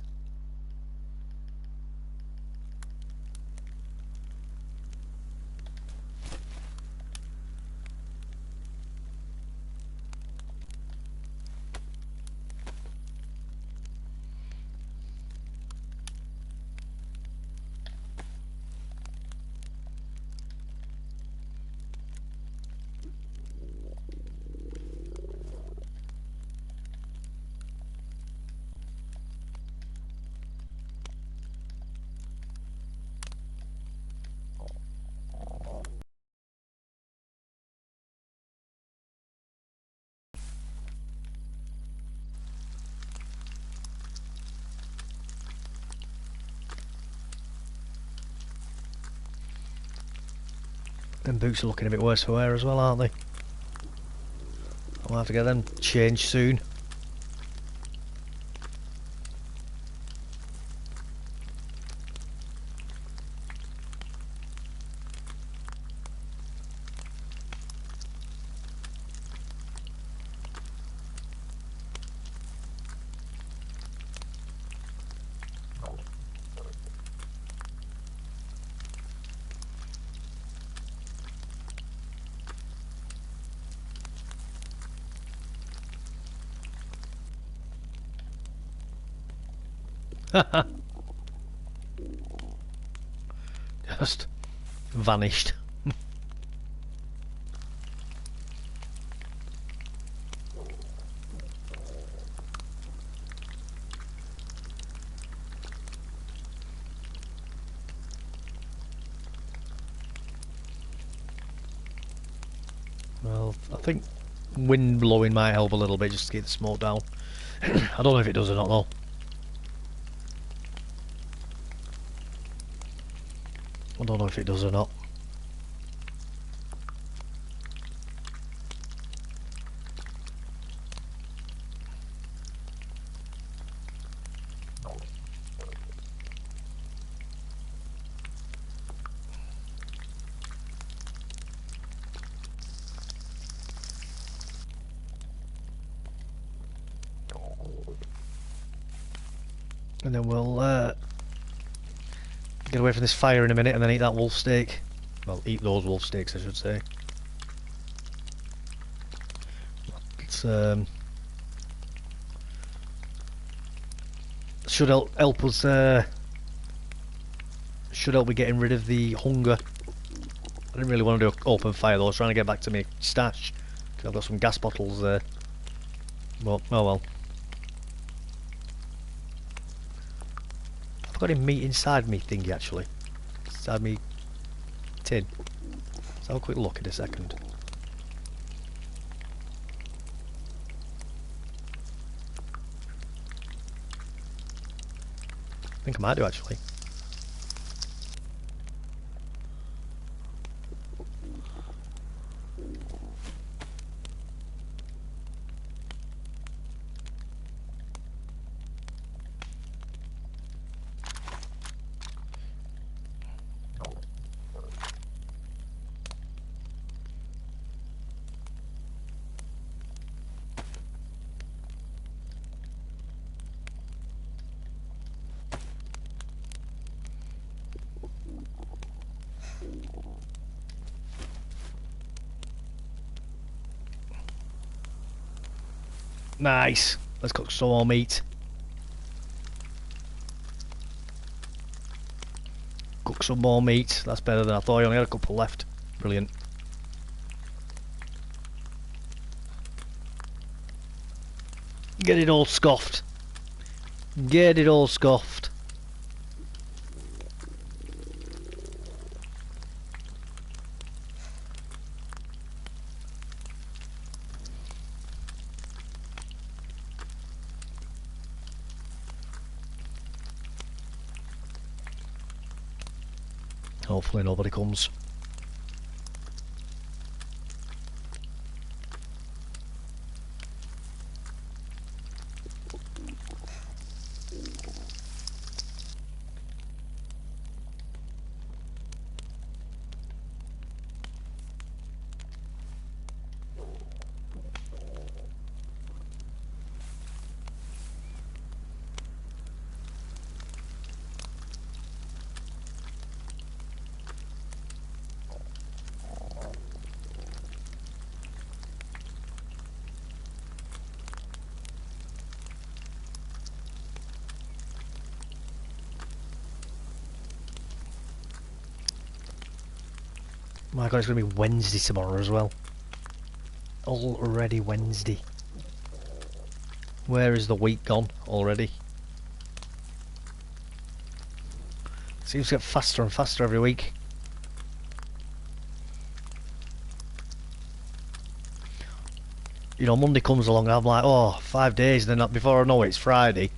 Them boots are looking a bit worse for wear as well, aren't they? I'll have to get them changed soon. Just vanished. Well, I think wind blowing might help a little bit just to keep the smoke down. I don't know if it does or not though. I don't know if it does or not. And then we'll get away from this fire in a minute and then eat that wolf steak. Well, eat those wolf steaks I should say. It's should help us should help with getting rid of the hunger. I didn't really want to do an open fire though, I was trying to get back to my stash because I've got some gas bottles there. But oh well. I've got any meat inside me thingy actually. Inside me tin. Let's have a quick look in a second. I think I might do actually. Nice. Let's cook some more meat. Cook some more meat. That's better than I thought. I only had a couple left. Brilliant. Get it all scoffed. Get it all scoffed. Hopefully nobody comes. My god, it's going to be Wednesday tomorrow as well. Already Wednesday. Where is the week gone already? Seems to get faster and faster every week. You know, Monday comes along and I'm like, oh, 5 days, and then before I know it, it's Friday.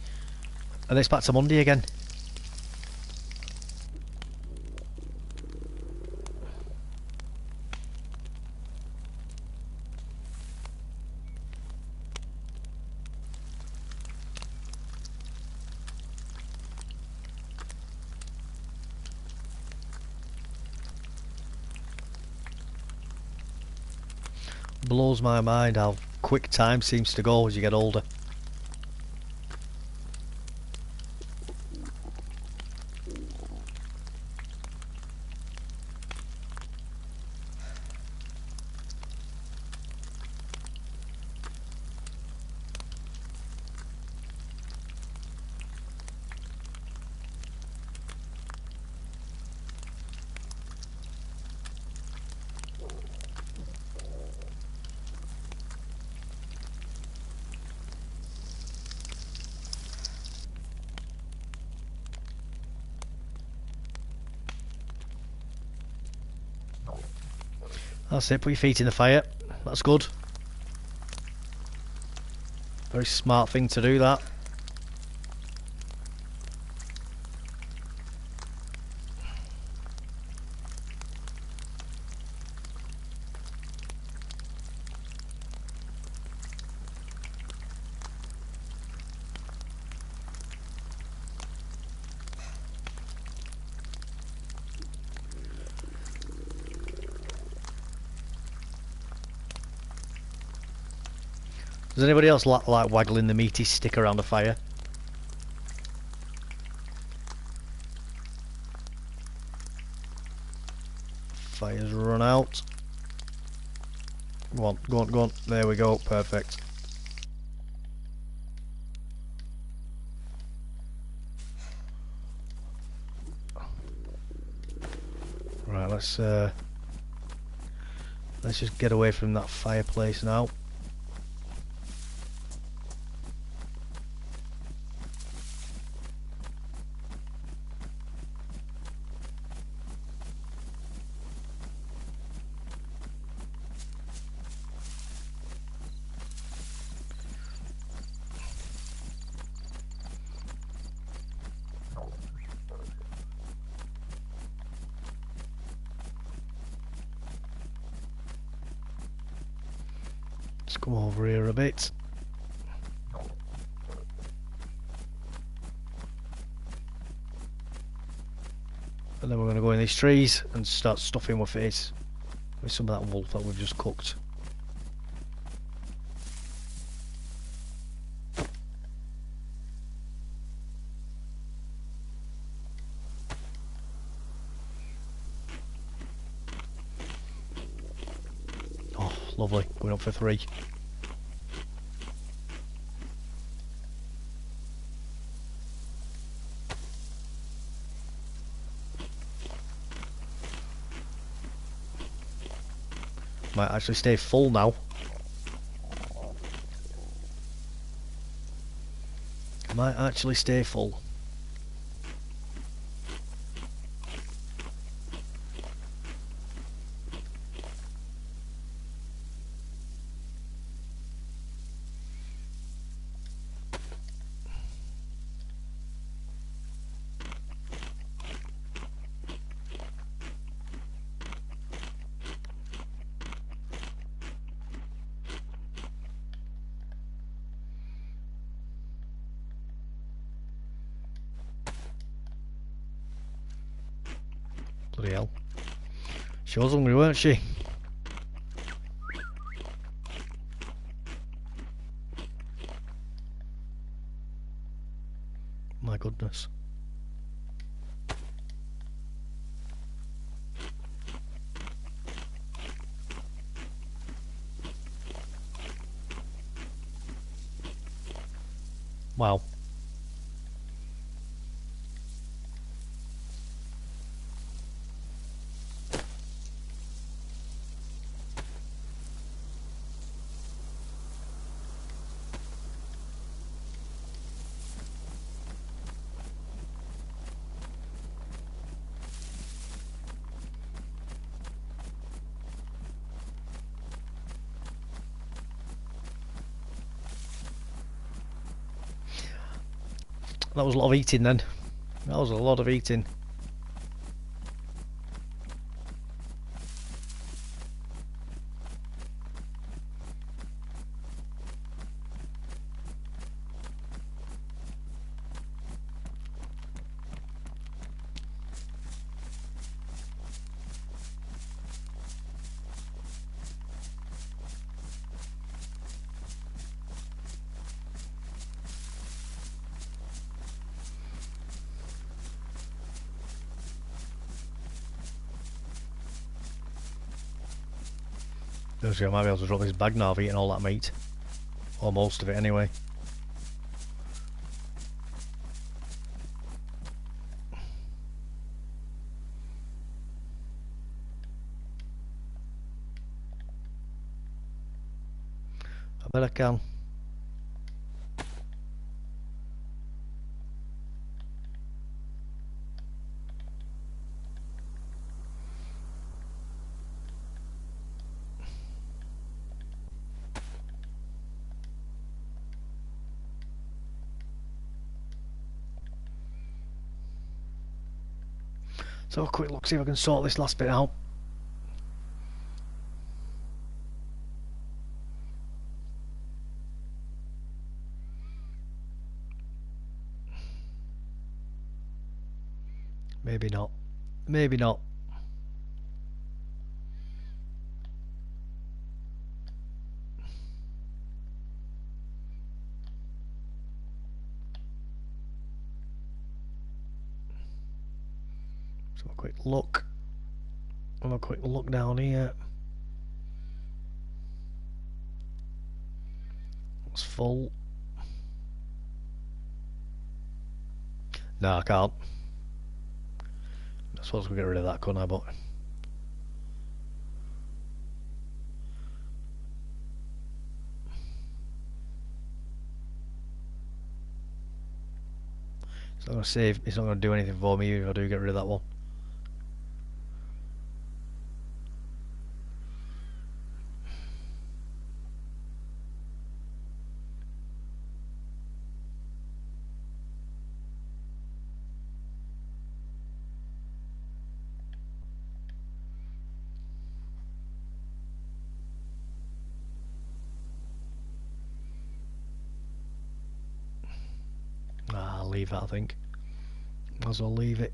And then it's back to Monday again. Blows my mind how quick time seems to go as you get older. That's it, put your feet in the fire. That's good. Very smart thing to do, that. Does anybody else like waggling the meaty stick around a fire? Fire's run out. Go on, go on, go on. There we go, perfect. Right, let's just get away from that fireplace now. Let's come over here a bit. And then we're going to go in these trees and start stuffing with it with some of that wool that we've just cooked. Oh, lovely. Going up for 3. Might actually stay full now. Might actually stay full. Bloody hell. She was hungry, weren't she? My goodness. Wow. That was a lot of eating then. That was a lot of eating. I might be able to drop this bag now. I've eaten all that meat. Or most of it anyway. I bet I can. So a quick look, see if I can sort this last bit out. Maybe not. Maybe not. So a quick look. Have a quick look down here. It's full. No, I can't. I suppose we'll get rid of that, couldn't I? But it's not going to save. It's not going to do anything for me if I do get rid of that one. I'll leave that, I think. Might as well leave it.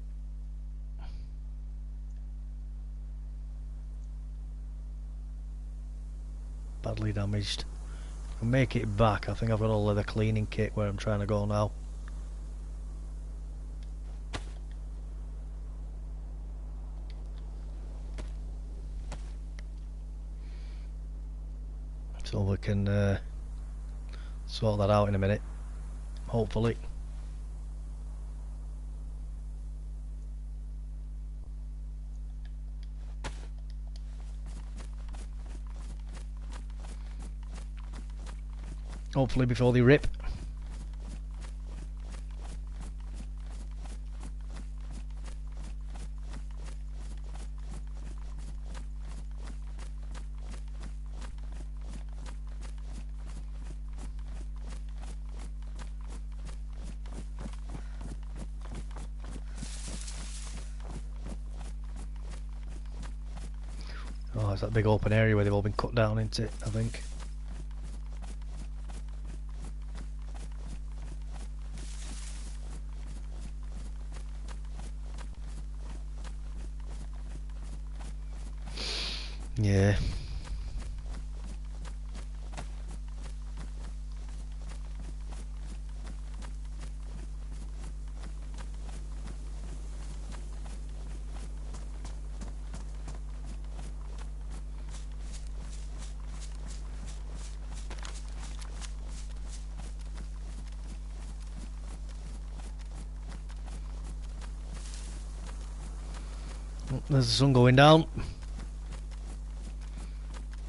Badly damaged. I'll make it back. I think I've got a leather cleaning kit where I'm trying to go now. So we can sort that out in a minute. Hopefully. Hopefully before they rip. Oh, it's that big open area where they've all been cut down into it, I think. Yeah. There's the sun going down.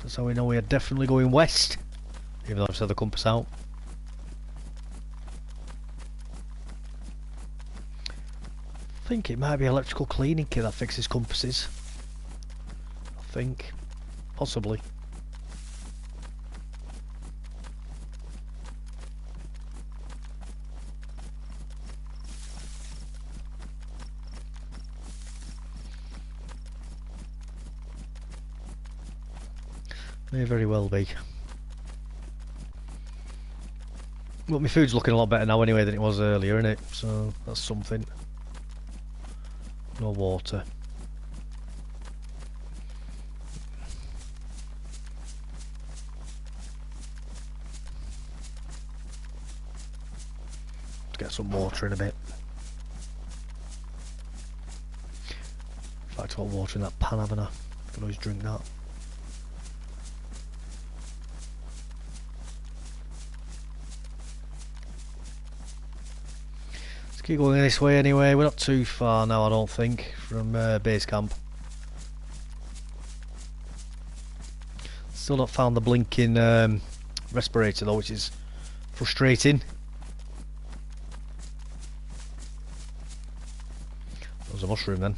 That's how we know we are definitely going west. Even though I've set the compass out. I think it might be electrical cleaning kit that fixes compasses. I think. Possibly. May very well be. Well, my food's looking a lot better now anyway than it was earlier, isn't it? So that's something. No water. Let's get some water in a bit. In fact, I've got water in that pan, haven't I? I can always drink that. keep going this way anyway. We're not too far now, I don't think, from base camp. Still not found the blinking respirator though, which is frustrating. There's a mushroom then.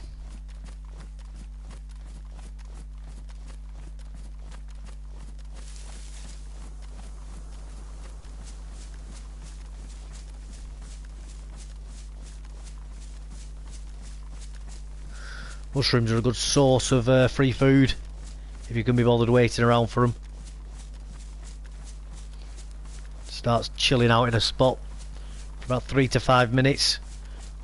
Mushrooms are a good source of free food if you can be bothered waiting around for them. Starts chilling out in a spot for about 3 to 5 minutes.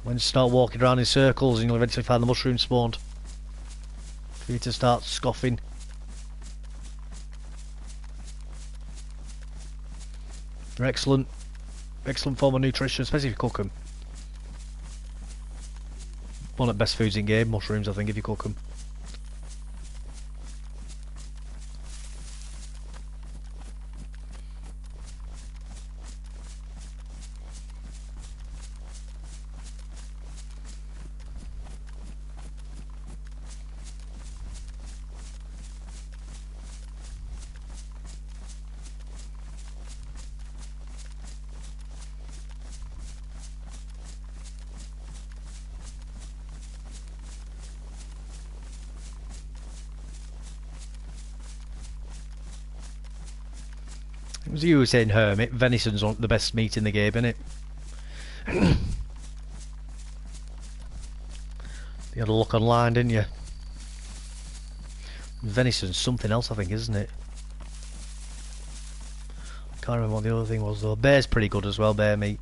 When you start walking around in circles, and you'll eventually find the mushroom spawned for you to start scoffing. They're excellent form of nutrition, especially if you cook them. One of the best foods in game, mushrooms, I think, if you cook them. It was you who were saying hermit. Venison's the best meat in the game, isn't it? You had a look online, didn't you? Venison's something else, I think, isn't it? Can't remember what the other thing was though. Bear's pretty good as well, bear meat.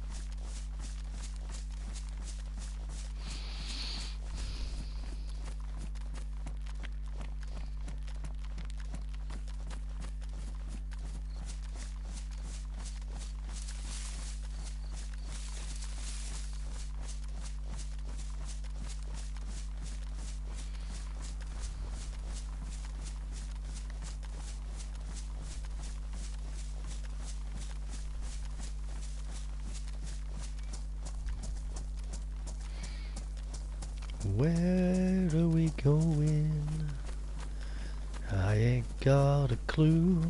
Where are we going? I ain't got a clue.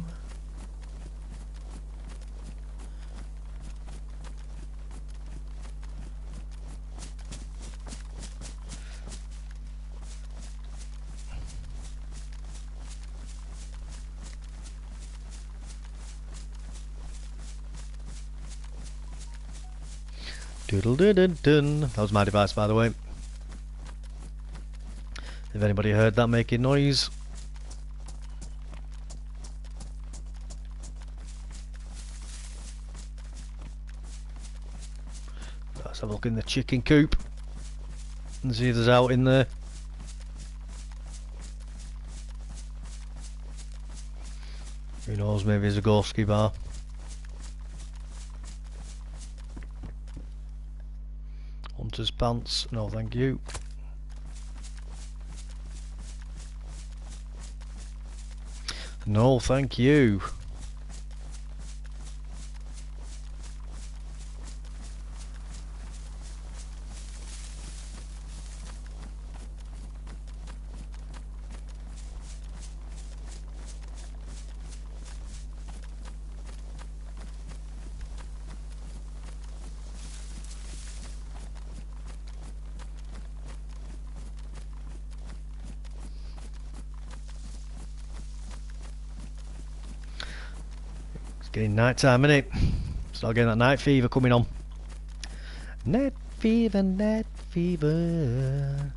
Doodle doo doo dun. That was my device, by the way. If anybody heard that making noise. Let's have a look in the chicken coop and see if there's out in there. Who knows, maybe there's a Gorski bar. Hunter's pants, no thank you. No, thank you. Getting night time, innit? Start getting that night fever coming on. Night fever, night fever.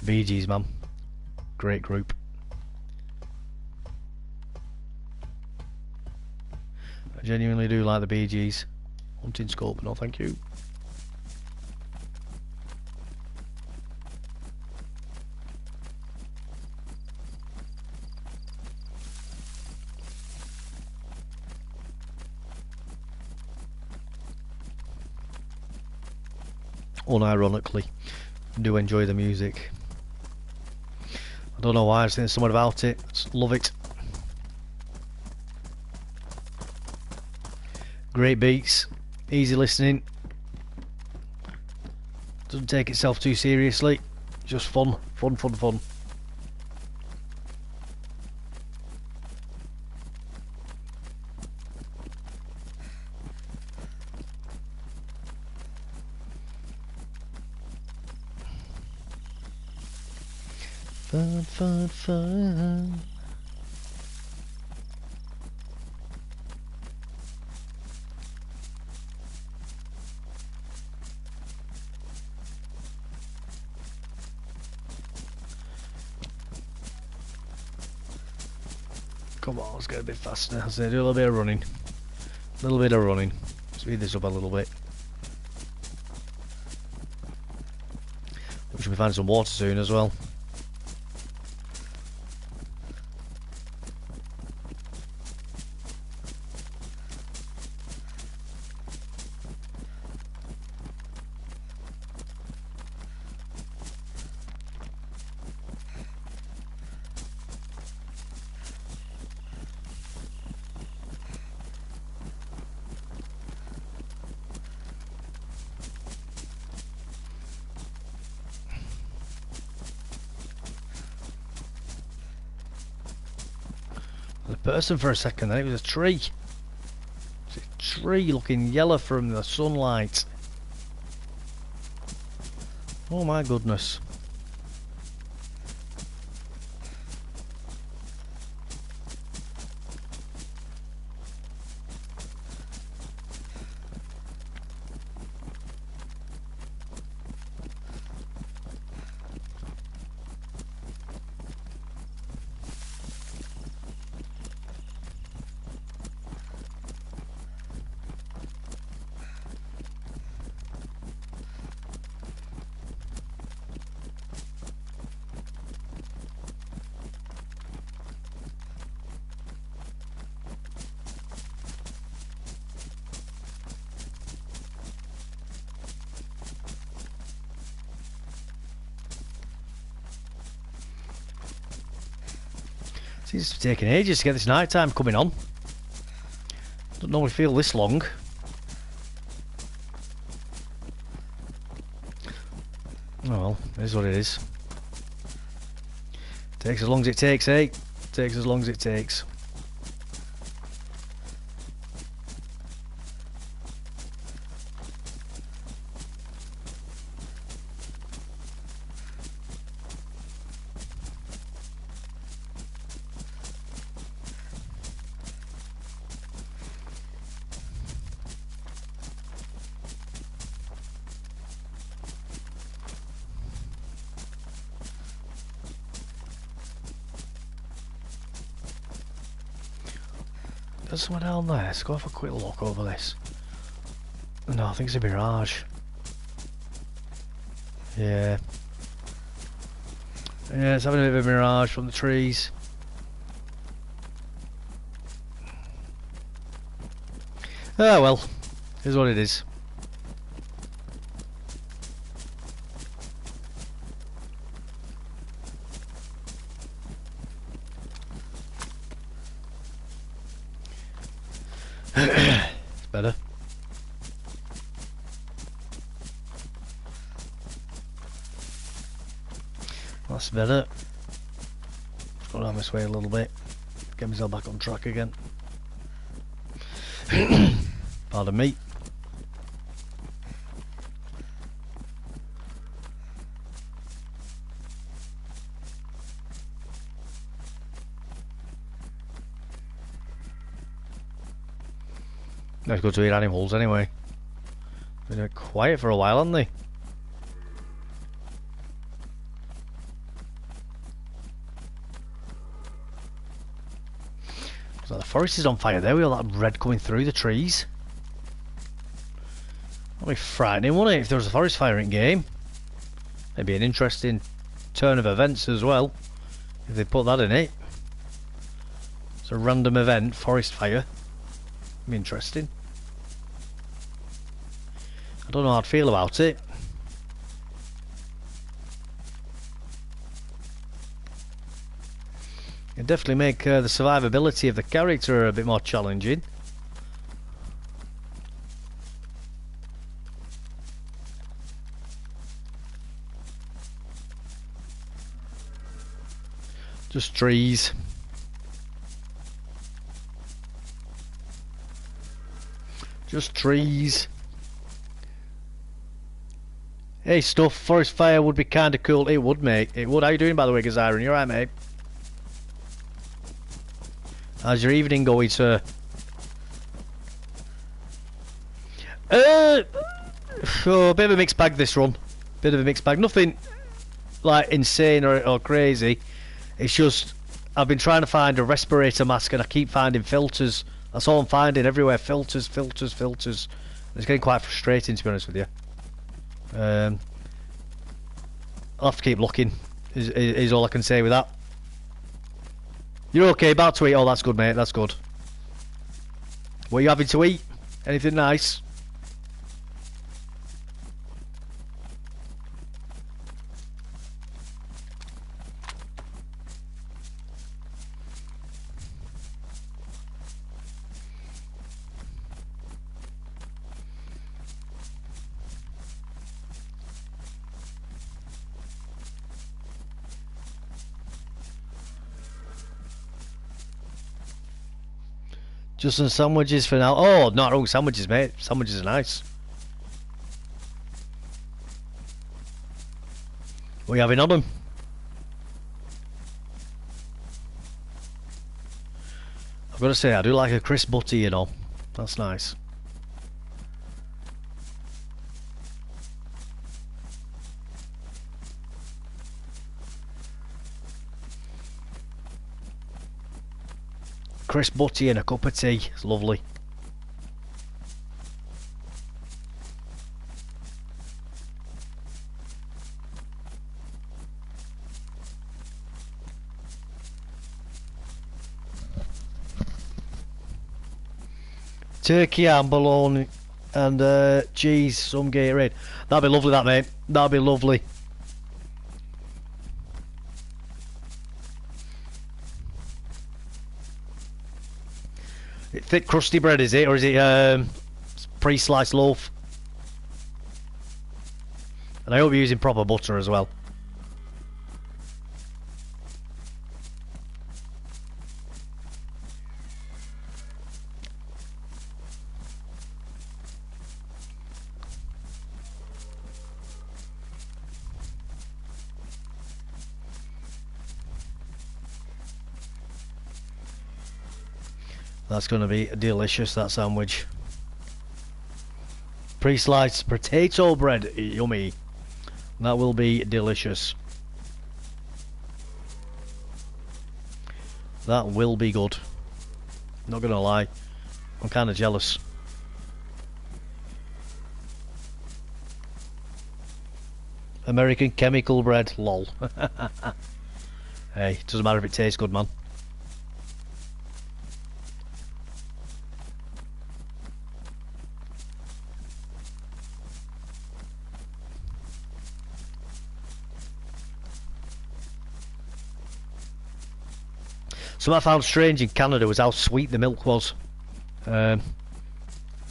Bee Gees, man. Great group. I genuinely do like the Bee Gees. Hunting scope, no thank you. Unironically, do enjoy the music. I don't know why, I just think there's something about it. Just love it. Great beats, easy listening. Doesn't take itself too seriously. Just fun, fun, fun, fun. Fun, fun, fun. Come on, let's get a bit faster. Let's do a little bit of running. A little bit of running. Speed this up a little bit. We should be finding some water soon as well. A person for a second, then it was a tree. It's a tree looking yellow from the sunlight. Oh my goodness. Seems to be taking ages to get this night time coming on. Don't normally feel this long. Oh well, it is what it is. Takes as long as it takes, eh? Takes as long as it takes. There's someone down there. Let's go have a quick look over this. No, I think it's a mirage. Yeah. Yeah, it's having a bit of a mirage from the trees. Ah well, here's what it is. It's better. That's better. Just go down this way a little bit. Get myself back on track again. Pardon me. Let's go to eat animals anyway. Been quiet for a while, haven't they? So the forest is on fire there with all that red coming through the trees. That'd be frightening, wouldn't it, if there was a forest fire in game? Maybe an interesting turn of events as well, if they put that in it. It's a random event, forest fire. Be interesting. I don't know how I'd feel about it. It'd definitely make the survivability of the character a bit more challenging. Just trees. Just trees. Hey, stuff. Forest fire would be kind of cool. It would, mate. It would. How you doing, by the way, Gaziron? You alright, mate? How's your evening going, sir? Oh, a bit of a mixed bag this run. Bit of a mixed bag. Nothing like insane or crazy. It's just I've been trying to find a respirator mask and I keep finding filters. That's all I'm finding everywhere. Filters, filters, filters. It's getting quite frustrating, to be honest with you. I'll have to keep looking. Is all I can say with that. You're okay, about to eat? Oh, that's good, mate. That's good. What are you having to eat? Anything nice? Just some sandwiches for now. Oh, not wrong, sandwiches, mate. Sandwiches are nice. What are you having on them? I've got to say, I do like a crisp butty, you know. That's nice. Crisp butty and a cup of tea. It's lovely. Turkey and bologna and cheese, some Gatorade. That'd be lovely, that, mate. That'd be lovely. Thick crusty bread, is it? Or is it pre-sliced loaf? And I hope you're using proper butter as well. That's going to be delicious, that sandwich. Pre-sliced potato bread, yummy. That will be delicious. That will be good. Not going to lie, I'm kind of jealous. American chemical bread, lol. Hey, doesn't matter if it tastes good, man. Something I found strange in Canada was how sweet the milk was. They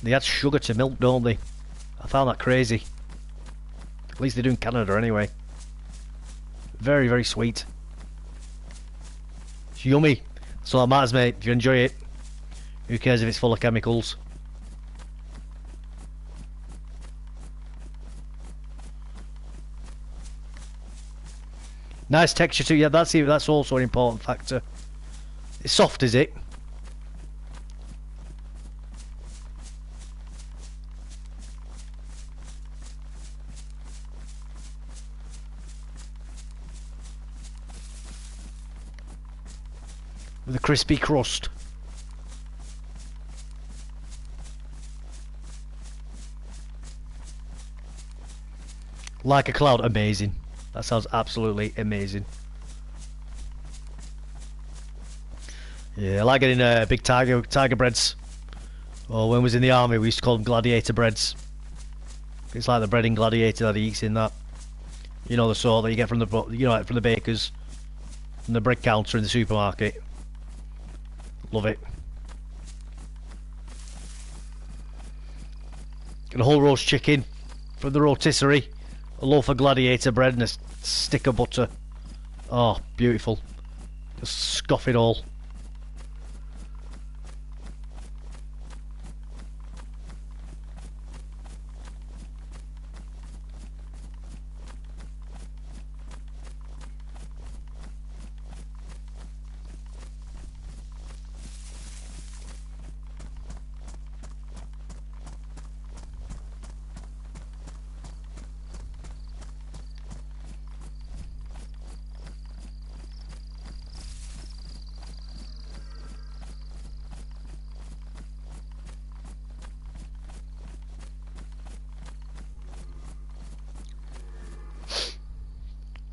add sugar to milk, don't they? I found that crazy. At least they do in Canada anyway. Very, very sweet. It's yummy. That's all that matters, mate. If you enjoy it, who cares if it's full of chemicals? Nice texture too. Yeah, that's also an important factor. It's soft, is it? With a crispy crust. Like a cloud, amazing. That sounds absolutely amazing. Yeah, I like getting big tiger breads. Or when I was in the army, we used to call them gladiator breads. It's like the bread in Gladiator that he eats in that. You know, the sort that you get from the like from the bakers, from the bread counter in the supermarket. Love it. Get a whole roast chicken from the rotisserie, a loaf of Gladiator bread and a stick of butter. Oh, beautiful. Just scoff it all.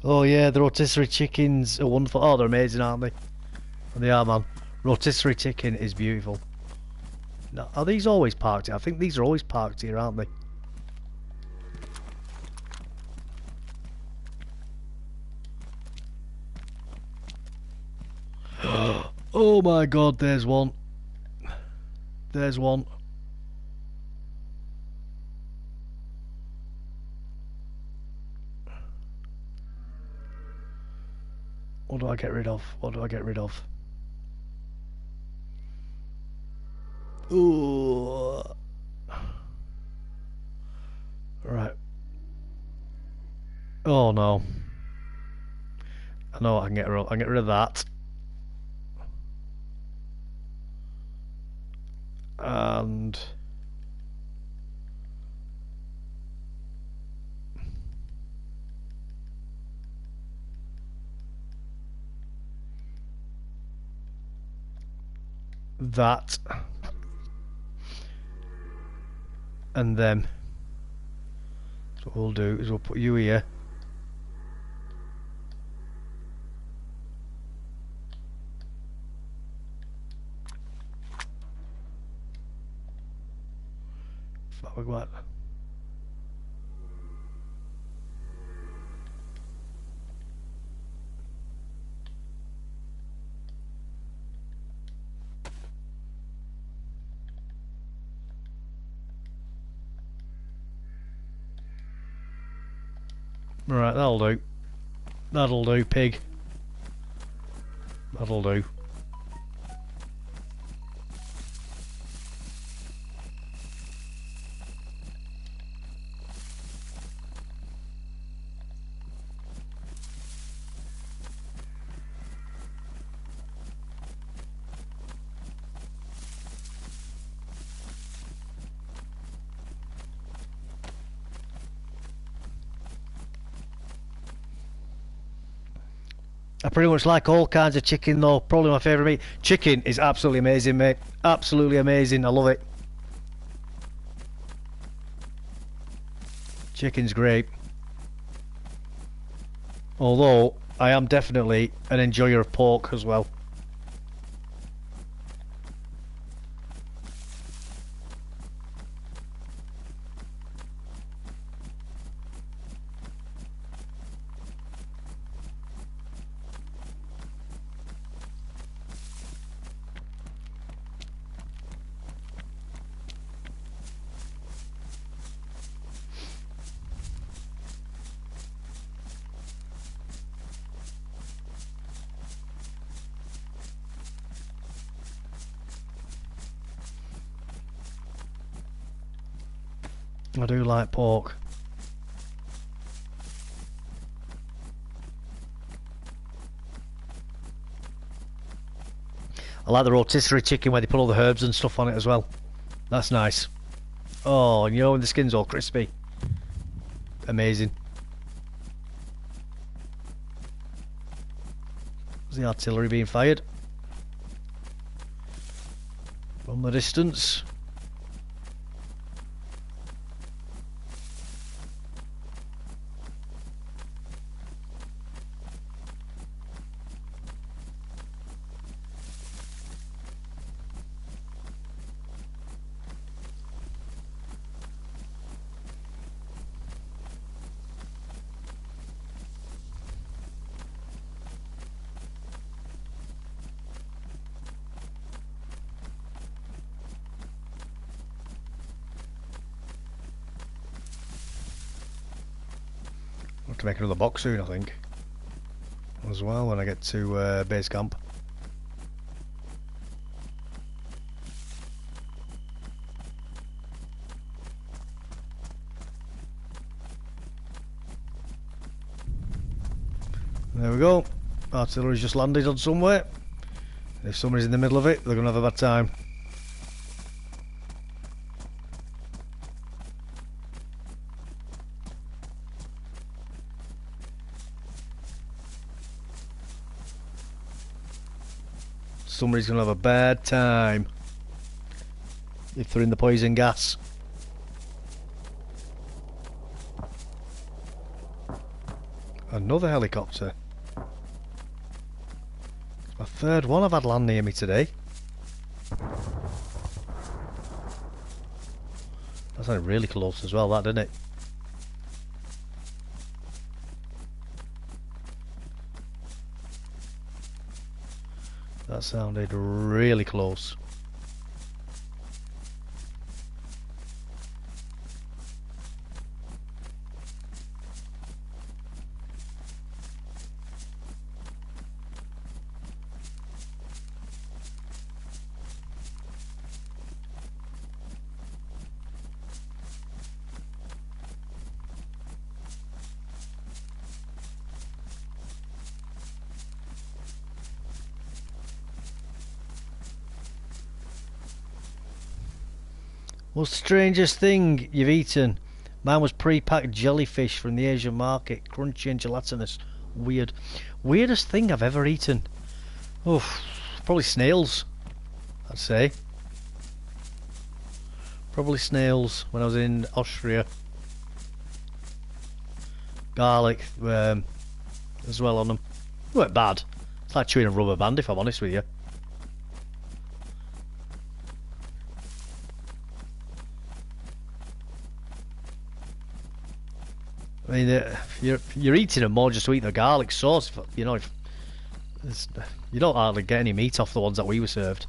Oh yeah, the rotisserie chickens are wonderful. Oh, they're amazing, aren't they? And they are, man. Rotisserie chicken is beautiful. Now, are these always parked here? I think these are always parked here, aren't they? Oh my god, there's one. There's one. What do I get rid of? What do I get rid of? Ooh. Right. Oh no. I know I can get rid of. I can get rid of that. And that. And then so what we'll do is we'll put you here. What? Right, that'll do. That'll do, pig. That'll do. I pretty much like all kinds of chicken though. Probably my favourite meat. Chicken is absolutely amazing, mate. Absolutely amazing. I love it. Chicken's great. Although, I am definitely an enjoyer of pork as well. I do like pork. I like the rotisserie chicken where they put all the herbs and stuff on it as well. That's nice. Oh, and you know when the skin's all crispy. Amazing. There's the artillery being fired. From the distance. To make another box soon, I think. as well when I get to base camp. There we go. Artillery's just landed on somewhere. If somebody's in the middle of it, they're going to have a bad time. Somebody's going to have a bad time if they're in the poison gas. Another helicopter. A third one I've had land near me today. That sounded really close as well, that, didn't it? That sounded really close. What's the strangest thing you've eaten? Mine was pre-packed jellyfish from the Asian market, crunchy and gelatinous. Weird. Weirdest thing I've ever eaten? Oof, probably snails, I'd say. Probably snails when I was in Austria. Garlic as well on them. They weren't bad. It's like chewing a rubber band, if I'm honest with you. I mean, you're eating them more just to eat the garlic sauce. You know, you don't hardly get any meat off the ones that we were served.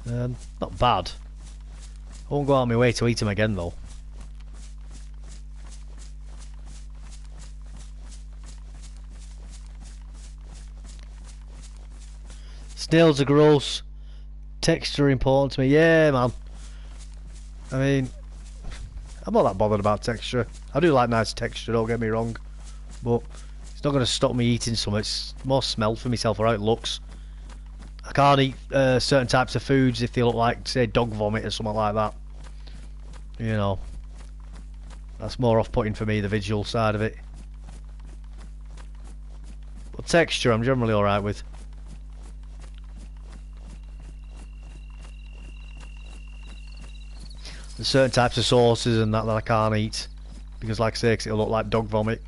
Not bad. I won't go out of my way to eat them again, though. Snails are gross. Texture important to me. Yeah, man. I mean, I'm not that bothered about texture. I do like nice texture, don't get me wrong. But it's not going to stop me eating some. It's more smell for myself or how it looks. I can't eat certain types of foods if they look like, say, dog vomit or something like that. You know. That's more off-putting for me, the visual side of it. But texture, I'm generally alright with. There's certain types of sauces and that I can't eat because, like I say, it'll look like dog vomit.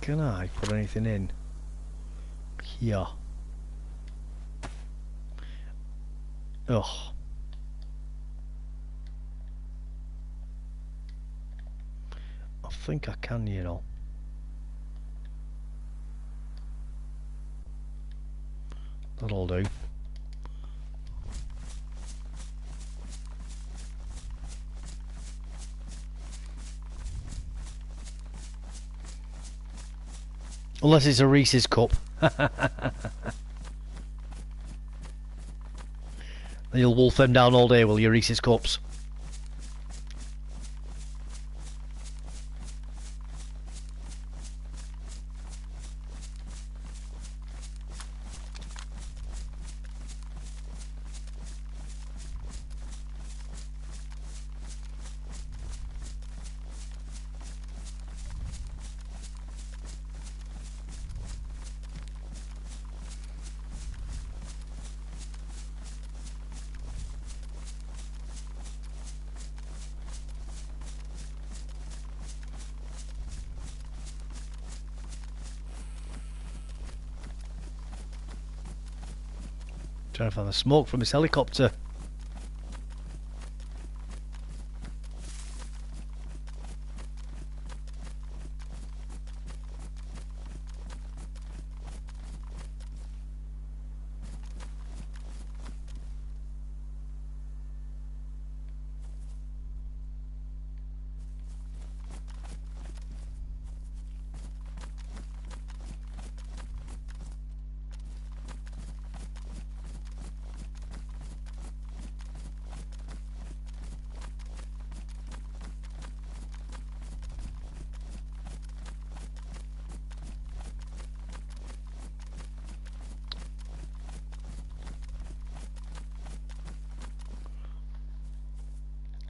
Can I put anything in here? Ugh. I think I can, you know. That'll do. Unless it's a Reese's cup. You'll wolf them down all day, will you, Reese's cups? Trying to find the smoke from this helicopter.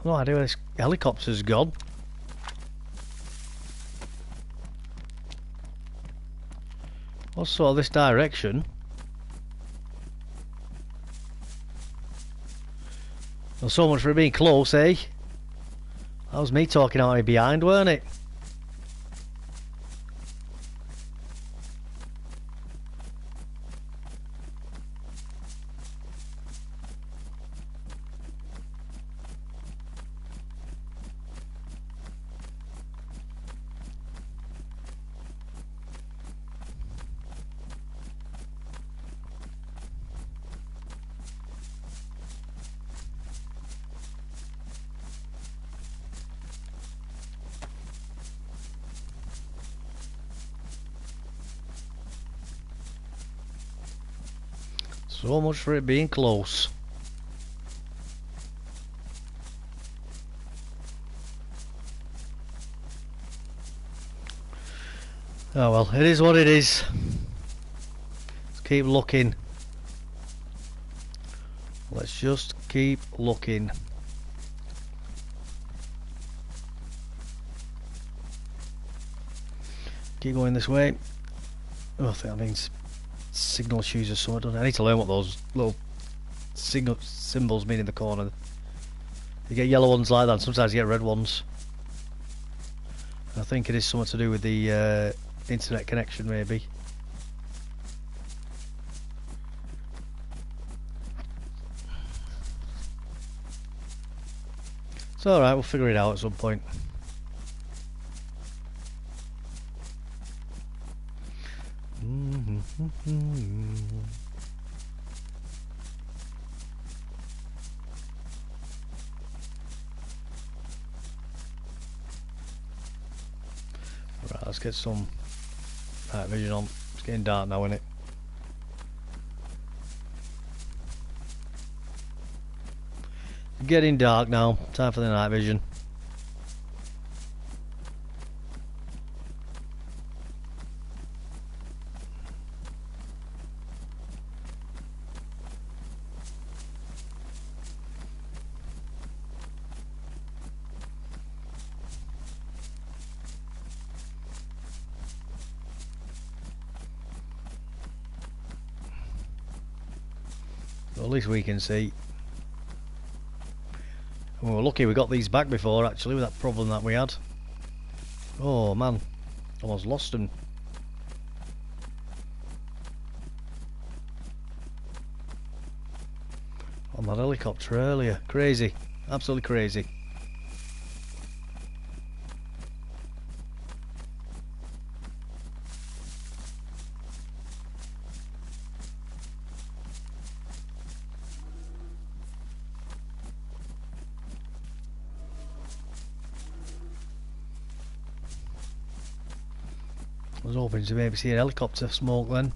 No idea where this helicopter's gone. Also, this direction. Well, so much for it being close, eh? That was me talking out here behind, weren't it? So much for it being close. Oh well, it is what it is. Let's keep looking. Let's just keep looking. Keep going this way. Oh, I think that means signal shoes or something. I need to learn what those little signal symbols mean in the corner. You get yellow ones like that, and sometimes you get red ones. I think it is something to do with the internet connection, maybe. It's alright, we'll figure it out at some point. Right, let's get some night vision on. It's getting dark now, isn't it? Getting dark now. Time for the night vision. Well, at least we can see. And we're lucky we got these back before, actually, with that problem that we had. Oh man, almost lost them. On that helicopter earlier. Crazy. Absolutely crazy. I was hoping to maybe see a helicopter smoke then.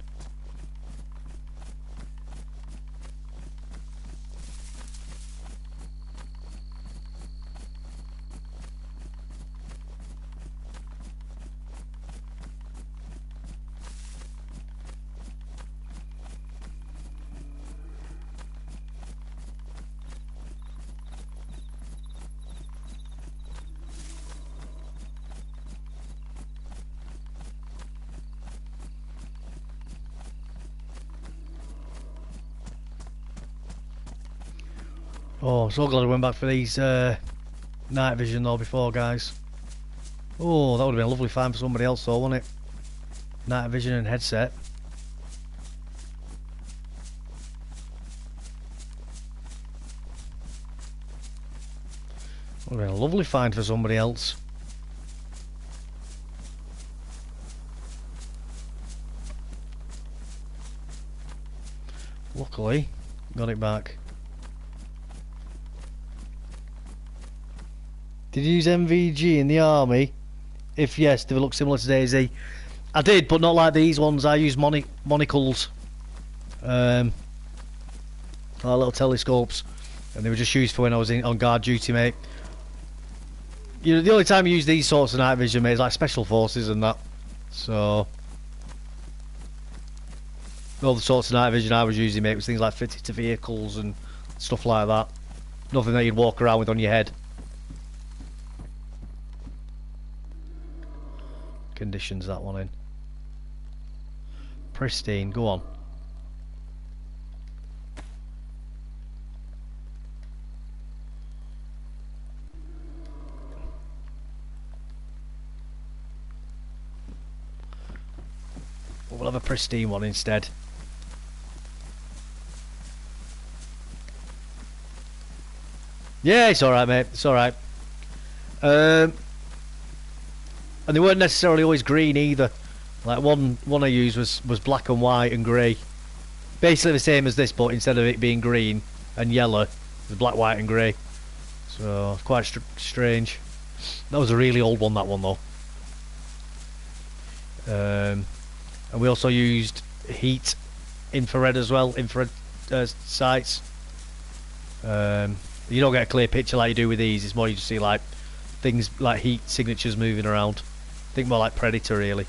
Oh, I'm so glad I went back for these night vision though before, guys. Oh, that would have been a lovely find for somebody else though, wouldn't it? Night vision and headset. Would have been a lovely find for somebody else. Luckily, got it back. Did you use MVG in the army? If yes, do they look similar to DayZ? I did, but not like these ones. I used monocles. Like little telescopes. And they were just used for when I was on guard duty, mate. You know, the only time you use these sorts of night vision, mate, is like special forces and that. So... all the sorts of night vision I was using, mate, was things like fitted to vehicles and stuff like that. Nothing that you'd walk around with on your head. Conditions that one in. Pristine, go on. We'll have a pristine one instead. Yeah, it's alright, mate. It's alright. And they weren't necessarily always green either. Like one I used was black and white and grey. Basically the same as this, but instead of it being green and yellow, it was black, white and grey. So, quite strange. That was a really old one, that one though. And we also used heat infrared as well, infrared sights. You don't get a clear picture like you do with these. It's more you just see like things like heat signatures moving around. Think more like Predator really.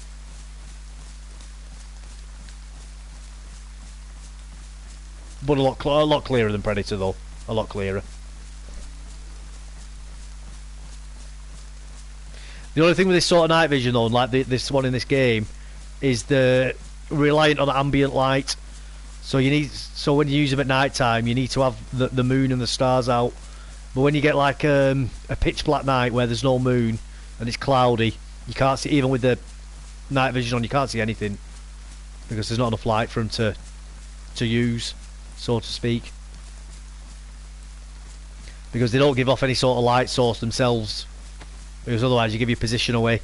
But a lot clearer than Predator though. A lot clearer. The only thing with this sort of night vision though, like this one in this game, is the reliant on ambient light. So when you use them at night time, you need to have the moon and the stars out. But when you get like a pitch black night where there's no moon and it's cloudy, you can't see, even with the night vision on, you can't see anything because there's not enough light for them to use, so to speak. Because they don't give off any sort of light source themselves. Because otherwise you give your position away.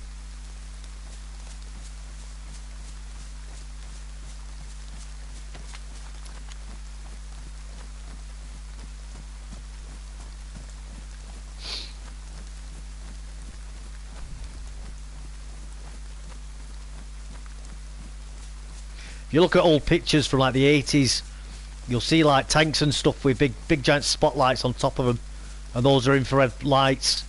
If you look at old pictures from like the 80s, you'll see like tanks and stuff with big giant spotlights on top of them, and those are infrared lights.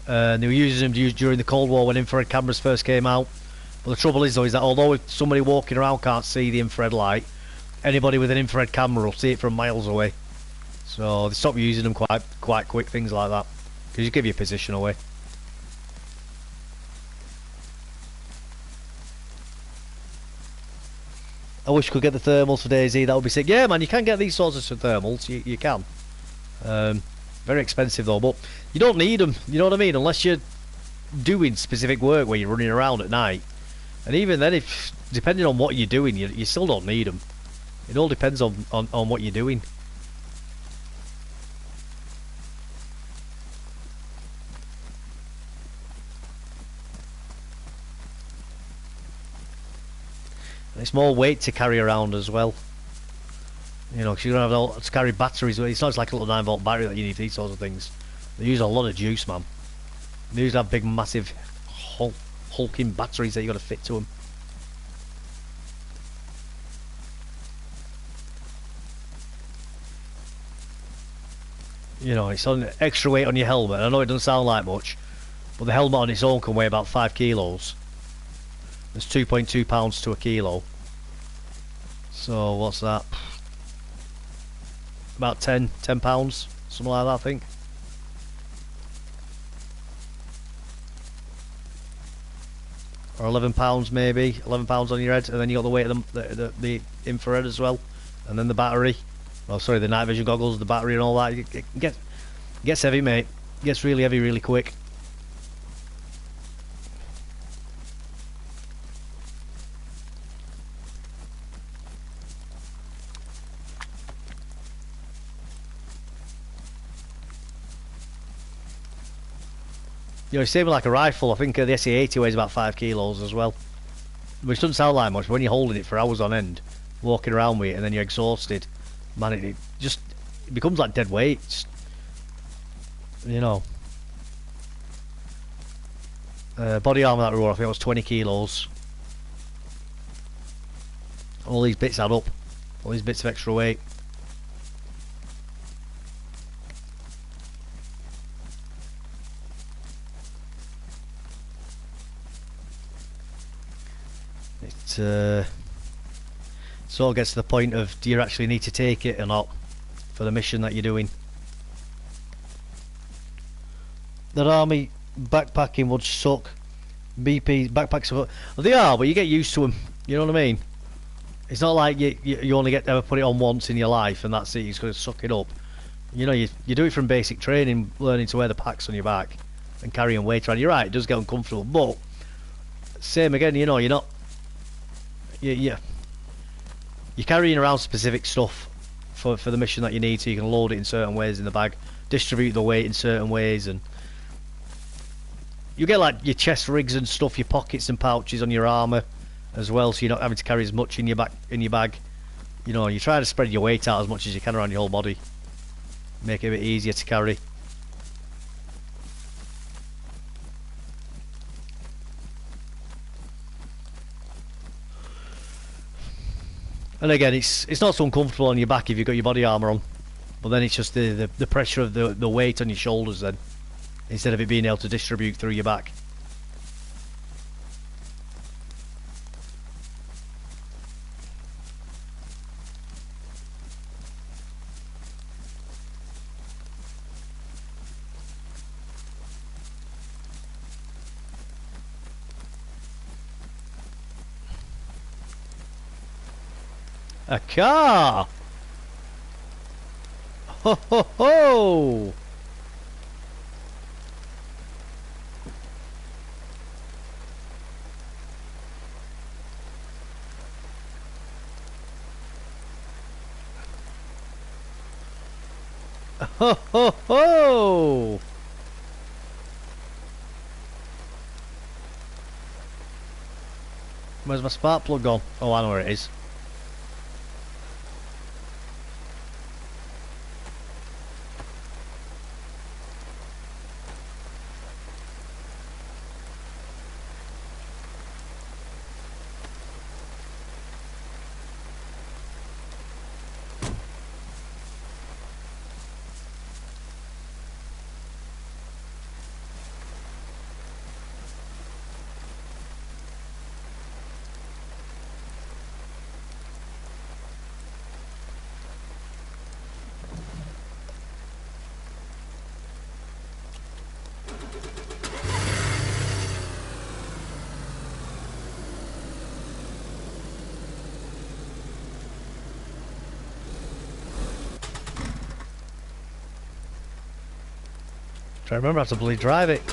They were using them during the Cold War when infrared cameras first came out. But the trouble is though, is that although if somebody walking around can't see the infrared light, anybody with an infrared camera will see it from miles away. So they stopped using them quite quick, things like that, because you give your position away. I wish we could get the thermals for DayZ, that would be sick. Yeah man, you can get these sorts of thermals, you can. Very expensive though, but you don't need them, you know what I mean, unless you're doing specific work where you're running around at night. And even then, if depending on what you're doing, you still don't need them. It all depends on what you're doing. And it's more weight to carry around as well. You know, because you're going to have to carry batteries. It's not just like a little 9-volt battery that you need for these sorts of things. They use a lot of juice, man. They usually have big, massive, hulking batteries that you've got to fit to them. You know, it's on extra weight on your helmet. I know it doesn't sound like much, but the helmet on its own can weigh about 5 kilos. It's 2.2 pounds to a kilo. So what's that? About 10 pounds, something like that, I think. Or 11 pounds maybe, 11 pounds on your head, and then you got the weight of the infrared as well, and then the battery. Oh, sorry, the night vision goggles, the battery, and all that. It gets heavy, mate. It gets really heavy, really quick. You know, it's same with like a rifle. I think the SA-80 weighs about 5 kilos as well. Which doesn't sound like much, but when you're holding it for hours on end, walking around with it, and then you're exhausted, man, it becomes like dead weight. You know. Body armour that we wore, I think it was 20 kilos. All these bits add up. All these bits of extra weight. It sort of gets to the point of, do you actually need to take it or not for the mission that you're doing? That army backpacking would suck. BP backpacks, well, they are, but you get used to them. You know what I mean? It's not like you only get to ever put it on once in your life and that's it. You're just going to suck it up. You know, you do it from basic training, learning to wear the packs on your back and carrying weight around. You're right, it does get uncomfortable, but same again. You know, you're not. You're carrying around specific stuff for the mission that you need, so you can load it in certain ways in the bag, distribute the weight in certain ways, and you get like your chest rigs and stuff, your pockets and pouches on your armour as well, so you're not having to carry as much in your bag. You know, you try to spread your weight out as much as you can around your whole body, make it a bit easier to carry. And again, it's not so uncomfortable on your back if you've got your body armour on, but then it's just the pressure of the weight on your shoulders then, instead of it being able to distribute through your back. A car! Ho ho ho! Ho ho ho! Where's my spark plug gone? Oh, I know where it is. Try to remember how to bloody drive it.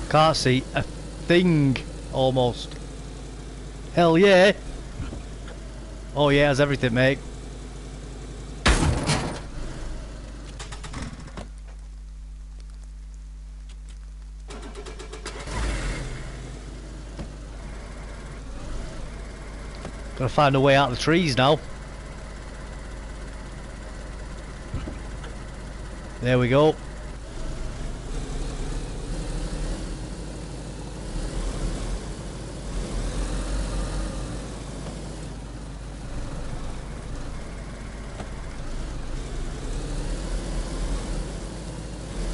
Can't see a thing, almost. Hell yeah! Oh yeah, it has everything, mate. Gotta find a way out of the trees now. There we go.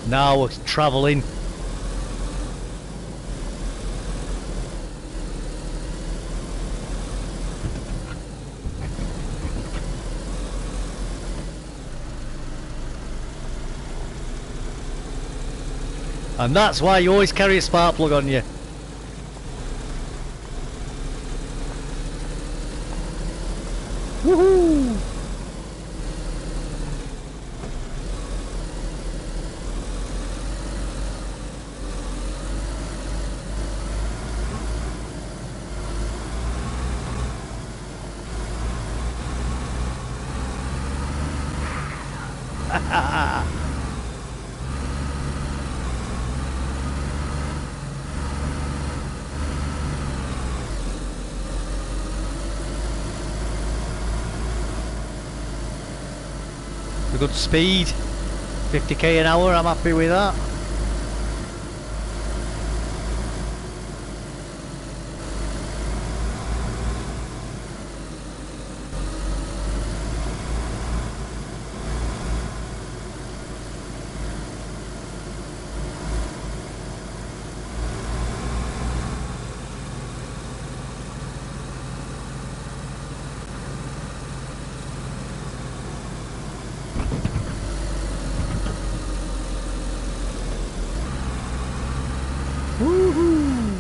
Now we're travelling. And that's why you always carry a spark plug on you. Woohoo! A good speed, 50k an hour, I'm happy with that. Woohoo!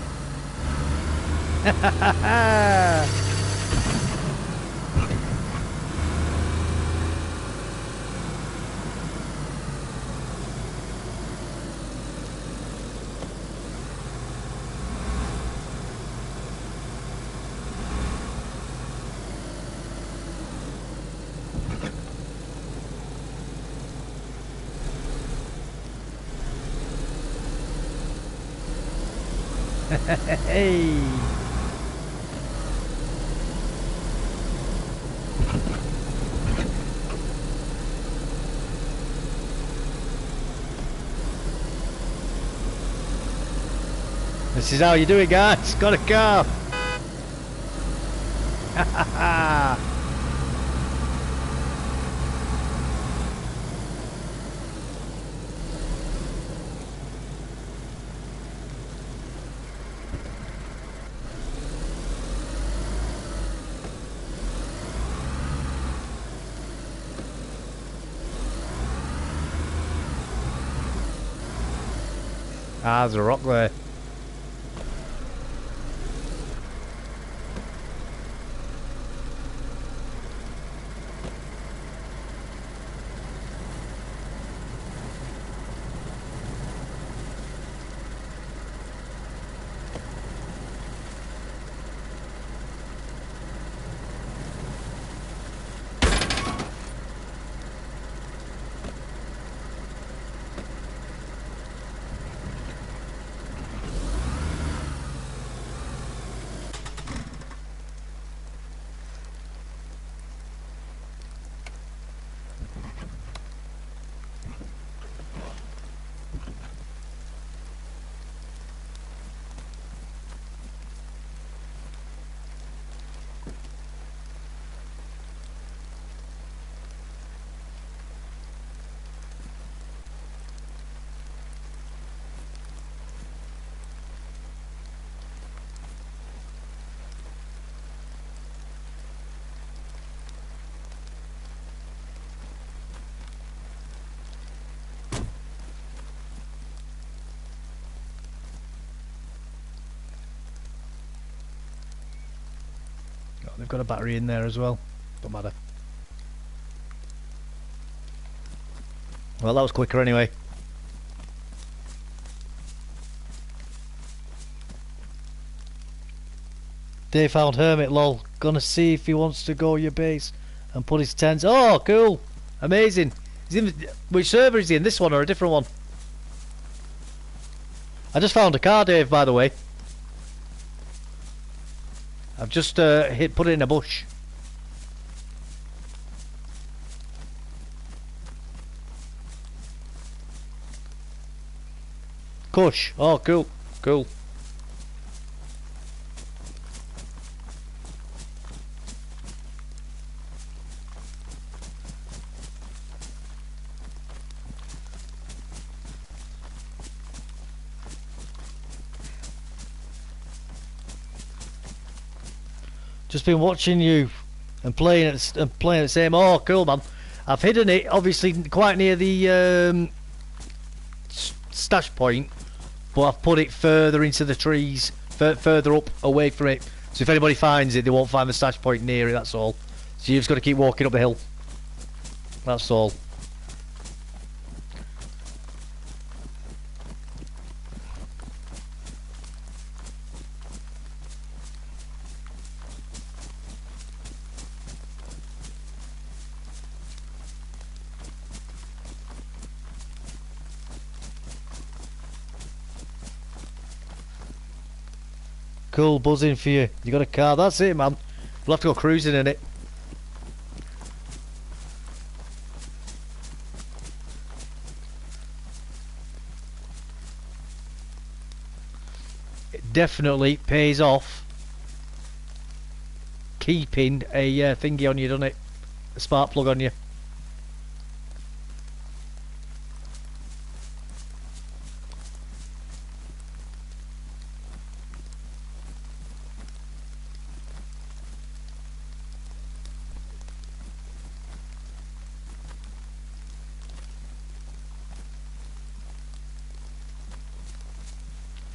Hey! This is how you do it, guys. Got a car. Ah, there's a rock there. Oh, they've got a battery in there as well. Don't matter. Well, that was quicker anyway. They found Hermit, lol. Gonna see if he wants to go your base and put his tents. Oh, cool. Amazing. He's in, which server is he in? This one or a different one? I just found a car, Dave, by the way. I've just put it in a bush. Kush. Oh, cool. Cool. Just been watching you and playing at the same. Oh, cool, man. I've hidden it, obviously, quite near the stash point, but I've put it further into the trees, further up, away from it. So if anybody finds it, they won't find the stash point near it, that's all. So you've just got to keep walking up the hill. That's all. Cool, buzzing for you. You got a car, that's it, man. We'll have to go cruising in it. It definitely pays off keeping a thingy on you, doesn't it? A spark plug on you.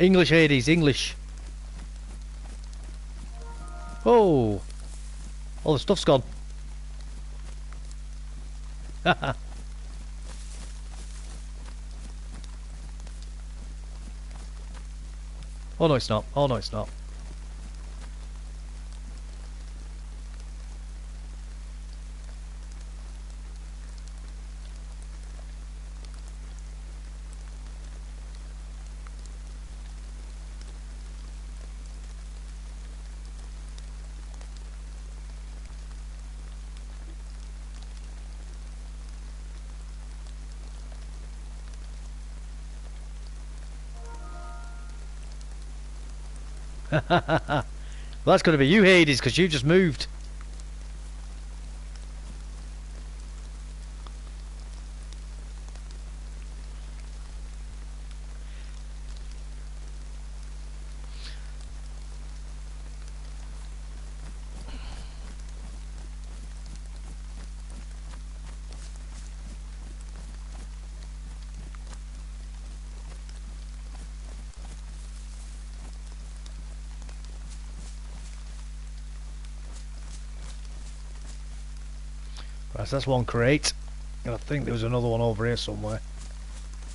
English, Hades, English. Oh, all the stuff's gone. Oh no, it's not. Oh no, it's not. Well, that's going to be you, Hades, because you just moved. Right, so that's one crate. And I think there was another one over here somewhere.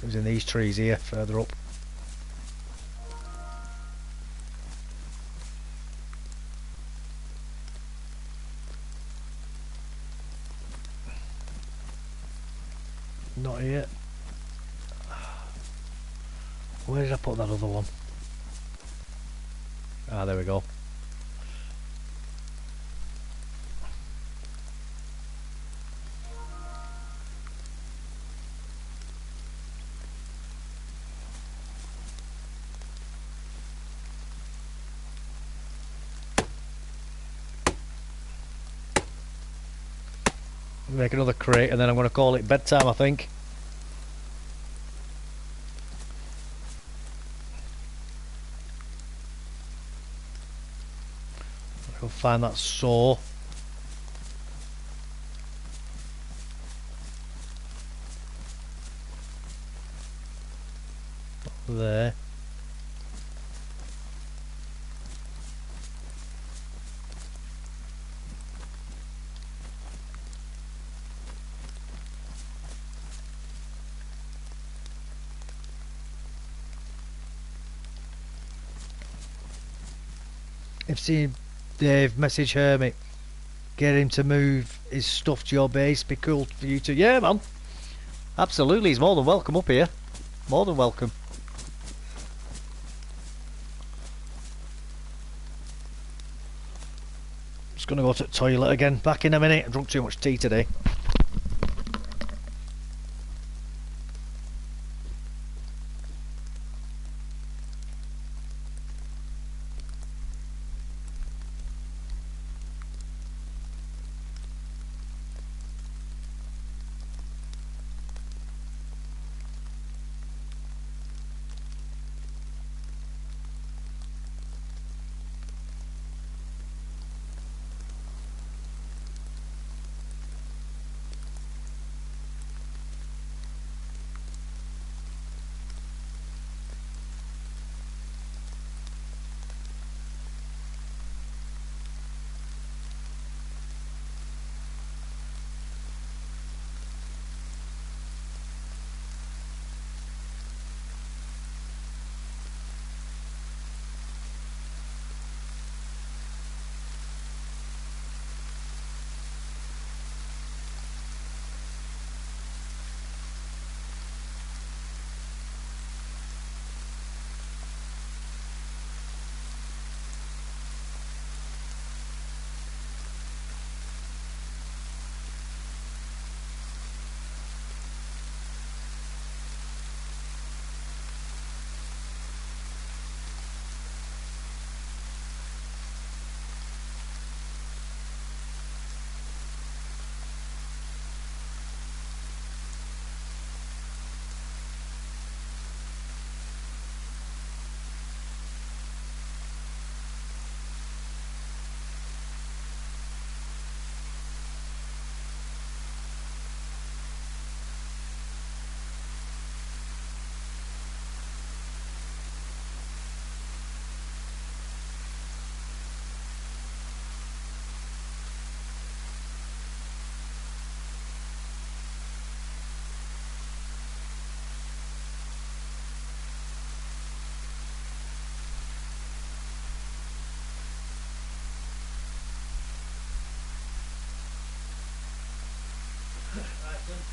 It was in these trees here, further up. Not here. Where did I put that other one? Ah, there we go. Make another crate and then I'm going to call it bedtime, I think. I'll find that saw. There. If seen Dave, message Hermit. Get him to move his stuff to your base. Be cool for you to. Yeah, man. Absolutely, he's more than welcome up here. More than welcome. Just gonna go to the toilet again. Back in a minute. I drunk too much tea today.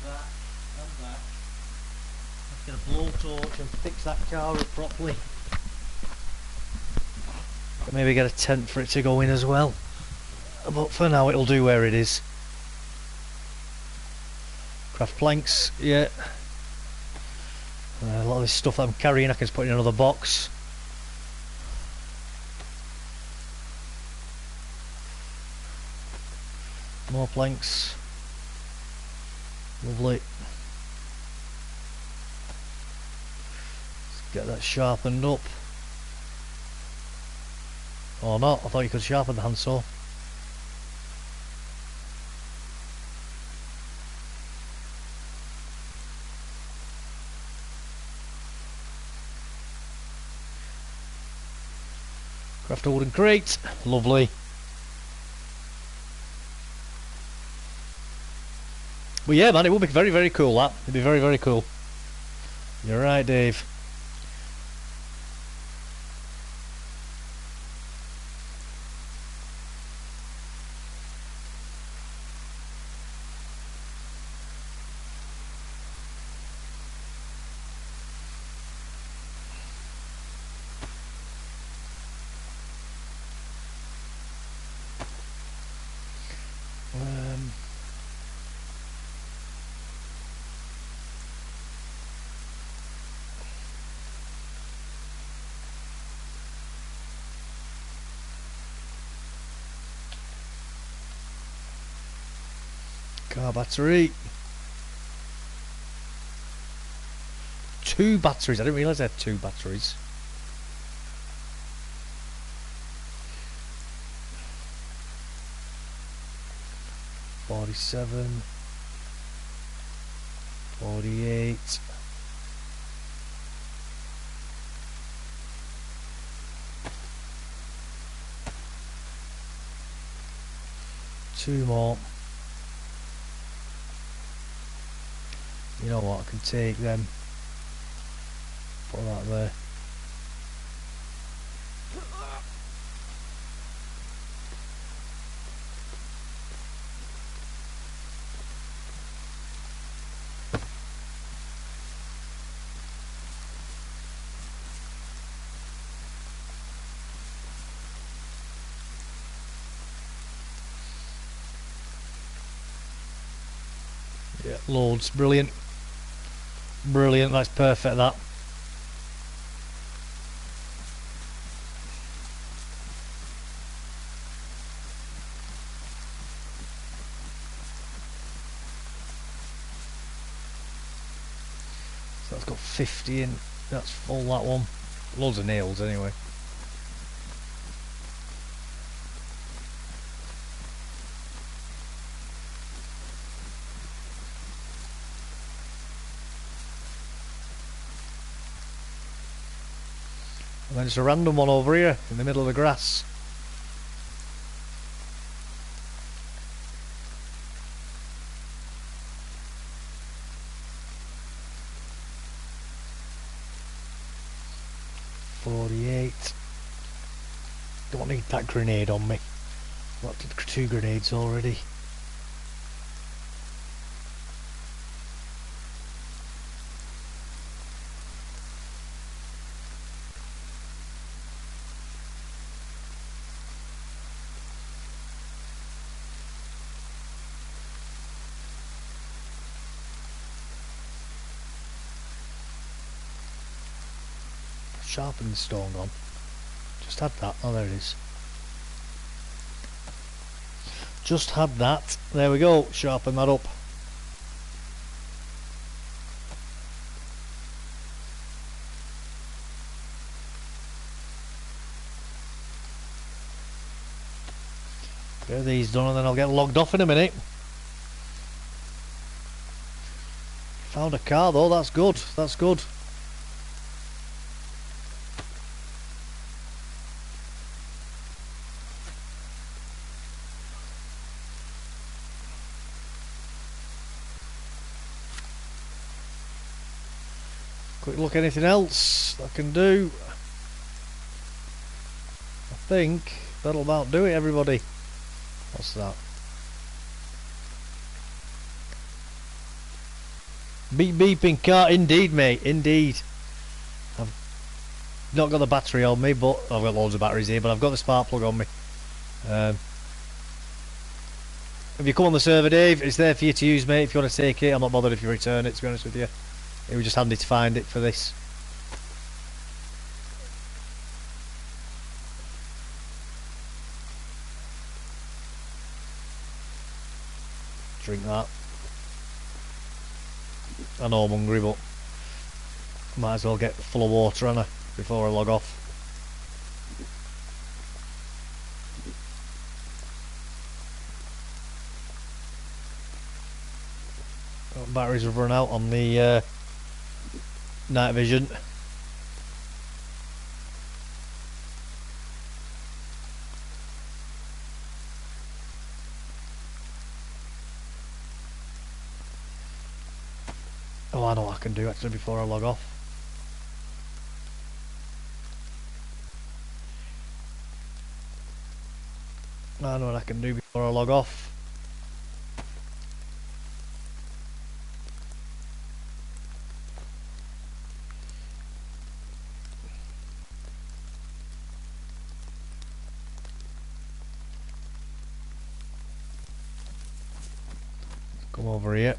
that, and that. Let's get a blowtorch and fix that car up properly. Maybe get a tent for it to go in as well. But for now it'll do where it is. Craft planks, yeah. A lot of this stuff that I'm carrying I can just put in another box. More planks. Lovely. Let's get that sharpened up. Or not, I thought you could sharpen the handsaw. Craft a wooden crate, lovely. But yeah man, it would be very very cool that. It'd be very very cool. You're right Dave. Car battery. 2 batteries, I didn't realise I had 2 batteries. $47, $48. Two more. You know what, I can take them. Put that there. Yeah, loads, brilliant. Brilliant, that's perfect that. So that's got 50 in, that's full that one. Loads of nails anyway. And then just a random one over here in the middle of the grass. $48. Don't need that grenade on me. Got 2 grenades already. Sharpened stone gone. Just had that. Oh, there it is. Just had that. There we go. Sharpen that up. Get these done and then I'll get logged off in a minute. Found a car though. That's good. That's good. Quick look, anything else I can do? I think that'll about do it, everybody. What's that? Beep beeping car, indeed, mate, indeed. I've not got the battery on me, but I've got loads of batteries here, but I've got the spark plug on me. If you come on the server, Dave, it's there for you to use, mate. If you want to take it, I'm not bothered if you return it, to be honest with you. It was just handy to find it for this. Drink that. I know I'm hungry, but might as well get full of water, Anna, before I log off. Batteries have run out on the night vision. Oh, I know what I can do actually before I log off. I know what I can do before I log off. Come over here.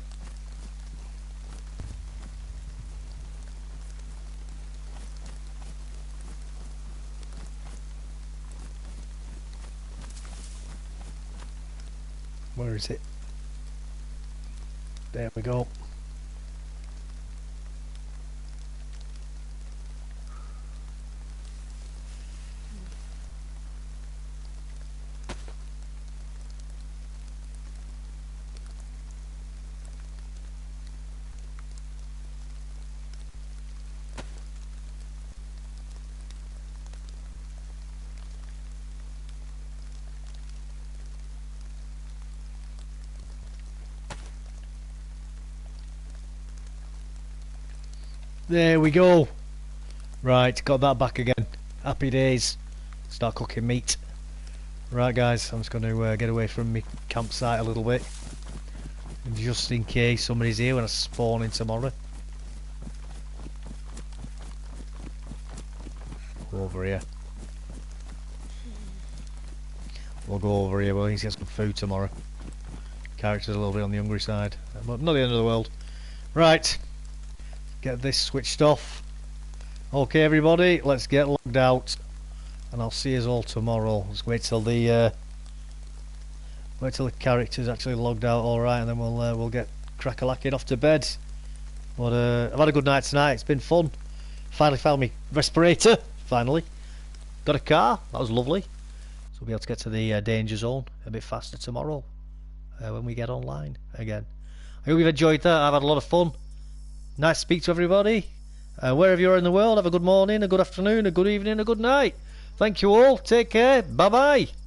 Where is it? There we go. There we go. Right, got that back again. Happy days. Start cooking meat. Right guys, I'm just going to get away from my campsite a little bit. Just in case somebody's here when I spawn in tomorrow. Go over here. We'll go over here, we'll need to get some food tomorrow. Character's a little bit on the hungry side. But not the end of the world. Right. Get this switched off. Okay everybody, let's get logged out. And I'll see us all tomorrow. Let's wait till the character's actually logged out alright, and then we'll get crack-a-lacking off to bed. But I've had a good night tonight, it's been fun. Finally found me respirator, finally. Got a car, that was lovely. So we'll be able to get to the danger zone a bit faster tomorrow when we get online again. I hope you've enjoyed that, I've had a lot of fun. Nice to speak to everybody. Wherever you are in the world, have a good morning, a good afternoon, a good evening, a good night. Thank you all. Take care. Bye bye.